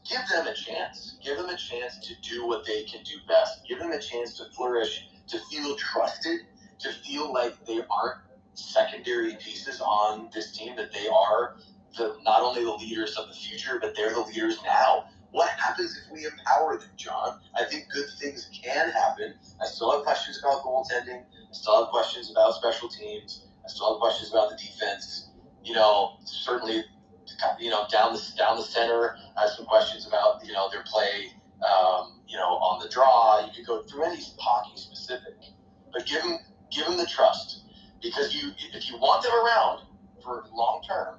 Give them a chance. Give them a chance to do what they can do best. Give them a chance to flourish, to feel trusted, to feel like they aren't secondary pieces on this team, that they are not only the leaders of the future, but they're the leaders now. What happens if we empower them, John? I think good things can happen. I still have questions about goaltending. I still have questions about special teams. I still have questions about the defense. Certainly, down the center, I have some questions about, their play, on the draw. You could go through any hockey specific, but give them the trust, because if you want them around for long term,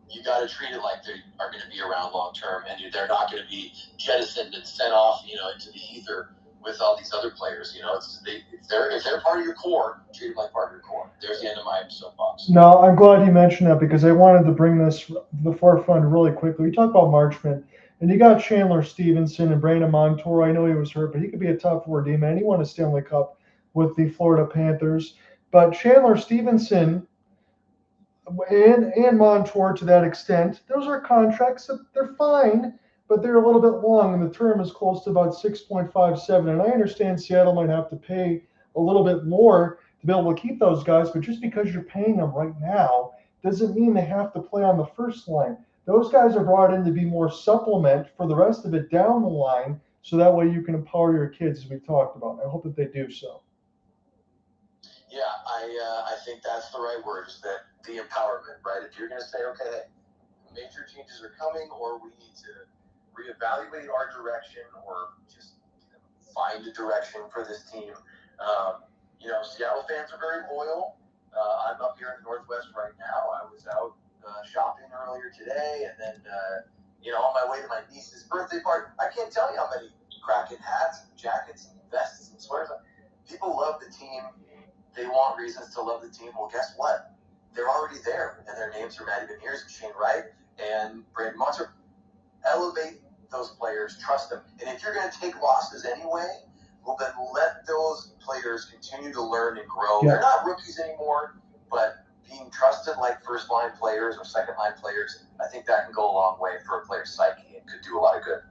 you got to treat it like they are going to be around long term, and they're not going to be jettisoned and sent off, into the ether with all these other players. If they're part of your core, treat them like part of your core. There's the end of my soapbox. No, I'm glad you mentioned that, because I wanted to bring this to the forefront really quickly. We talked about Marchment, and you got Chandler Stevenson and Brandon Montour. I know he was hurt, but he could be a top 4 D-man. He won a Stanley Cup with the Florida Panthers. But Chandler Stevenson and Montour, to that extent, those are contracts that they're fine, but they're a little bit long, and the term is close to about 6.57. And I understand Seattle might have to pay a little bit more to be able to keep those guys, but just because you're paying them right now doesn't mean they have to play on the first line. Those guys are brought in to be more supplement for the rest of it down the line, so that way you can empower your kids, as we talked about. I hope that they do so. Yeah, I think that's the right word, is that the empowerment, right? If you're going to say, okay, major changes are coming, or we need to reevaluate our direction, or just find a direction for this team. Seattle fans are very loyal. I'm up here in the Northwest right now. I was out shopping earlier today, and then, on my way to my niece's birthday party. I can't tell you how many Kraken hats, and jackets, and vests, and sweaters. People love the team. They want reasons to love the team. Well, guess what? They're already there, and their names are Matty Beniers and Shane Wright and Brandon Monster. Elevate those players, trust them. And if you're going to take losses anyway, well, then let those players continue to learn and grow. Yeah. They're not rookies anymore, but being trusted like first-line players or second-line players, I think that can go a long way for a player's psyche and could do a lot of good.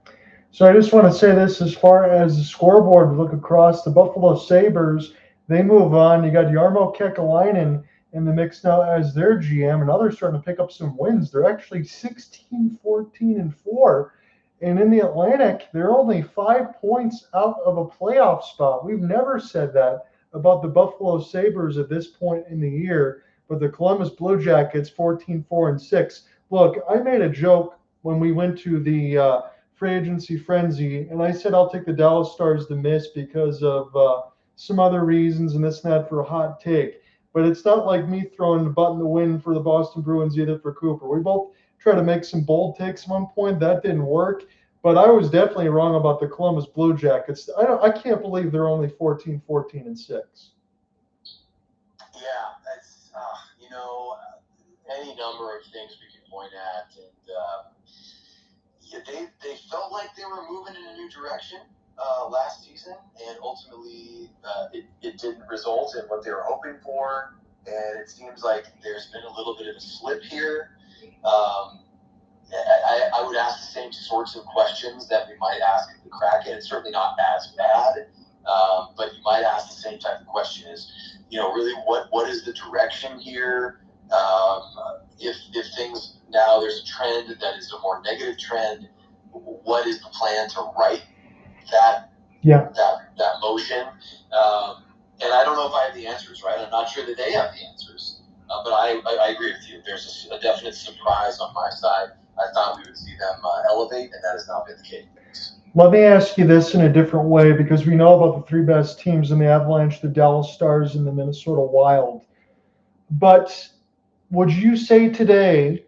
So I just want to say this, as far as the scoreboard, look across the Buffalo Sabres, they move on. You got Jarmo Kekalainen in the mix now as their GM, and others starting to pick up some wins. They're actually 16-14-4. And in the Atlantic, they're only 5 points out of a playoff spot. We've never said that about the Buffalo Sabres at this point in the year. But the Columbus Blue Jackets, 14-4-6. Look, I made a joke when we went to the free agency frenzy, and I said I'll take the Dallas Stars to miss because of some other reasons and this and that for a hot take. But it's not like me throwing the button to win for the Boston Bruins either for Cooper. We both tried to make some bold takes at one point. That didn't work. But I was definitely wrong about the Columbus Blue Jackets. I can't believe they're only 14-14-6. Yeah, that's any number of things we can point at, and they felt like they were moving in a new direction last season, and ultimately it didn't result in what they were hoping for, and it seems like there's been a little bit of a slip here. I would ask the same sorts of questions that we might ask the Kraken. It's certainly not as bad, but you might ask the same type of question: is really what is the direction here? If things now there's a trend that is a more negative trend, what is the plan to right that motion? And I don't know if I have the answers, right? I'm not sure that they have the answers, but I agree with you. There's a definite surprise on my side. I thought we would see them elevate, and that has not been the case. Let me ask you this in a different way, because we know about the 3 best teams in the Avalanche, the Dallas Stars, and the Minnesota Wild. But would you say today,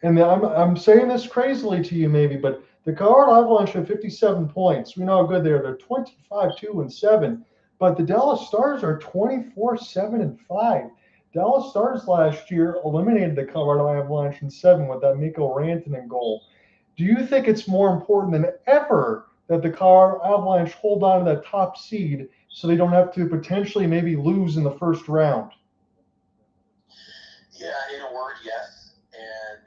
and I'm saying this crazily to you maybe, but the Colorado Avalanche have 57 points. We know how good they are. They're 25-2-7. But the Dallas Stars are 24-7-5. Dallas Stars last year eliminated the Colorado Avalanche in 7 with that Mikael Rantanen goal. Do you think it's more important than ever that the Colorado Avalanche hold on to that top seed so they don't have to potentially maybe lose in the first round? Yeah, in a word, yes. And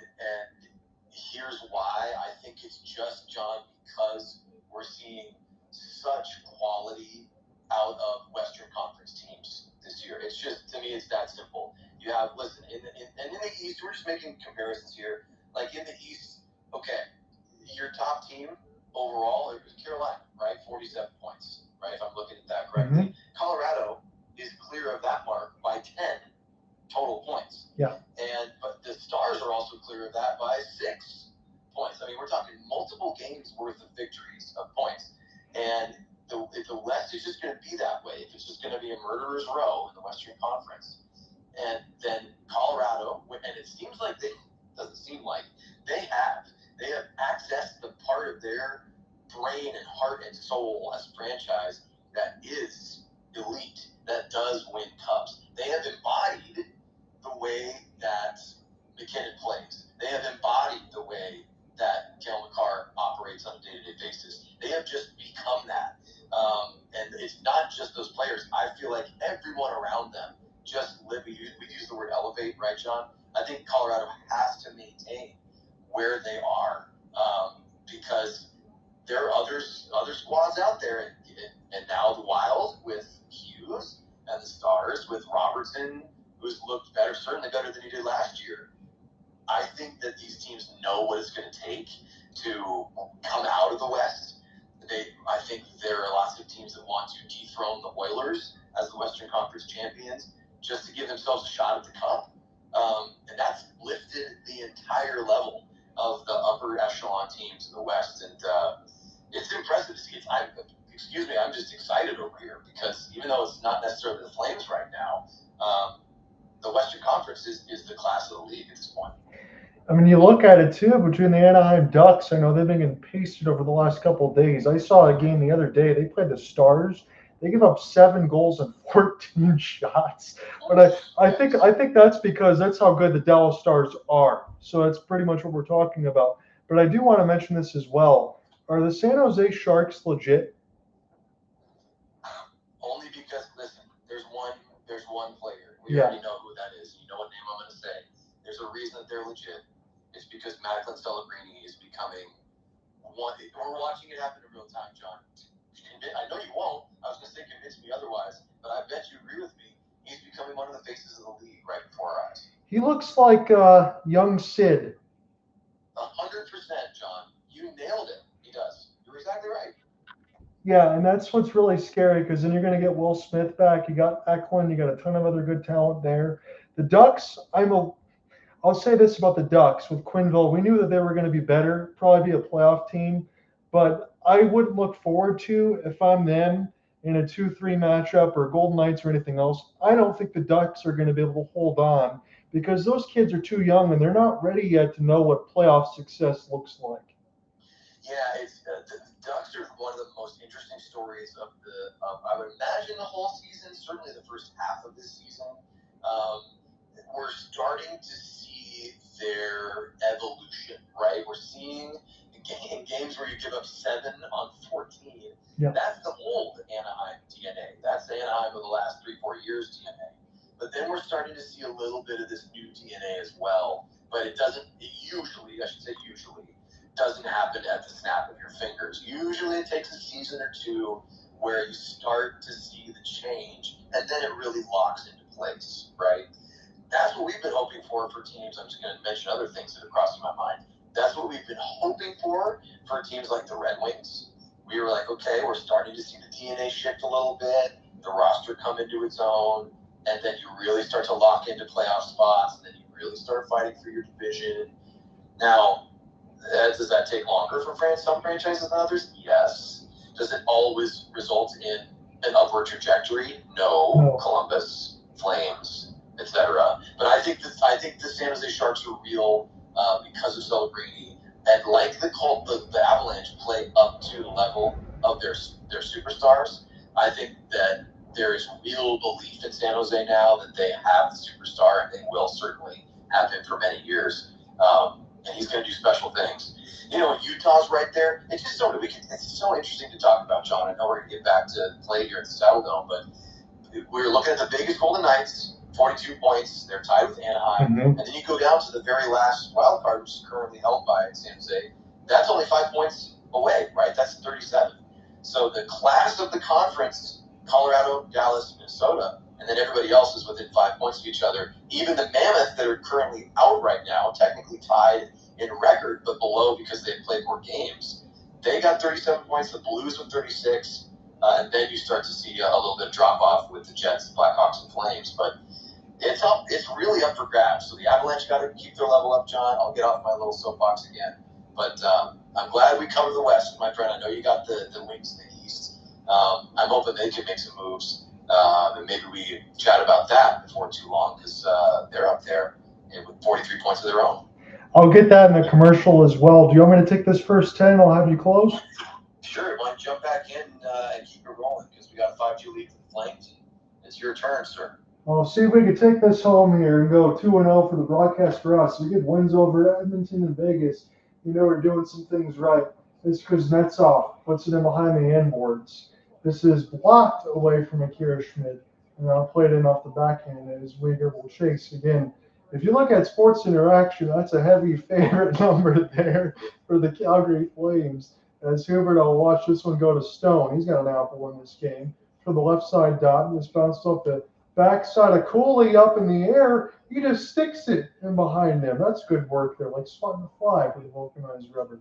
here's why. I think it's just, John, because we're seeing such quality out of Western Conference teams this year. It's just, to me, it's that simple. You have, listen, in the East, we're just making comparisons here. Like in the East, okay, your top team overall is Carolina, right? 47 points, right? If I'm looking at that correctly. Mm-hmm. Colorado is clear of that mark by 10 total points. Yeah. But the Stars are also clear of that by 6 points. I mean, we're talking multiple games worth of victories of points. And if the West is just going to be that way, if it's just going to be a murderer's row in the Western Conference, and then Colorado, and it seems like they have accessed the part of their brain and heart and soul as a franchise that is elite, that does win cups. They have embodied the way that McKinnon plays. They have embodied the way that Cale Makar operates on a day-to-day basis. They have just become that. And it's not just those players. I feel like everyone around them just live. We use the word elevate, right, John? I think Colorado has to maintain where they are because there are other squads out there. And now the Wild with Hughes and the Stars with Robertson, who's looked better, certainly better than he did last year. I think that these teams know what it's going to take to come out of the West. I think there are lots of teams that want to dethrone the Oilers as the Western Conference conference champions just to give themselves a shot at the cup. And that's lifted the entire level of the upper echelon teams in the West. And it's impressive to see. I'm just excited over here because even though it's not necessarily the Flames right now, the Western Conference is the class of the league at this point. I mean, you look at it too, between the Anaheim Ducks, I know they've been getting pasted over the last couple of days. I saw a game the other day. They played the Stars. They give up 7 goals and 14 shots. But I think that's because that's how good the Dallas Stars are. So that's pretty much what we're talking about. But I do want to mention this as well. Are the San Jose Sharks legit? Only because, listen, there's one player. We already know who that is. You know what name I'm going to say. There's a reason that they're legit. It's because Macklin Celebrini is becoming one. We're watching it happen in real time, John. I know you won't. I was going to say convince me otherwise, but I bet you agree with me. He's becoming one of the faces of the league right before our eyes. He looks like young Sid. 100%, John. You nailed it. He does. You're exactly right. Yeah, and that's what's really scary because then you're going to get Will Smith back. You got Eklund. You got a ton of other good talent there. The Ducks, I'll say this about the Ducks with Quenneville. We knew that they were going to be better, probably be a playoff team, but I wouldn't look forward to, if I'm them, in a 2-3 matchup or Golden Knights or anything else. I don't think the Ducks are going to be able to hold on because those kids are too young and they're not ready yet to know what playoff success looks like. Yeah, it's the Ducks are one of the most interesting stories of I would imagine the whole season, certainly the first half of this season. We're starting to see their evolution, right? We're seeing in games where you give up 7 on 14. Yeah. That's the old Anaheim DNA. That's the Anaheim of the last 3-4 years DNA. But then we're starting to see a little bit of this new DNA as well. But it usually doesn't happen at the snap of your fingers. Usually it takes a season or two where you start to see the change, and then it really locks into place, right? That's what we've been hoping for teams. I'm just going to mention other things that are crossing my mind. That's what we've been hoping for teams like the Red Wings. We were like, okay, we're starting to see the DNA shift a little bit, the roster come into its own, and then you really start to lock into playoff spots, and then you really start fighting for your division. Now, does that take longer for some franchises than others? Yes. Does it always result in an upward trajectory? No. Columbus, Flames, etc. But I think the San Jose Sharks are real because of Celebrini, and like the Avalanche play up to the level of their superstars. I think that there is real belief in San Jose now that they have the superstar, and they will certainly have him for many years. And he's going to do special things. You know, Utah's right there. It's just it's so interesting to talk about, John. I know we're going to get back to play here at the Saddle Dome, but we're looking at the Vegas Golden Knights, 42 points. They're tied with Anaheim. Mm-hmm. And then you go down to the very last wild card, which is currently held by San Jose. That's only 5 points away, right? That's 37. So the class of the conference, Colorado, Dallas, Minnesota, and then everybody else is within 5 points of each other. Even the Mammoth that are currently out right now, technically tied in record, but below because they've played more games. They got 37 points, the Blues with 36, and then you start to see a little bit of drop-off with the Jets, the Blackhawks, and Flames. But it's really up for grabs. So the Avalanche got to keep their level up, John. I'll get off my little soapbox again. But I'm glad we covered the West, my friend. I know you got the Wings in the East. I'm hoping they can make some moves. And maybe we chat about that before too long because they're up there with 43 points of their own. I'll get that in the commercial as well. Do you want me to take this first 10 and I'll have you close? Sure. Why don't you jump back in and keep it rolling because we got a 5-2 lead for the Flames. It's your turn, sir. Well, see if we can take this home here and go 2-0 for the broadcast for us. We get wins over Edmonton and Vegas. You know we're doing some things right. This is Kuznetsov puts it in behind the end boards. This is blocked away from Akira Schmidt. And I'll play it in off the backhand as Weegar will chase again. If you look at Sports Interaction, that's a heavy favorite number there for the Calgary Flames. As Huberdeau will watch this one go to Stone. He's got an apple in this game. For the left side dot, and it's bounced off the backside of Cooley up in the air. He just sticks it in behind him. That's good work there, like swatting a fly for the vulcanized rubber.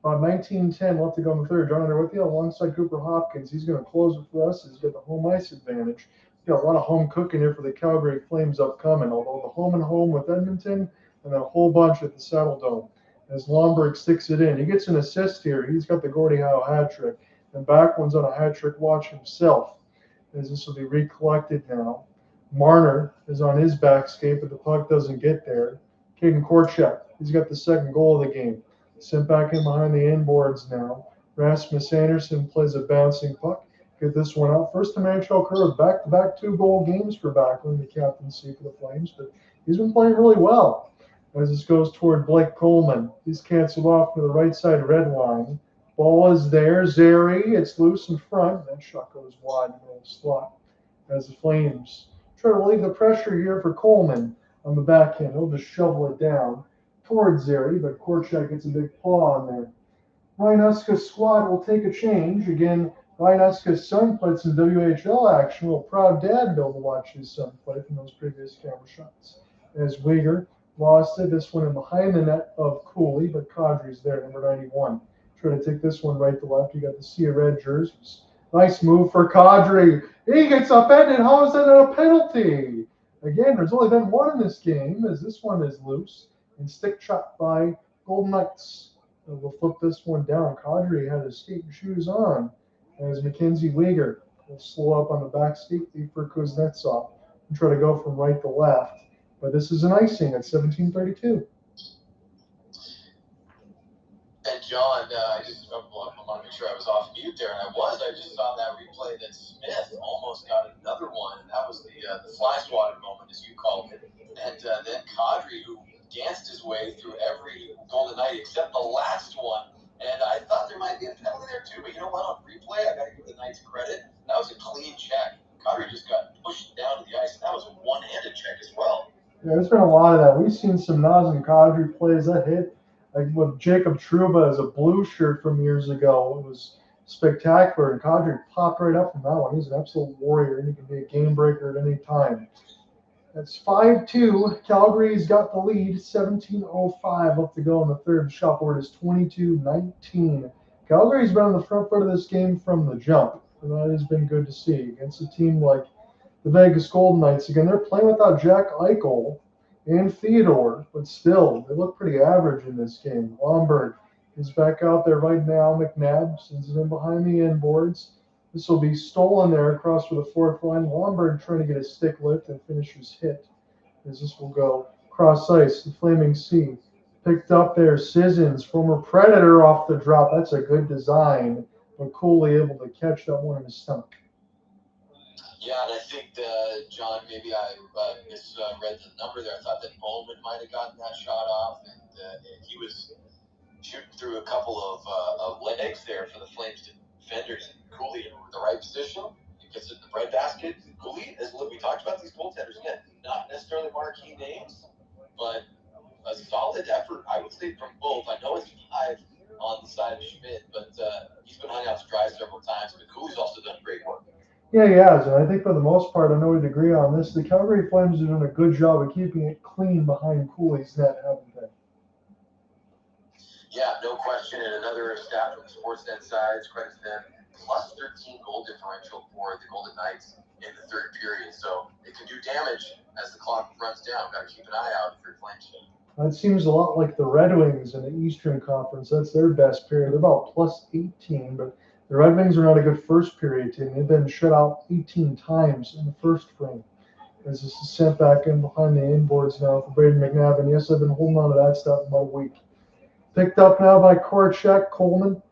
19-10 left to go in the third. John, there with you alongside Cooper Hopkins. He's going to close it for us. He's got the home ice advantage. got a lot of home cooking here for the Calgary Flames upcoming, although the home and home with Edmonton and then a whole bunch at the Saddle Dome. As Lomberg sticks it in, he gets an assist here. He's got the Gordie Howe hat trick. And Backlund's on a hat trick watch himself, as this will be recollected now. Marner is on his back skate, but the puck doesn't get there. Caden Korchak, he's got the second goal of the game. Sent back in behind the inboards now. Rasmus Andersson plays a bouncing puck. Get this one out. First time NHL career with back-to-back 2-goal games for Backlund, the captaincy for the Flames, but he's been playing really well. As this goes toward Blake Coleman, he's canceled off to the right side red line. Ball is there. Zary, it's loose in front. That shot goes wide in the middle slot. As the Flames try to relieve the pressure here for Coleman on the backhand. He'll just shovel it down towards Zary, but Korchak gets a big paw on there. Ryan Huska's squad will take a change. Again, Ryan Huska's son played some WHL action. A proud dad Bill to watch his son play from those previous camera shots. As Weegar lost it, this one in behind the net of Cooley, but Kadri's there, number 91. Try to take this one right to left. You got the sea of red jerseys. Nice move for Kadri. He gets upended. How is that a penalty? Again, there's only been one in this game, as this one is loose and stick shot by Golden Knights. We'll flip this one down. Kadri had his skating shoes on, as MacKenzie Weegar will slow up on the back skate, lead for Kuznetsov, and try to go from right to left. But this is an icing at 17:32. And John, I want to make sure I was off mute there, and I was. I just saw that replay that Smith almost got another one, and that was the fly swatter moment, as you called it. And then Kadri, who danced his way through every Golden Knight except the last one. And I thought there might be a penalty there too, but you know what? On replay, I got to give the Knights credit. That was a clean check. Kadri just got pushed down to the ice, and that was a one-handed check as well. Yeah, there's been a lot of that. We've seen some Nazem Kadri plays that hit. Like with Jacob Trouba as a blue shirt from years ago. It was spectacular, and Kadri popped right up from that one. He's an absolute warrior, and he can be a game breaker at any time. That's 5-2. Calgary's got the lead. 17:05 left to go in the third. Shot board is 22-19. Calgary's been on the front foot of this game from the jump, and that has been good to see against a team like the Vegas Golden Knights. Again, they're playing without Jack Eichel and Theodore, but still, they look pretty average in this game. Lomberg is back out there right now. McNabb sends it in behind the inboards. This will be stolen there across to the fourth line. Lomberg trying to get a stick lift and finish his hit. As this will go cross ice. The Flaming Sea picked up there. Sissons, former Predator, off the drop. That's a good design, but Cooley able to catch that one in his stomach. Yeah, and I think, John, maybe I misread the number there. I thought that Bowman might have gotten that shot off, and he was shooting through a couple of legs there for the Flames defenders. Cooley in the right position. He gets it in the breadbasket. Cooley, as we talked about these goaltenders, again, not necessarily marquee names, but a solid effort, I would say, from both. I know it's 5 on the side of Schmidt, but he's been hung out to dry several times. But Cooley's also done great work. Yeah, he has, and I think for the most part, I know we'd agree on this. The Calgary Flames are doing a good job of keeping it clean behind Cooley's net, haven't they? Yeah, no question. And another stat from the Sportsnet side, credit to them, plus 13 goal differential for the Golden Knights in the third period. So it can do damage as the clock runs down. Got to keep an eye out for your Flames team. That seems a lot like the Red Wings in the Eastern Conference. That's their best period. They're about plus 18, but the Red Wings are not a good first period team. They've been shut out 18 times in the first frame. As this is sent back in behind the inboards now for Braden McNabb. And yes, I've been holding on to that stuff about a week. Picked up now by Korchak. Coleman.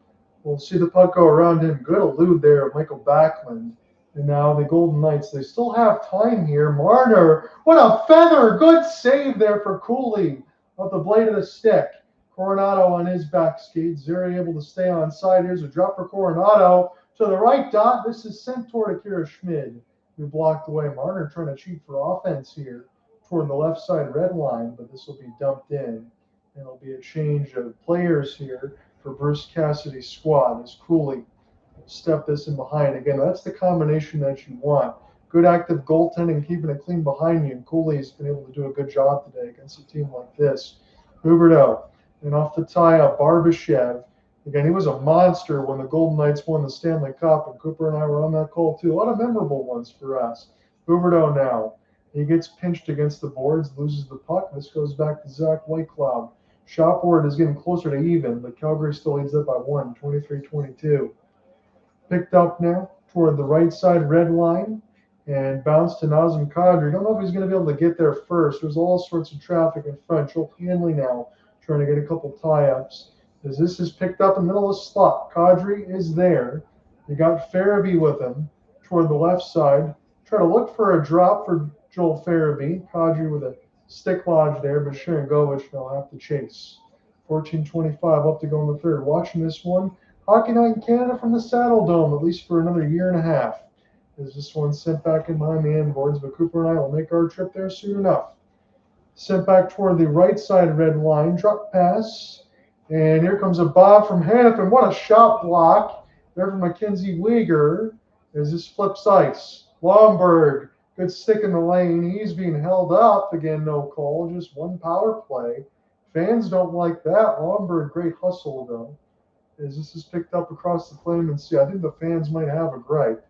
We'll see the puck go around him. Good elude there of Mikael Backlund. And now the Golden Knights, they still have time here. Marner, what a feather. Good save there for Cooley off the blade of the stick. Coronato on his back skate. Zary able to stay on side. Here's a drop for Coronato to the right dot. This is sent toward Akira Schmid, who blocked away. Marner trying to cheat for offense here toward the left side red line, but this will be dumped in. And it'll be a change of players here for Bruce Cassidy's squad as Cooley will step this in behind. Again, that's the combination that you want. Good active goaltending, keeping it clean behind you. And Cooley's been able to do a good job today against a team like this. Huberdeau. And off the tie-up, Barbashev. Again, he was a monster when the Golden Knights won the Stanley Cup, and Cooper and I were on that call too. A lot of memorable ones for us. Huberdeau now. He gets pinched against the boards, loses the puck. This goes back to Zach Whitecloud. Shot board is getting closer to even, but Calgary still leads it by 1, 23-22. Picked up now toward the right side red line and bounced to Nazem Kadri. Don't know if he's going to be able to get there first. There's all sorts of traffic in front. Joel Hanley now trying to get a couple tie-ups. As this is picked up in the middle of the slot, Kadri is there. You got Farabee with him toward the left side. Try to look for a drop for Joel Farabee. Kadri with a stick lodge there, but Sharangovich will have to chase. 14:25 up to go in the third. Watching this one, Hockey Night in Canada from the Saddle Dome, at least for another year and a half. As this one sent back in behind the end boards, but Cooper and I will make our trip there soon enough. Sent back toward the right side red line, drop pass, and here comes a bob from Hannafin. What a shot block there from MacKenzie Weegar as this flips ice. Lomberg, good stick in the lane. He's being held up. Again, no call, just one power play. Fans don't like that. Lomberg, great hustle, though. As this is picked up across the flame and see, I think the fans might have a gripe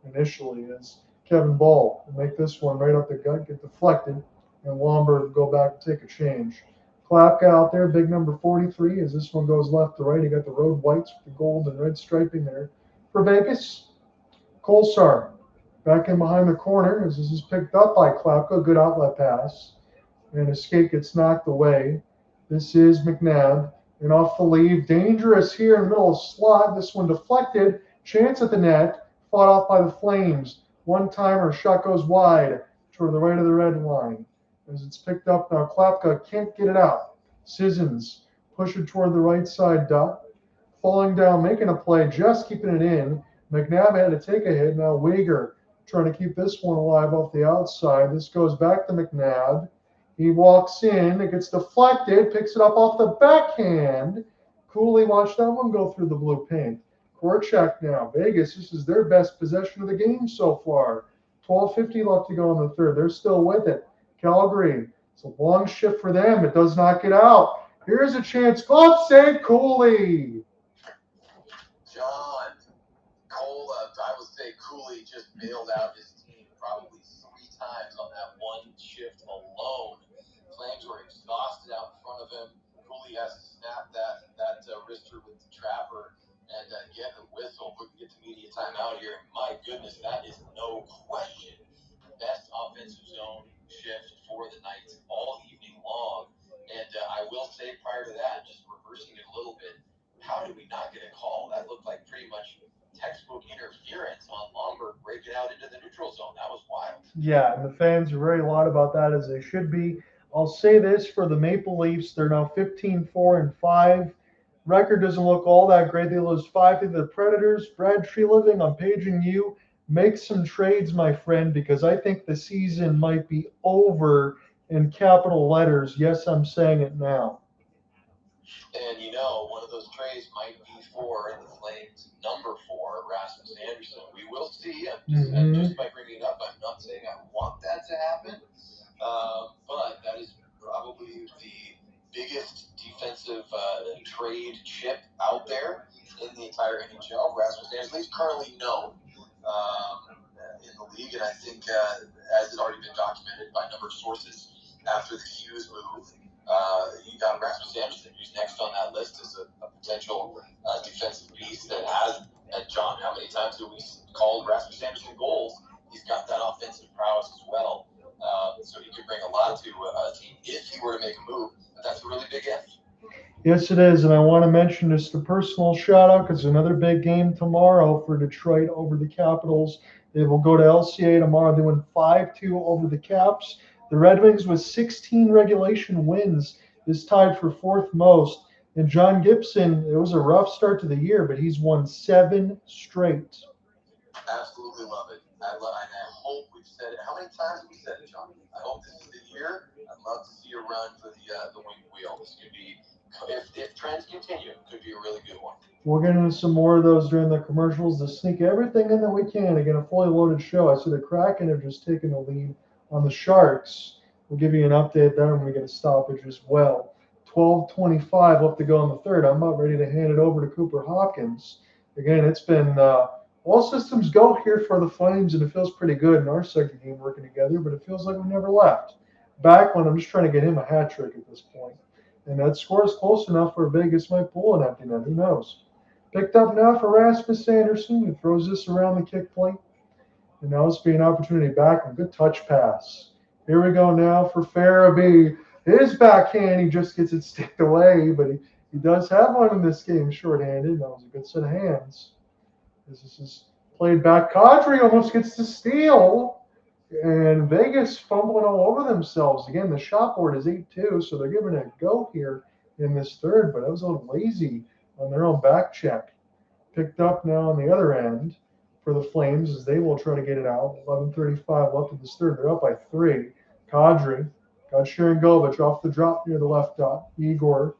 initially as Kevin Bahl will make this one right up the gut, get deflected, and Lomberg go back and take a change. Klapka out there, big number 43, as this one goes left to right. You got the road whites with the gold and red striping there for Vegas. Kolsar back in behind the corner as this is picked up by Klapka, good outlet pass, and his skate gets knocked away. This is McNabb. And off the lead, dangerous here in the middle of the slot. This one deflected, chance at the net, fought off by the Flames. One-timer, shot goes wide toward the right of the red line. As it's picked up now, Klapka can't get it out. Sissons push it toward the right side dot. Falling down, making a play, just keeping it in. McNabb had to take a hit. Now Weegar trying to keep this one alive off the outside. This goes back to McNabb. He walks in, it gets deflected, picks it up off the backhand. Cooley watched that one go through the blue paint. Korchak now. Vegas, this is their best possession of the game so far. 12:50 left to go in the third. They're still with it. Calgary, it's a long shift for them. It does not get out. Here's a chance. Glove save, Cooley. John, I would say Cooley just bailed out his team probably 3 times on that one shift alone. Flames were exhausted out in front of him. Cooley has to snap that wrister with the trapper and get a whistle. We can get to media timeout here. My goodness, that is no question best offensive zone shift for the Knights all evening long. And I will say prior to that, just reversing it a little bit, how did we not get a call? That looked like pretty much textbook interference on Lomberg breaking out into the neutral zone. That was wild. Yeah, and the fans are very loud about that, as they should be. I'll say this for the Maple Leafs, they're now 15-4-5. Record doesn't look all that great. They lose 5 to the Predators. Brad Treliving, I'm paging you. Make some trades, my friend, because I think the season might be over in capital letters. Yes, I'm saying it now. And one of those trades might be for the Flames' number 4, Rasmus Andersson. We will see. Just by bringing it up, I'm not saying I want that to happen, but that is probably the biggest defensive trade chip out there in the entire NHL. Rasmus Andersson is currently known in the league, and I think, as has already been documented by a number of sources, after the Hughes move, you got Rasmus Andersson, who's next on that list as a potential defensive beast that has, and John, how many times have we called Rasmus Andersson goals? He's got that offensive prowess as well. So he could bring a lot to a team if he were to make a move, but that's a really big if. Yes, it is, and I want to mention just a personal shout-out because another big game tomorrow for Detroit over the Capitals. They will go to LCA tomorrow. They win 5-2 over the Caps. The Red Wings with 16 regulation wins is tied for 4th most. And John Gibson, it was a rough start to the year, but he's won 7 straight. Absolutely love it. I hope we've said it. How many times have we said it, John? I hope this is the year. I'd love to see a run for the wing wheel. This could be, if trends continue, it could be a really good one. We'll get into some more of those during the commercials to sneak everything in that we can. Again, a fully loaded show. I see the Kraken have just taken the lead on the Sharks. We'll give you an update there when we get a stoppage as well. 12:25 left to go in the third. I'm about ready to hand it over to Cooper Hopkins. Again, it's been all systems go here for the Flames, and it feels pretty good in our second game working together, but it feels like we never left. Backlund, I'm just trying to get him a hat trick at this point. And that score is close enough where Vegas might pull an empty net. Who knows? Picked up now for Rasmus Andersson, who throws this around the kick plate. And now it's be an opportunity back and good touch pass. Here we go now for Farabee. His backhand, he just gets it sticked away, but he does have one in this game shorthanded. That was a good set of hands. This is played back. Kadri almost gets the steal. And Vegas fumbling all over themselves. Again, the shot board is 8-2, so they're giving it a go here in this third, but it was a little lazy on their own back check. Picked up now on the other end for the Flames as they will try to get it out. 11:35 left in this third. They're up by 3. Kadri got Sharangovich off the drop near the left dot. Igor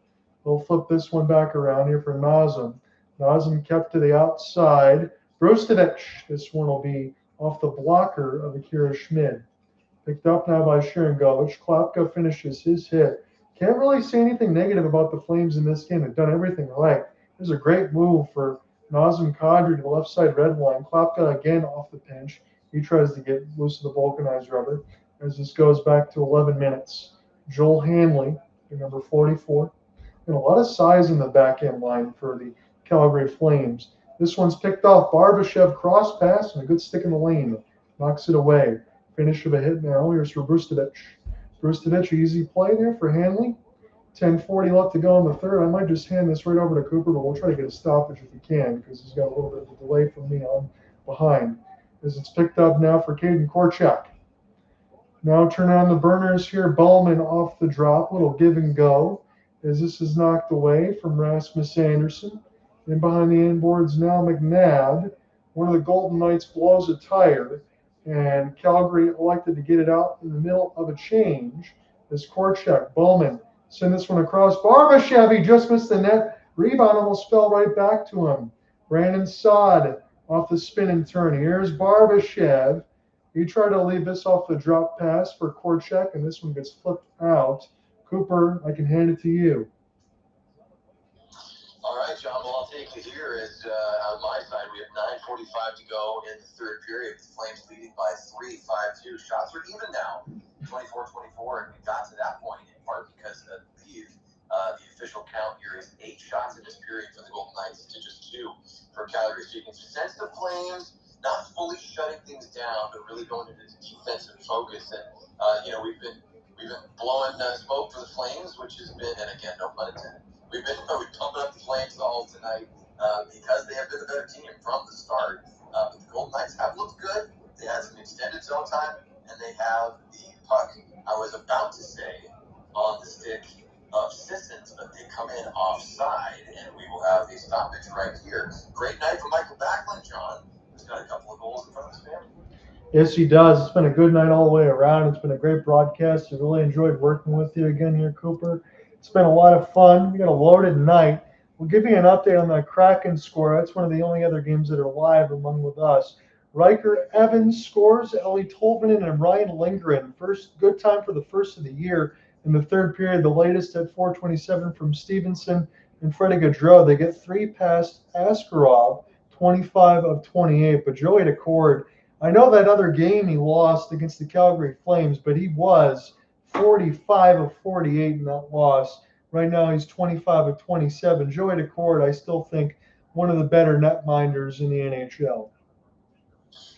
will flip this one back around here for Nazem. Nazem kept to the outside. Brustovich, this one will be off the blocker of Akira Schmid. Picked up now by Sharangovich. Klapka finishes his hit. Can't really say anything negative about the Flames in this game. They've done everything right. There's a great move for Nazem Kadri to the left side red line. Klapka again off the pinch. He tries to get loose of the vulcanized rubber as this goes back to 11 minutes. Joel Hanley, number 44. And a lot of size in the back end line for the Calgary Flames. This one's picked off. Barbashev cross pass and a good stick in the lane. Knocks it away. Finish of a hit now. Here's for Brustovich. Brustovich, easy play there for Hanley. 10:40 left to go in the third. I might just hand this right over to Cooper, but we'll try to get a stoppage if we can because he's got a little bit of a delay from me on behind. As it's picked up now for Caden Korchak. Now turn on the burners here. Bowman off the drop. Little give and go as this is knocked away from Rasmus Andersson. In behind the inboards now, McNabb. One of the Golden Knights blows a tire, and Calgary elected to get it out in the middle of a change. As Korchak, Bowman, send this one across. Barbashev, he just missed the net. Rebound almost fell right back to him. Brandon Saad off the spin and turn. Here's Barbashev. He tried to leave this off the drop pass for Korchak, and this one gets flipped out. Cooper, I can hand it to you. All right, John. Well, I'll take it here. On my side, we have 9:45 to go in the third period. The Flames leading by 3, 5-2. Shots are even now, 24-24, and we got to that point in part because I believe the official count here is 8 shots in this period for the Golden Knights to just 2 for Calgary. So you can sense the Flames not fully shutting things down, but really going into defensive focus. And we've been blowing smoke for the Flames, which has been, and again, no pun intended. We've pumping up the Flames all tonight because they have been the better team from the start. But the Golden Knights have looked good. They had some extended zone time, and they have the puck. I was about to say on the stick of Sissons, but they come in offside, and we will have a stoppage right here. Great night for Mikael Backlund, John. He's got a couple of goals in front of his family. Yes, he does. It's been a good night all the way around. It's been a great broadcast. I really enjoyed working with you again here, Cooper. It's been a lot of fun. We got a loaded night. We'll give you an update on the Kraken score. That's one of the only other games that are live along with us. Riker Evans scores. Ellie Tolvanen and Ryan Lindgren. First good time for the first of the year. In the third period, the latest at 4:27 from Stevenson and Freddie Gaudreau. They get 3 past Askarov, 25 of 28. But Joey Decord, I know that other game he lost against the Calgary Flames, but he was 45 of 48 in that loss. Right now he's 25 of 27. Joey Decord, I still think, one of the better netminders in the NHL.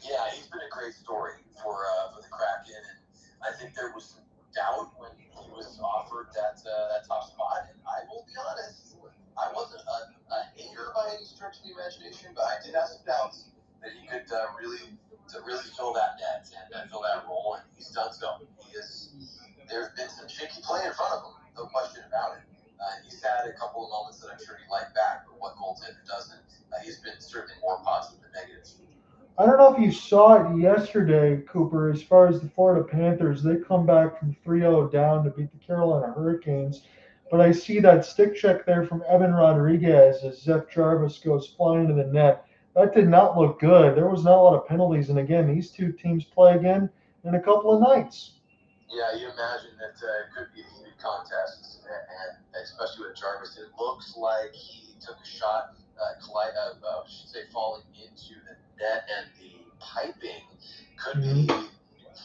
Yeah, he's been a great story for the Kraken, and I think there was some doubt when he was offered that top spot. And I will be honest, I wasn't a hater by any stretch of the imagination, but I did have some doubts that he could really fill that net and fill that role, and he's done so. There's been some shaky play in front of him, no question about it. He's had a couple of moments that I'm sure he'd like back, but what goaltender doesn't? He's been certainly more positive than negative. I don't know if you saw it yesterday, Cooper, as far as the Florida Panthers. They come back from 3-0 down to beat the Carolina Hurricanes. But I see that stick check there from Evan Rodriguez as Zeph Jarvis goes flying to the net. That did not look good. There was not a lot of penalties. And again, these two teams play again in a couple of nights. Yeah, you imagine that it could be a heated contest, and especially with Jarvis, it looks like he took a shot, falling into the net and the piping could be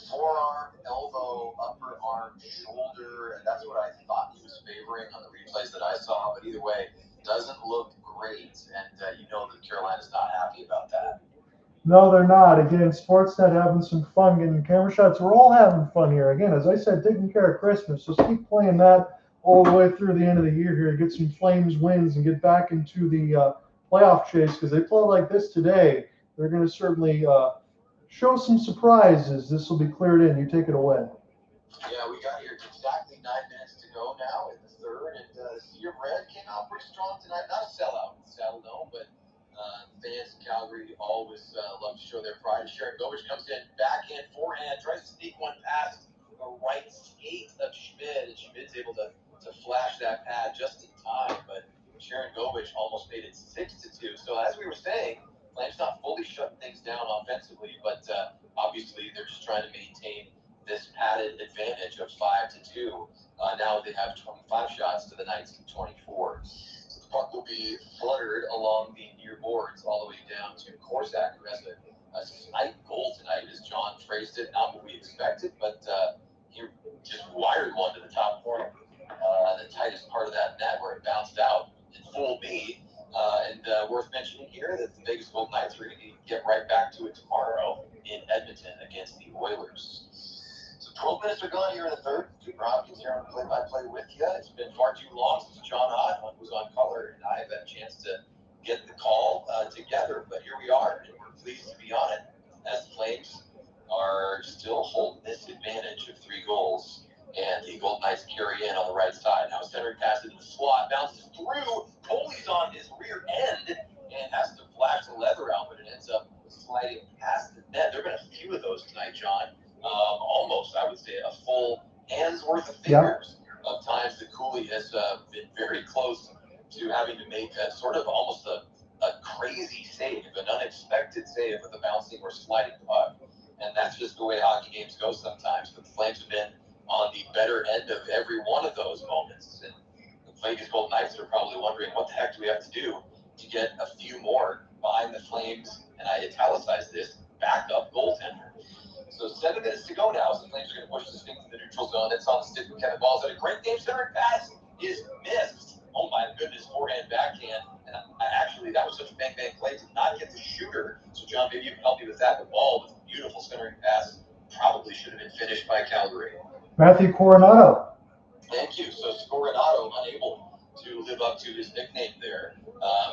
forearm, elbow, upper arm, shoulder. And that's what I thought he was favoring on the replays that I saw. But either way, doesn't look great. And you know that Carolina's not happy about that. No, they're not. Again, Sportsnet having some fun getting camera shots. We're all having fun here. Again, as I said, taking care of Christmas. So keep playing that all the way through the end of the year here. Get some Flames wins and get back into the playoff chase, because they play like this today. They're going to certainly show some surprises. This will be cleared in. You take it away. Yeah, we got here exactly 9 minutes to go now in the third, and Sea of Red came out pretty strong tonight. Not a sellout, no, but fans in Calgary always love to show their pride. Sharangovich comes in, backhand, forehand, tries to sneak one past the right skate of Schmid, and Schmid's able to flash that pad just in time, but Sharangovich almost made it 6-2. So as we were saying, Flames not fully shutting things down offensively, but obviously they're just trying to maintain this padded advantage of 5-2. Now they have 25 shots to the Knights' 24. So the puck will be fluttered along the near boards all the way down to Korczak, who has a snipe goal tonight, as John phrased it. Not what we expected, but he just wired one to the top corner, the tightest part of that net where it bounced out. It fooled me. And worth mentioning here that the Vegas Golden Knights are going to get right back to it tomorrow in Edmonton against the Oilers. So 12 minutes are gone here in the third. Cooper Hopkins here on play-by-play with you. It's been far too long since John Hott was on color, and I have had a chance to get the call together. But here we are, and we're pleased to be on it, as the Flames are still holding this advantage of 3 goals. And the Golden Knights carry in on the right side. Now centering pass into the slot, bounces through. Coley's on his rear end and has to flash the leather out, but it ends up sliding past the net. There have been a few of those tonight, John. Almost, I would say, a full hand's worth of fingers of times that Cooley has been very close to having to make a sort of almost a crazy save, an unexpected save with a bouncing or sliding puck. And that's just the way hockey games go sometimes. But the Flames have been on the better end of every one of those moments. And the Vegas Golden Knights are probably wondering, what the heck do we have to do to get a few more behind the Flames, and I italicized this, backup goaltender. So 7 minutes to go now, so the Flames are going to push this thing to the neutral zone. That's on the stick with Kevin Bahl's at a great game center pass is missed. Oh my goodness, forehand, backhand. And actually, that was such a bang-bang play to not get the shooter. So John, maybe you can help me with that. The Bahl with a beautiful centering pass probably should have been finished by Calgary. Matthew Coronato. Thank you. So Coronato unable to live up to his nickname there,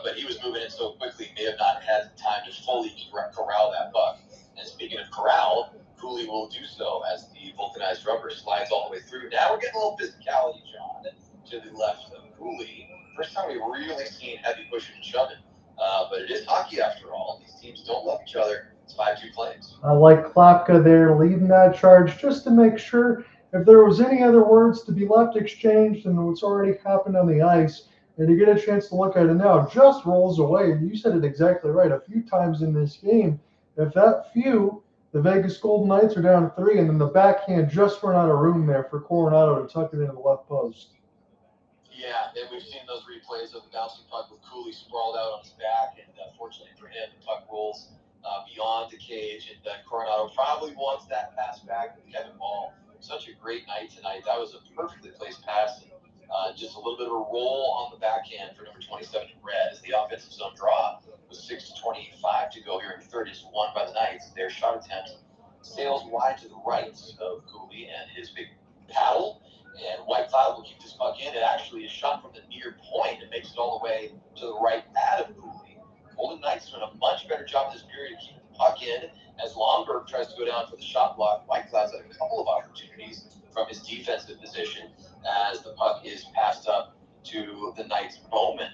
but he was moving it so quickly, may have not had time to fully corral that puck. And speaking of corral, Cooley will do so as the vulcanized rubber slides all the way through. Now we're getting a little physicality, John, to the left of Cooley. First time we've really seen heavy pushing and shoving, but it is hockey after all. These teams don't love each other. It's 5-2 Flames. I like Klapka there leading that charge just to make sure if there was any other words to be left exchanged and what's already happened on the ice, and you get a chance to look at it now, just rolls away. And you said it exactly right. A few times in this game, if that few, the Vegas Golden Knights are down 3, and then the backhand just ran out of room there for Coronato to tuck it into the left post. Yeah, and we've seen those replays of the bouncing puck with Cooley sprawled out on his back, and fortunately for him, the puck rolls beyond the cage, and Coronato probably wants that pass back with Kevin Bahl. Such a great night tonight. That was a perfectly placed pass, and just a little bit of a roll on the backhand for number 27 in red as the offensive zone draw with 6:25 to go here in the third is won by the Knights. Their shot attempt sails wide to the right of Cooley and his big paddle, and White Cloud will keep this puck in. It actually is shot from the near point and makes it all the way to the right pad of Cooley. Golden Knights doing a much better job this period of keeping the puck in. As Lomberg tries to go down for the shot block, White Cloud's had a couple of opportunities from his defensive position as the puck is passed up to the Knights' Bowman.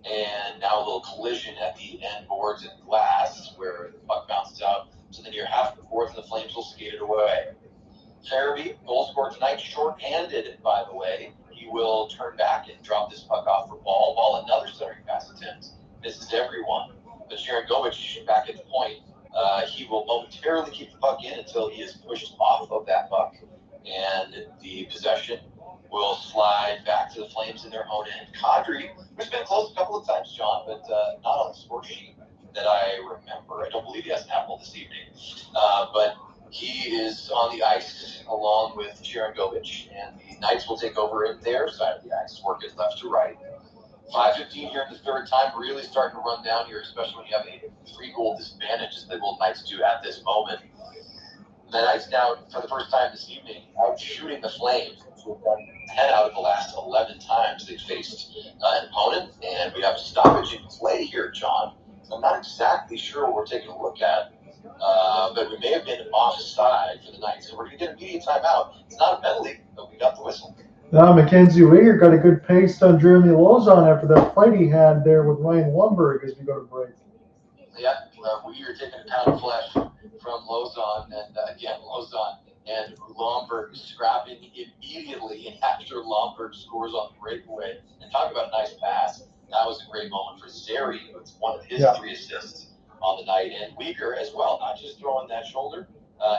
And now a little collision at the end boards and glass where the puck bounces out to the near half of the boards, and the Flames will skate it away. Farabee, goal scored tonight, short-handed, by the way. He will turn back and drop this puck off for Bahl. Bahl, another centering pass attempt. Misses everyone. But Sharangovich back at the point. He will momentarily keep the puck in until he is pushed off of that puck. And the possession will slide back to the Flames in their own end. Kadri, who's been close a couple of times, John, but not on the score sheet that I remember. I don't believe he has an apple this evening. But he is on the ice along with Sharangovich, and the Knights will take over in their side of the ice, work it left to right. 5:15 here in the third time, really starting to run down here, especially when you have a 3-goal disadvantage, as the Golden Knights do at this moment. The Knights now, for the first time this evening, out shooting the Flames. 10 out of the last 11 times they've faced an opponent, and we have a stoppage in play here, John. I'm not exactly sure what we're taking a look at, but we may have been offside for the Knights, and we're going to get an immediate timeout. It's not a penalty, but we got the whistle. Now, MacKenzie Weegar got a good pace on Jeremy Lozon after that fight he had there with Ryan Lumberg as we go to break. Yeah, Weegar taking a pound of flesh from Lozon, and again, Lozon and Lomberg scrapping immediately after Lomberg scores on the breakaway. And talk about a nice pass. That was a great moment for Zary, who's one of his 3 assists on the night. And Weegar as well, not just throwing that shoulder.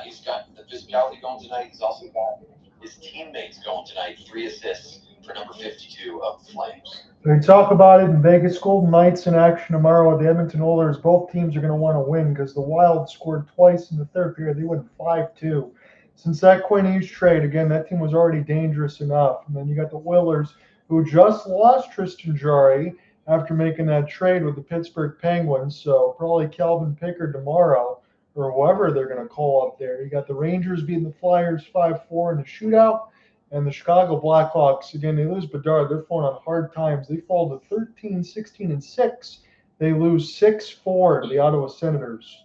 He's got the physicality going tonight. He's also got his teammates going tonight. 3 assists for number 52 of the Flames. We talk about it in Vegas. Golden Knights in action tomorrow with the Edmonton Oilers. Both teams are going to want to win because the Wild scored twice in the third period. They went 5-2. Since that Quinn Hughes trade, again, that team was already dangerous enough. And then you got the Oilers, who just lost Tristan Jarry after making that trade with the Pittsburgh Penguins. So probably Calvin Pickard tomorrow, or whoever they're going to call up there. You got the Rangers beating the Flyers 5-4 in a shootout. And the Chicago Blackhawks, again, they lose Bedard. They're falling on hard times. They fall to 13, 16, and 6. They lose 6-4 to the Ottawa Senators.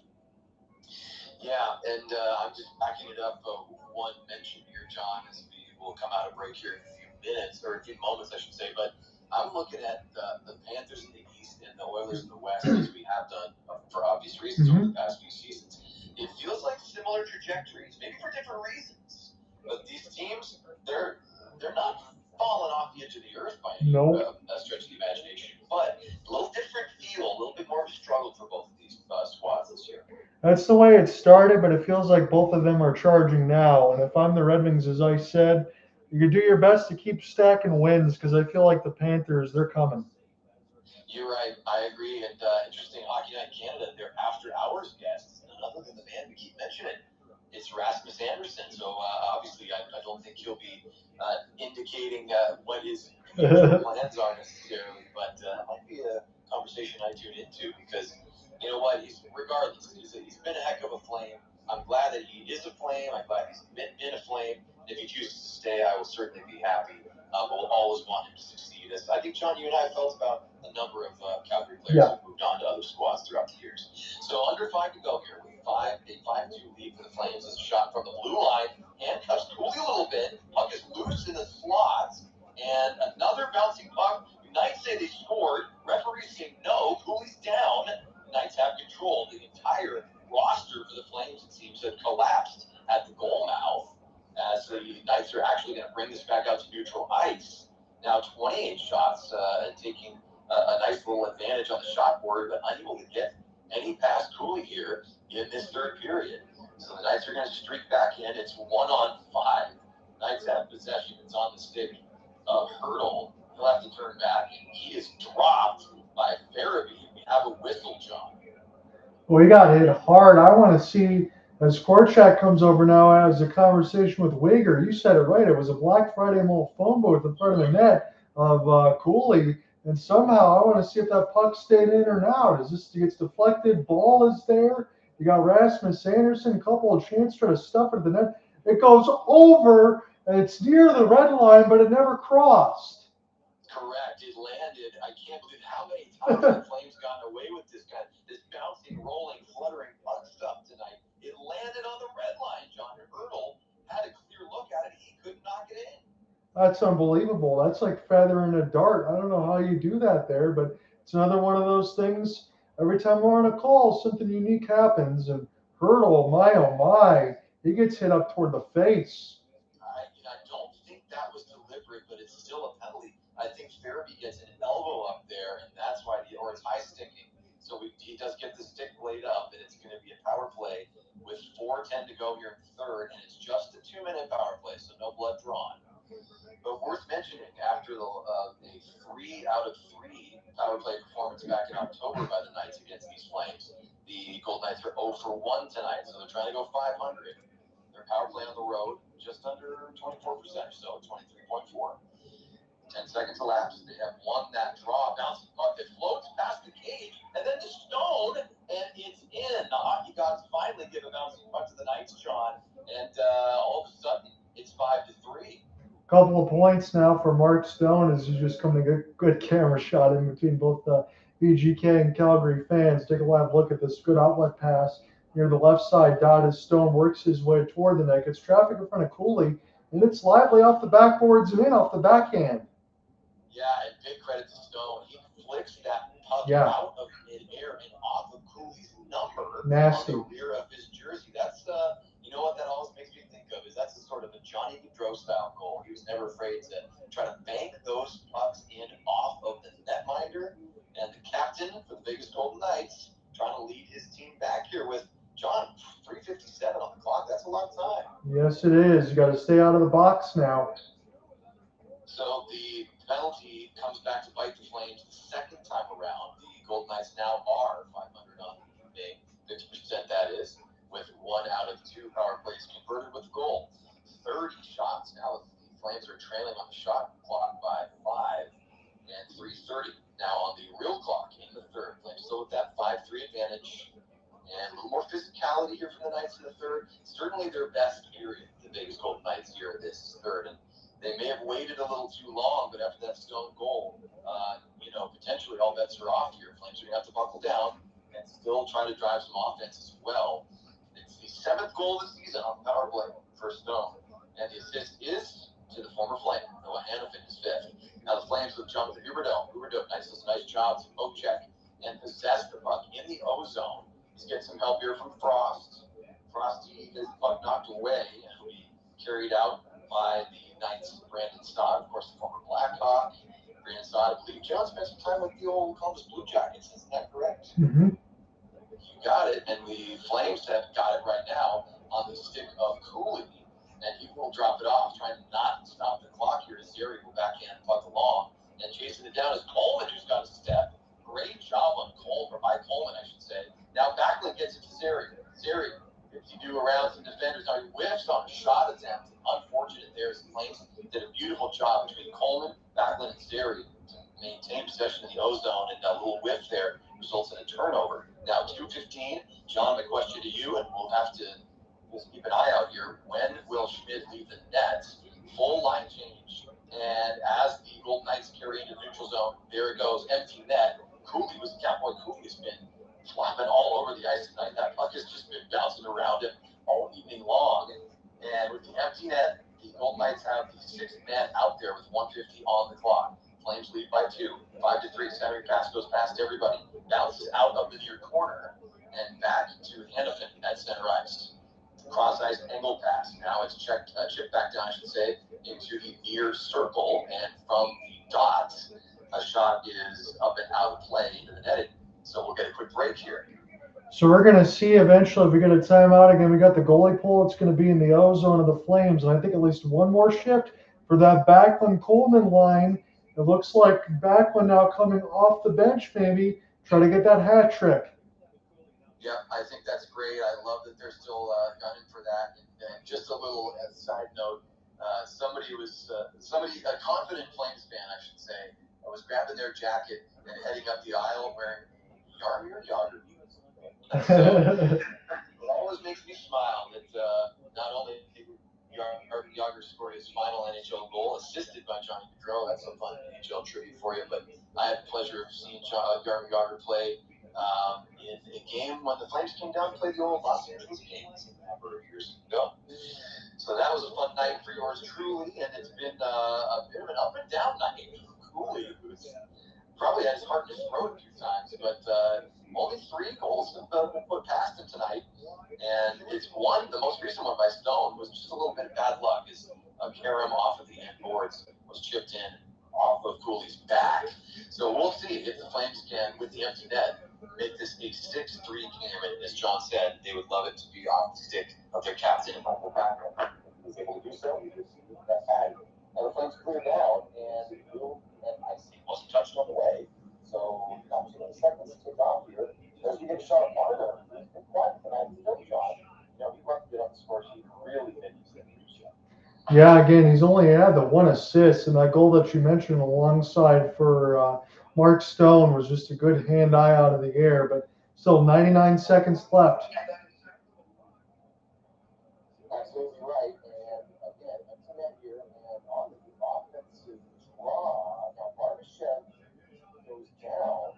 Yeah, and I'm just backing it up. One mention here, John, as we will come out of break here in a few minutes, or a few moments, I should say. But I'm looking at the Panthers in the East and the Oilers in the West, as we have done for obvious reasons over the past few seasons. It feels like similar trajectories, maybe for different reasons. But these teams, they're not falling off the edge of the earth by any stretch of the imagination. But a little different feel, a little bit more of a struggle for both of these squads this year. That's the way it started, but it feels like both of them are charging now. And if I'm the Red Wings, as I said, you can do your best to keep stacking wins because I feel like the Panthers, they're coming. You're right. I agree. And interesting, Hockey Night in Canada, their after-hours guests, none other than the man we keep mentioning. It's Rasmus Andersson. So obviously, I don't think he'll be indicating what his plans are necessarily, but it might be a conversation I tune into because you know what? He's been a heck of a Flame. I'm glad that he is a Flame. I'm glad he's been a Flame. If he chooses to stay, I will certainly be happy. But we'll always want him to succeed. As I think, John, you and I felt about a number of Calgary players who moved on to other squads throughout the years. So under 5 to go here with a 5-2 lead for the Flames. As a shot from the blue line, handcuffs Cooley a little bit. Puck is loose in the slots, and another bouncing puck. Knights say they scored. Referees say no. Cooley's down. Knights have control. The entire roster for the Flames, it seems, have collapsed at the goal mouth as the Knights are actually going to bring this back out to neutral ice. Now 28 shots and taking a nice little advantage on the shot board, but unable to get any past Cooley here in this third period. So the Knights are going to streak back in. It's 1-on-5. Knights have possession. It's on the stick of Hertl. He'll have to turn back, and he is dropped by Farabee. We have a whistle, John. Well, he got hit hard. I want to see, as Korchak comes over now, as a conversation with Weegar. You said it right. It was a Black Friday mobile phone booth in front of the net of Cooley. And somehow I want to see if that puck stayed in or out. Is this gets deflected? Ball is there. You got Rasmus Andersson, a couple of chances trying to stuff it at the net. It goes over, and it's near the red line, but it never crossed. Correct. It landed. I can't believe how many times the Flames gotten away with this bouncing, rolling, fluttering puck stuff tonight. It landed on the red line. John Hertl had a clear look at it. He couldn't knock it in. That's unbelievable. That's like feathering a dart. I don't know how you do that there, but it's another one of those things. Every time we're on a call, something unique happens. And Hertl, my oh my, he gets hit up toward the face. I don't think that was deliberate, but it's still a penalty. I think Farabee gets an elbow up there, and that's why or it's high sticking. So he does get the stick blade up, and it's going to be a power play with 4:10 to go here in the third, and it's just a 2-minute power play, so no blood drawn. But worth mentioning, after the 3 out of 3 power play performance back in October by the Knights against these Flames, the Golden Knights are 0 for 1 tonight, so they're trying to go 500. Their power play on the road, just under 24% or so, 23.4. 10 seconds elapsed. They have won that draw. Bouncing puck that floats past the cage, and then the stone, and it's in. The hockey gods finally give a bouncing puck to the Knights, John, and all of a sudden, it's 5-3. Couple of points now for Mark Stone as he's just coming a good camera shot in between both the VGK and Calgary fans. Take a live look at this good outlet pass near the left side dot as Stone works his way toward the net. Gets traffic in front of Cooley, and it's lively off the backboards and in off the backhand. Yeah, and big credit to Stone. He flicks that puck out of midair and off of Cooley's number Nasty. on the rear of his jersey. That's you know what that always makes me think of is that's a sort of a Johnny Gaudreau style goal. He was never afraid to try to bank those pucks in off of the netminder, and the captain for the Vegas Golden Knights trying to lead his team back here with John 3:57 on the clock. That's a long time. Yes, it is. You got to stay out of the box now. So the penalty comes back to bite the Flames the second time around. The Golden Knights now are 500 on the day, 50% that is, with 1 out of 2 power plays converted with a goal. 30 shots now. The Flames are trailing on the shot clock by 5 and 3:30 now on the real clock in the third. Flames still with that 5-3 advantage. And a little more physicality here from the Knights in the third. Certainly their best period, the Vegas Golden Knights here this third. And they may have waited a little too long, but after that Stone goal, potentially all bets are off here. Flames are going to have to buckle down and still try to drive some offense as well. It's the 7th goal of the season on the power play for Stone. And the assist is to the former Flame, Noah Hanifin, his 5th. Now the Flames have jumped to Huberdeau. Huberdeau, nice job to poke check and possess the puck in the O-zone. He's getting some help here from Frost. Frosty has the puck knocked away and will be carried out by the Knights' Brandon Stott, of course, the former Blackhawk. Brandon Stott, I believe John spent some time with the old Columbus Blue Jackets. Isn't that correct? Mm-hmm. You got it. And the Flames have got it right now on the stick of Cooley. And he will drop it off, trying to not stop the clock here as Zeri will backhand the puck along. And chasing it down is Coleman, who's got a step. Great job on Coleman, or by Coleman, I should say. Now Backlund gets it to Zeri. Zeri, 52 around some defenders. Now he whiffs on a shot attempt. Unfortunate there as the Flames did a beautiful job between Coleman, Backlund, and Zeri to maintain possession in the O-zone, and a little whiff there results in a turnover. Now 2:15. John, my question to you, and we'll have to just keep an eye out here. When will Schmidt leave the net? Full line change. And as the Golden Knights carry into the neutral zone, there it goes, empty net. Cooley was Cowboy. Cooley has been flopping all over the ice tonight. That puck has just been bouncing around him all evening long. And with the empty net, the Golden Knights have the 6th man out there with 1:50 on the clock. Flames lead by 2. 5-3. Centering pass goes past everybody. Bounces out of the near corner and back to Hanifin at center ice. Cross ice angle pass. Now it's chipped back down, I should say, into the near circle. And from the dot, a shot is up and out of play into the netting. So we'll get a quick break here. So we're going to see eventually if we get a timeout again. We got the goalie pull. It's going to be in the O-zone of the Flames. And I think at least one more shift for that Backlund-Coleman line. It looks like Backlund now coming off the bench maybe, try to get that hat trick. Yeah, I think that's great. I love that they're still gunning for that. And just a little side note, a confident Flames fan, I should say, was grabbing their jacket and heading up the aisle wearing Yager. So it always makes me smile that not only Yager scored his final NHL goal, assisted by Johnny Gaudreau. That's some fun NHL tribute for you. But I had the pleasure of seeing Yager play in a game when the Flames came down to play the old Los Angeles Kings a number of years ago. So that was a fun night for yours truly, and it's been a bit of an up and down night for Cooley, who's probably had his heart in his throat a few times, but only 3 goals have been put past him tonight, and it's one, the most recent one by Stone, was just a little bit of bad luck, as a carom off of the end boards was chipped in off of Cooley's back. So we'll see if the Flames can, with the empty net, make this a 6-3 game, and as John said, they would love it to be off the stick of their captain, Michael Pavel. He was able to do so. He received that bag. Now the Flames clear down, and I see wasn't touched on the way. So not too many seconds to take off here. As we get a shot of Marner, who's been quiet Yeah, again, he's only had the one assist, and that goal that you mentioned alongside for Mark Stone was just a good hand-eye out of the air. But still, 99 seconds left. Absolutely right. And again, empty net here, and on the offensive draw, now Barbashev goes down.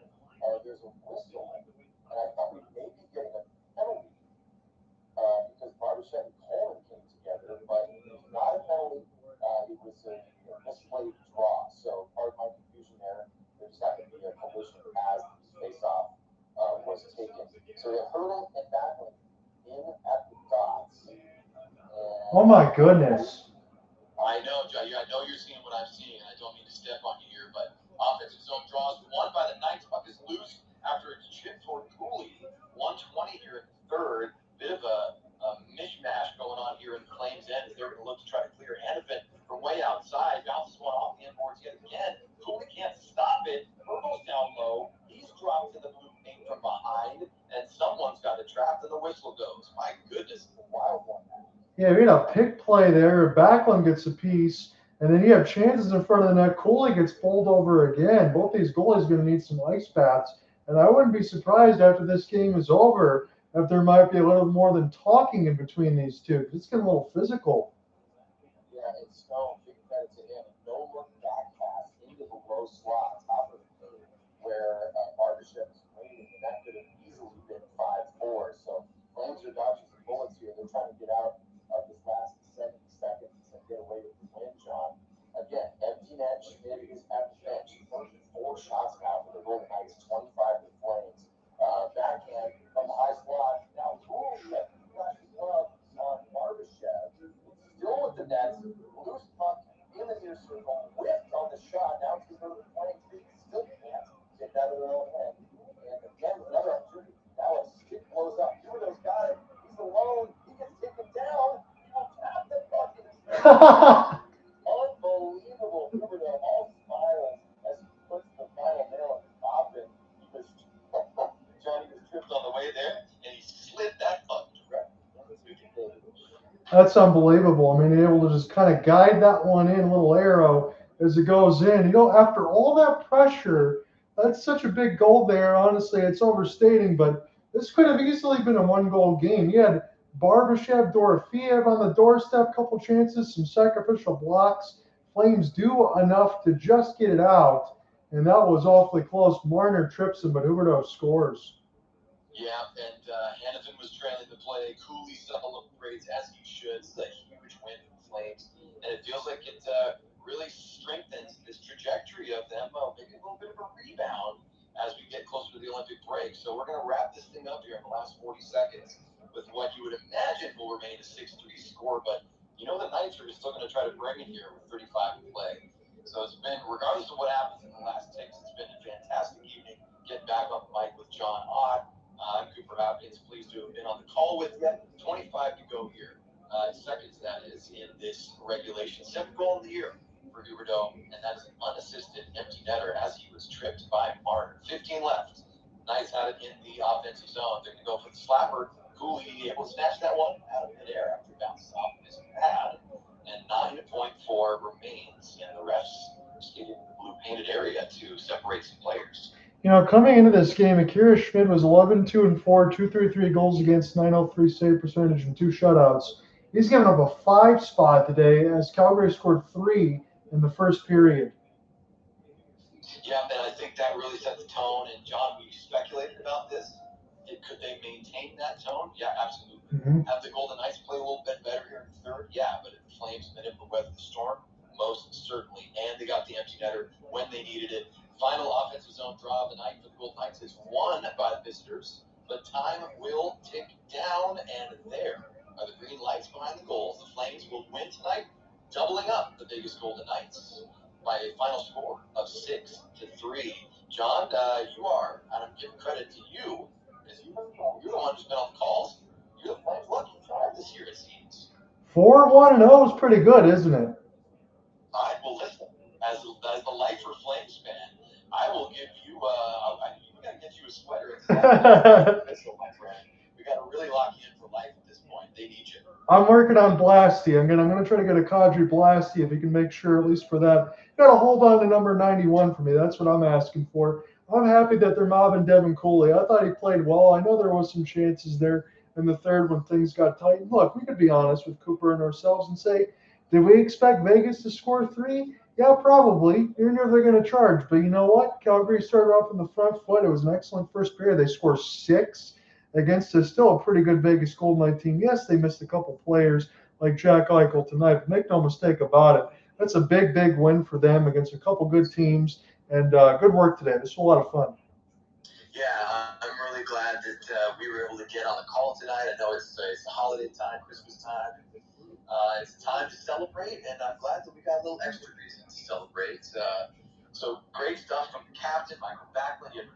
There's a whistle, and I thought we may be getting a penalty because Barbashev and Coleman came together, but it was not a penalty. It was a misplayed draw. So part of my confusion there, there just happened to be a collision as the face-off was taken. So we have Hertl and Backlund in at the dots. Oh my goodness. I know, Joe. I know you're seeing what I'm seeing. I don't mean to step on you here, but offensive zone draws won by the Knights. Puck is loose after a chip toward Cooley. 120 here in the third. Bit of a mishmash going on here in the Flames end. They're going to look to try to clear Andersson from way outside. Bounces one off the inboards yet again. Cooley can't stop it. Hertl's down low. He's dropped to the blue paint from behind, and someone's got it trapped, and the whistle goes. My goodness, the wild one. Yeah, we had a pick play there. Backlund gets a piece, and then you have chances in front of the net. Cooley gets pulled over again. Both these goalies are going to need some ice baths, and I wouldn't be surprised after this game is over if there might be a little more than talking in between these two. It's getting a little physical. Yeah, it's Stone. Big credit to him. No look back pass into the low slot, top of the key, where Barbashev is waiting, and that could have easily been 5-4. So Flames are dodging some bullets here. They're trying to get out of this last 70 seconds and get away with the win, John. Again, empty net. Schmidt is at the bench. 34 shots now for the Golden Knights, 25 for the Flames. Backhand from the high slot. Now, Cooley flashes glove on Barbashev. Still with the Nets. Loose puck in the near circle. Whipped on the shot. Now it's going to the Flames. They still can't get that of their own head. And again, another opportunity. Now a stick blows up. Huberdeau's got it. He's alone. He gets taken down. He will tap the bucket. Unbelievable. Huberdeau all smiles as he puts the final nail in the coffin. Johnny was tripped on the way there, and he slid that puck directly into the That's unbelievable. I mean, able to just kind of guide that one in, a little arrow as it goes in. You know, after all that pressure, that's such a big goal there. Honestly, it's overstating, but this could have easily been a one-goal game. You had Barbashev, Dorofeyev on the doorstep, couple chances, some sacrificial blocks. Flames do enough to just get it out, and that was awfully close. Marner trips him, but Huberdeau scores. Yeah, and Andersson was trailing the play. Cooley celebrates as he should. It's a huge win for the Flames, and it feels like it really strengthens this trajectory of them making a little bit of a rebound as we get closer to the Olympic break. So we're going to wrap this thing up here in the last 40 seconds with what you would imagine will remain a 6-3 score, but you know the Knights are still going to try to bring it here with 35 to play. So it's been, regardless of what happens in the last 6, it's been a fantastic evening. Getting back on the mic with John Ott. I'm Cooper Hopkins, pleased to have been on the call with you. 25 to go here. Seconds, that is, in this regulation. 7th goal of the year for Huberdeau, and that is an unassisted empty netter as he was tripped by Marner. 15 left. Knights had it in the offensive zone. They're going to go for the slapper. Cooley able to snatch that one out of midair after it bounces off of his pad. And 9.4 remains, and the refs skating in the blue painted area to separate some players. You know, coming into this game, Akira Schmid was 11-2-4, 233 goals against, 903 save percentage, and 2 shutouts. He's given up a 5 spot today as Calgary scored 3 in the first period. Yeah, and I think that really set the tone. And John, we speculated about this. Could they maintain that tone? Yeah, absolutely. Mm-hmm. Have the Golden Knights play a little bit better here in the third? Yeah, but if the Flames been able to weather the storm, most certainly. And they got the empty netter when they needed it. Final offensive zone draw of the night for the Golden Knights is won by the visitors, but time will tick down, and there are the green lights behind the goals. The Flames will win tonight, doubling up the biggest Golden Knights by a final score of 6-3. John, you are, and I'm giving credit to you, because you're the one who's been on the calls. You're the Flames' lucky charm this year, it seems. 4-1-0 is pretty good, isn't it? All right, well, listen, as the lifer Flames fan, I will give you, we got to get you a sweater. It's my friend. We got to really lock you in for life at this point. They need you. I'm working on Blasty. I'm gonna try to get a Kadri Blasty if he can make sure at least for that. You gotta hold on to number 91 for me. That's what I'm asking for. I'm happy that they're mobbing Devin Cooley. I thought he played well. I know there was some chances there in the third when things got tight. And look, we could be honest with Cooper and ourselves and say, did we expect Vegas to score 3? Yeah, probably. You knew they're going to charge. But you know what? Calgary started off in the front foot. It was an excellent first period. They scored 6 against still a pretty good Vegas Golden Knight team. Yes, they missed a couple players like Jack Eichel tonight, but make no mistake about it. That's a big, big win for them against a couple good teams. And good work today. This was a lot of fun. Yeah, I'm really glad that we were able to get on the call tonight. I know it's the holiday time, Christmas time. It's time to celebrate, and I'm glad that we got a little extra reason to celebrate. So great stuff from the captain, Michael Backlund. You had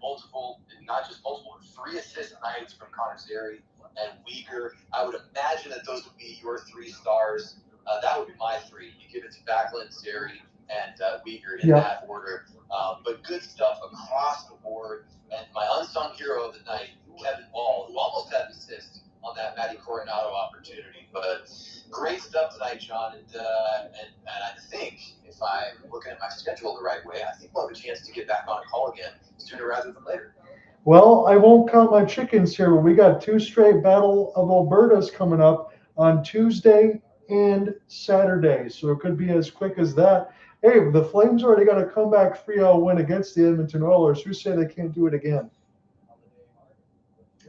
not just multiple, 3 assist nights from Connor Zary and Weegar. I would imagine that those would be your 3 stars. That would be my 3. You give it to Backlund, Zary, and Weegar in that order. But good stuff across the board. And my unsung hero of the night, Kevin Bahl, who almost had an assist on that Matty Coronato opportunity. But great stuff tonight, John. And I think if I'm looking at my schedule the right way, I think we'll have a chance to get back on a call again sooner rather than later. Well, I won't count my chickens here, but we got 2 straight Battle of Albertas coming up on Tuesday and Saturday. So it could be as quick as that. Hey, the Flames already got a comeback 3-0 win against the Edmonton Oilers. Who say they can't do it again?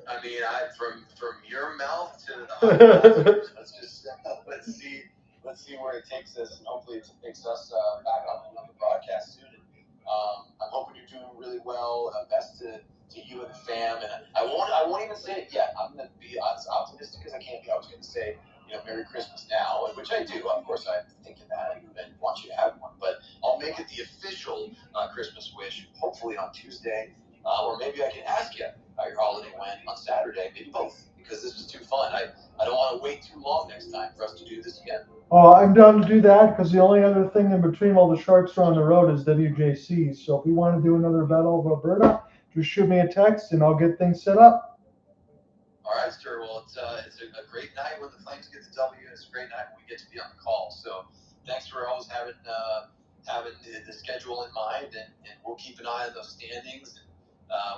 I mean, from your mouth to the let's see where it takes us, and hopefully it takes us back on the broadcast soon. I'm hoping you're doing really well. Best to you and the fam, and I won't even say it yet. I'm going to be as optimistic as I can be. I was going to say, Merry Christmas now, which I do. Of course, I'm thinking that and want you to have one, but I'll make it the official Christmas wish, hopefully on Tuesday, or maybe I can ask you how your holiday went on Saturday, maybe both, because this was too fun. I don't want to wait too long next time for us to do this again. Oh, I'm down to do that because the only other thing in between while the Sharks are on the road is WJC. So if we want to do another Battle of Alberta, just shoot me a text and I'll get things set up. All right, sir. Well, it's a great night when the Flames get the W. It's a great night when we get to be on the call. So thanks for always having the schedule in mind, and we'll keep an eye on those standings.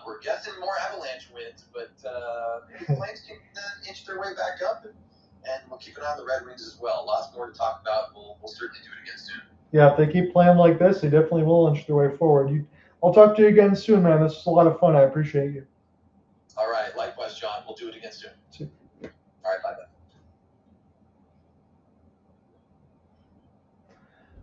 We're guessing more Avalanche wins, but maybe the Flames can inch their way back up, and we'll keep an eye on the Red Wings as well. Lots more to talk about. We'll certainly do it again soon. Yeah, if they keep playing like this, they definitely will inch their way forward. I'll talk to you again soon, man. This is a lot of fun. I appreciate you. All right. Likewise, John. We'll do it again soon. See. All right. Bye-bye.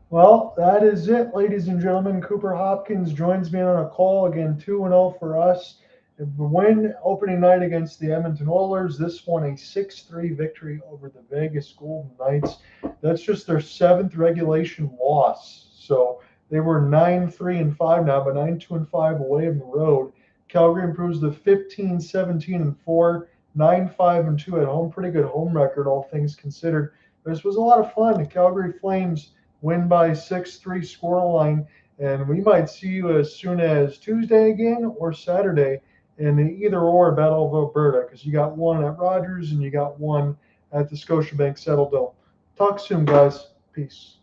Well, that is it, ladies and gentlemen. Cooper Hopkins joins me on a call again, 2-0 for us. The win opening night against the Edmonton Oilers. This one a 6-3 victory over the Vegas Golden Knights. That's just their 7th regulation loss. So they were 9-3-5 now, but 9-2-5 away on the road. Calgary improves to 15-17-4, 9-5-2 at home. Pretty good home record, all things considered. This was a lot of fun. The Calgary Flames win by 6-3 scoreline, and we might see you as soon as Tuesday again or Saturday in the either-or Battle of Alberta, because you got one at Rogers and you got one at the Scotiabank Saddledome. Talk soon, guys. Peace.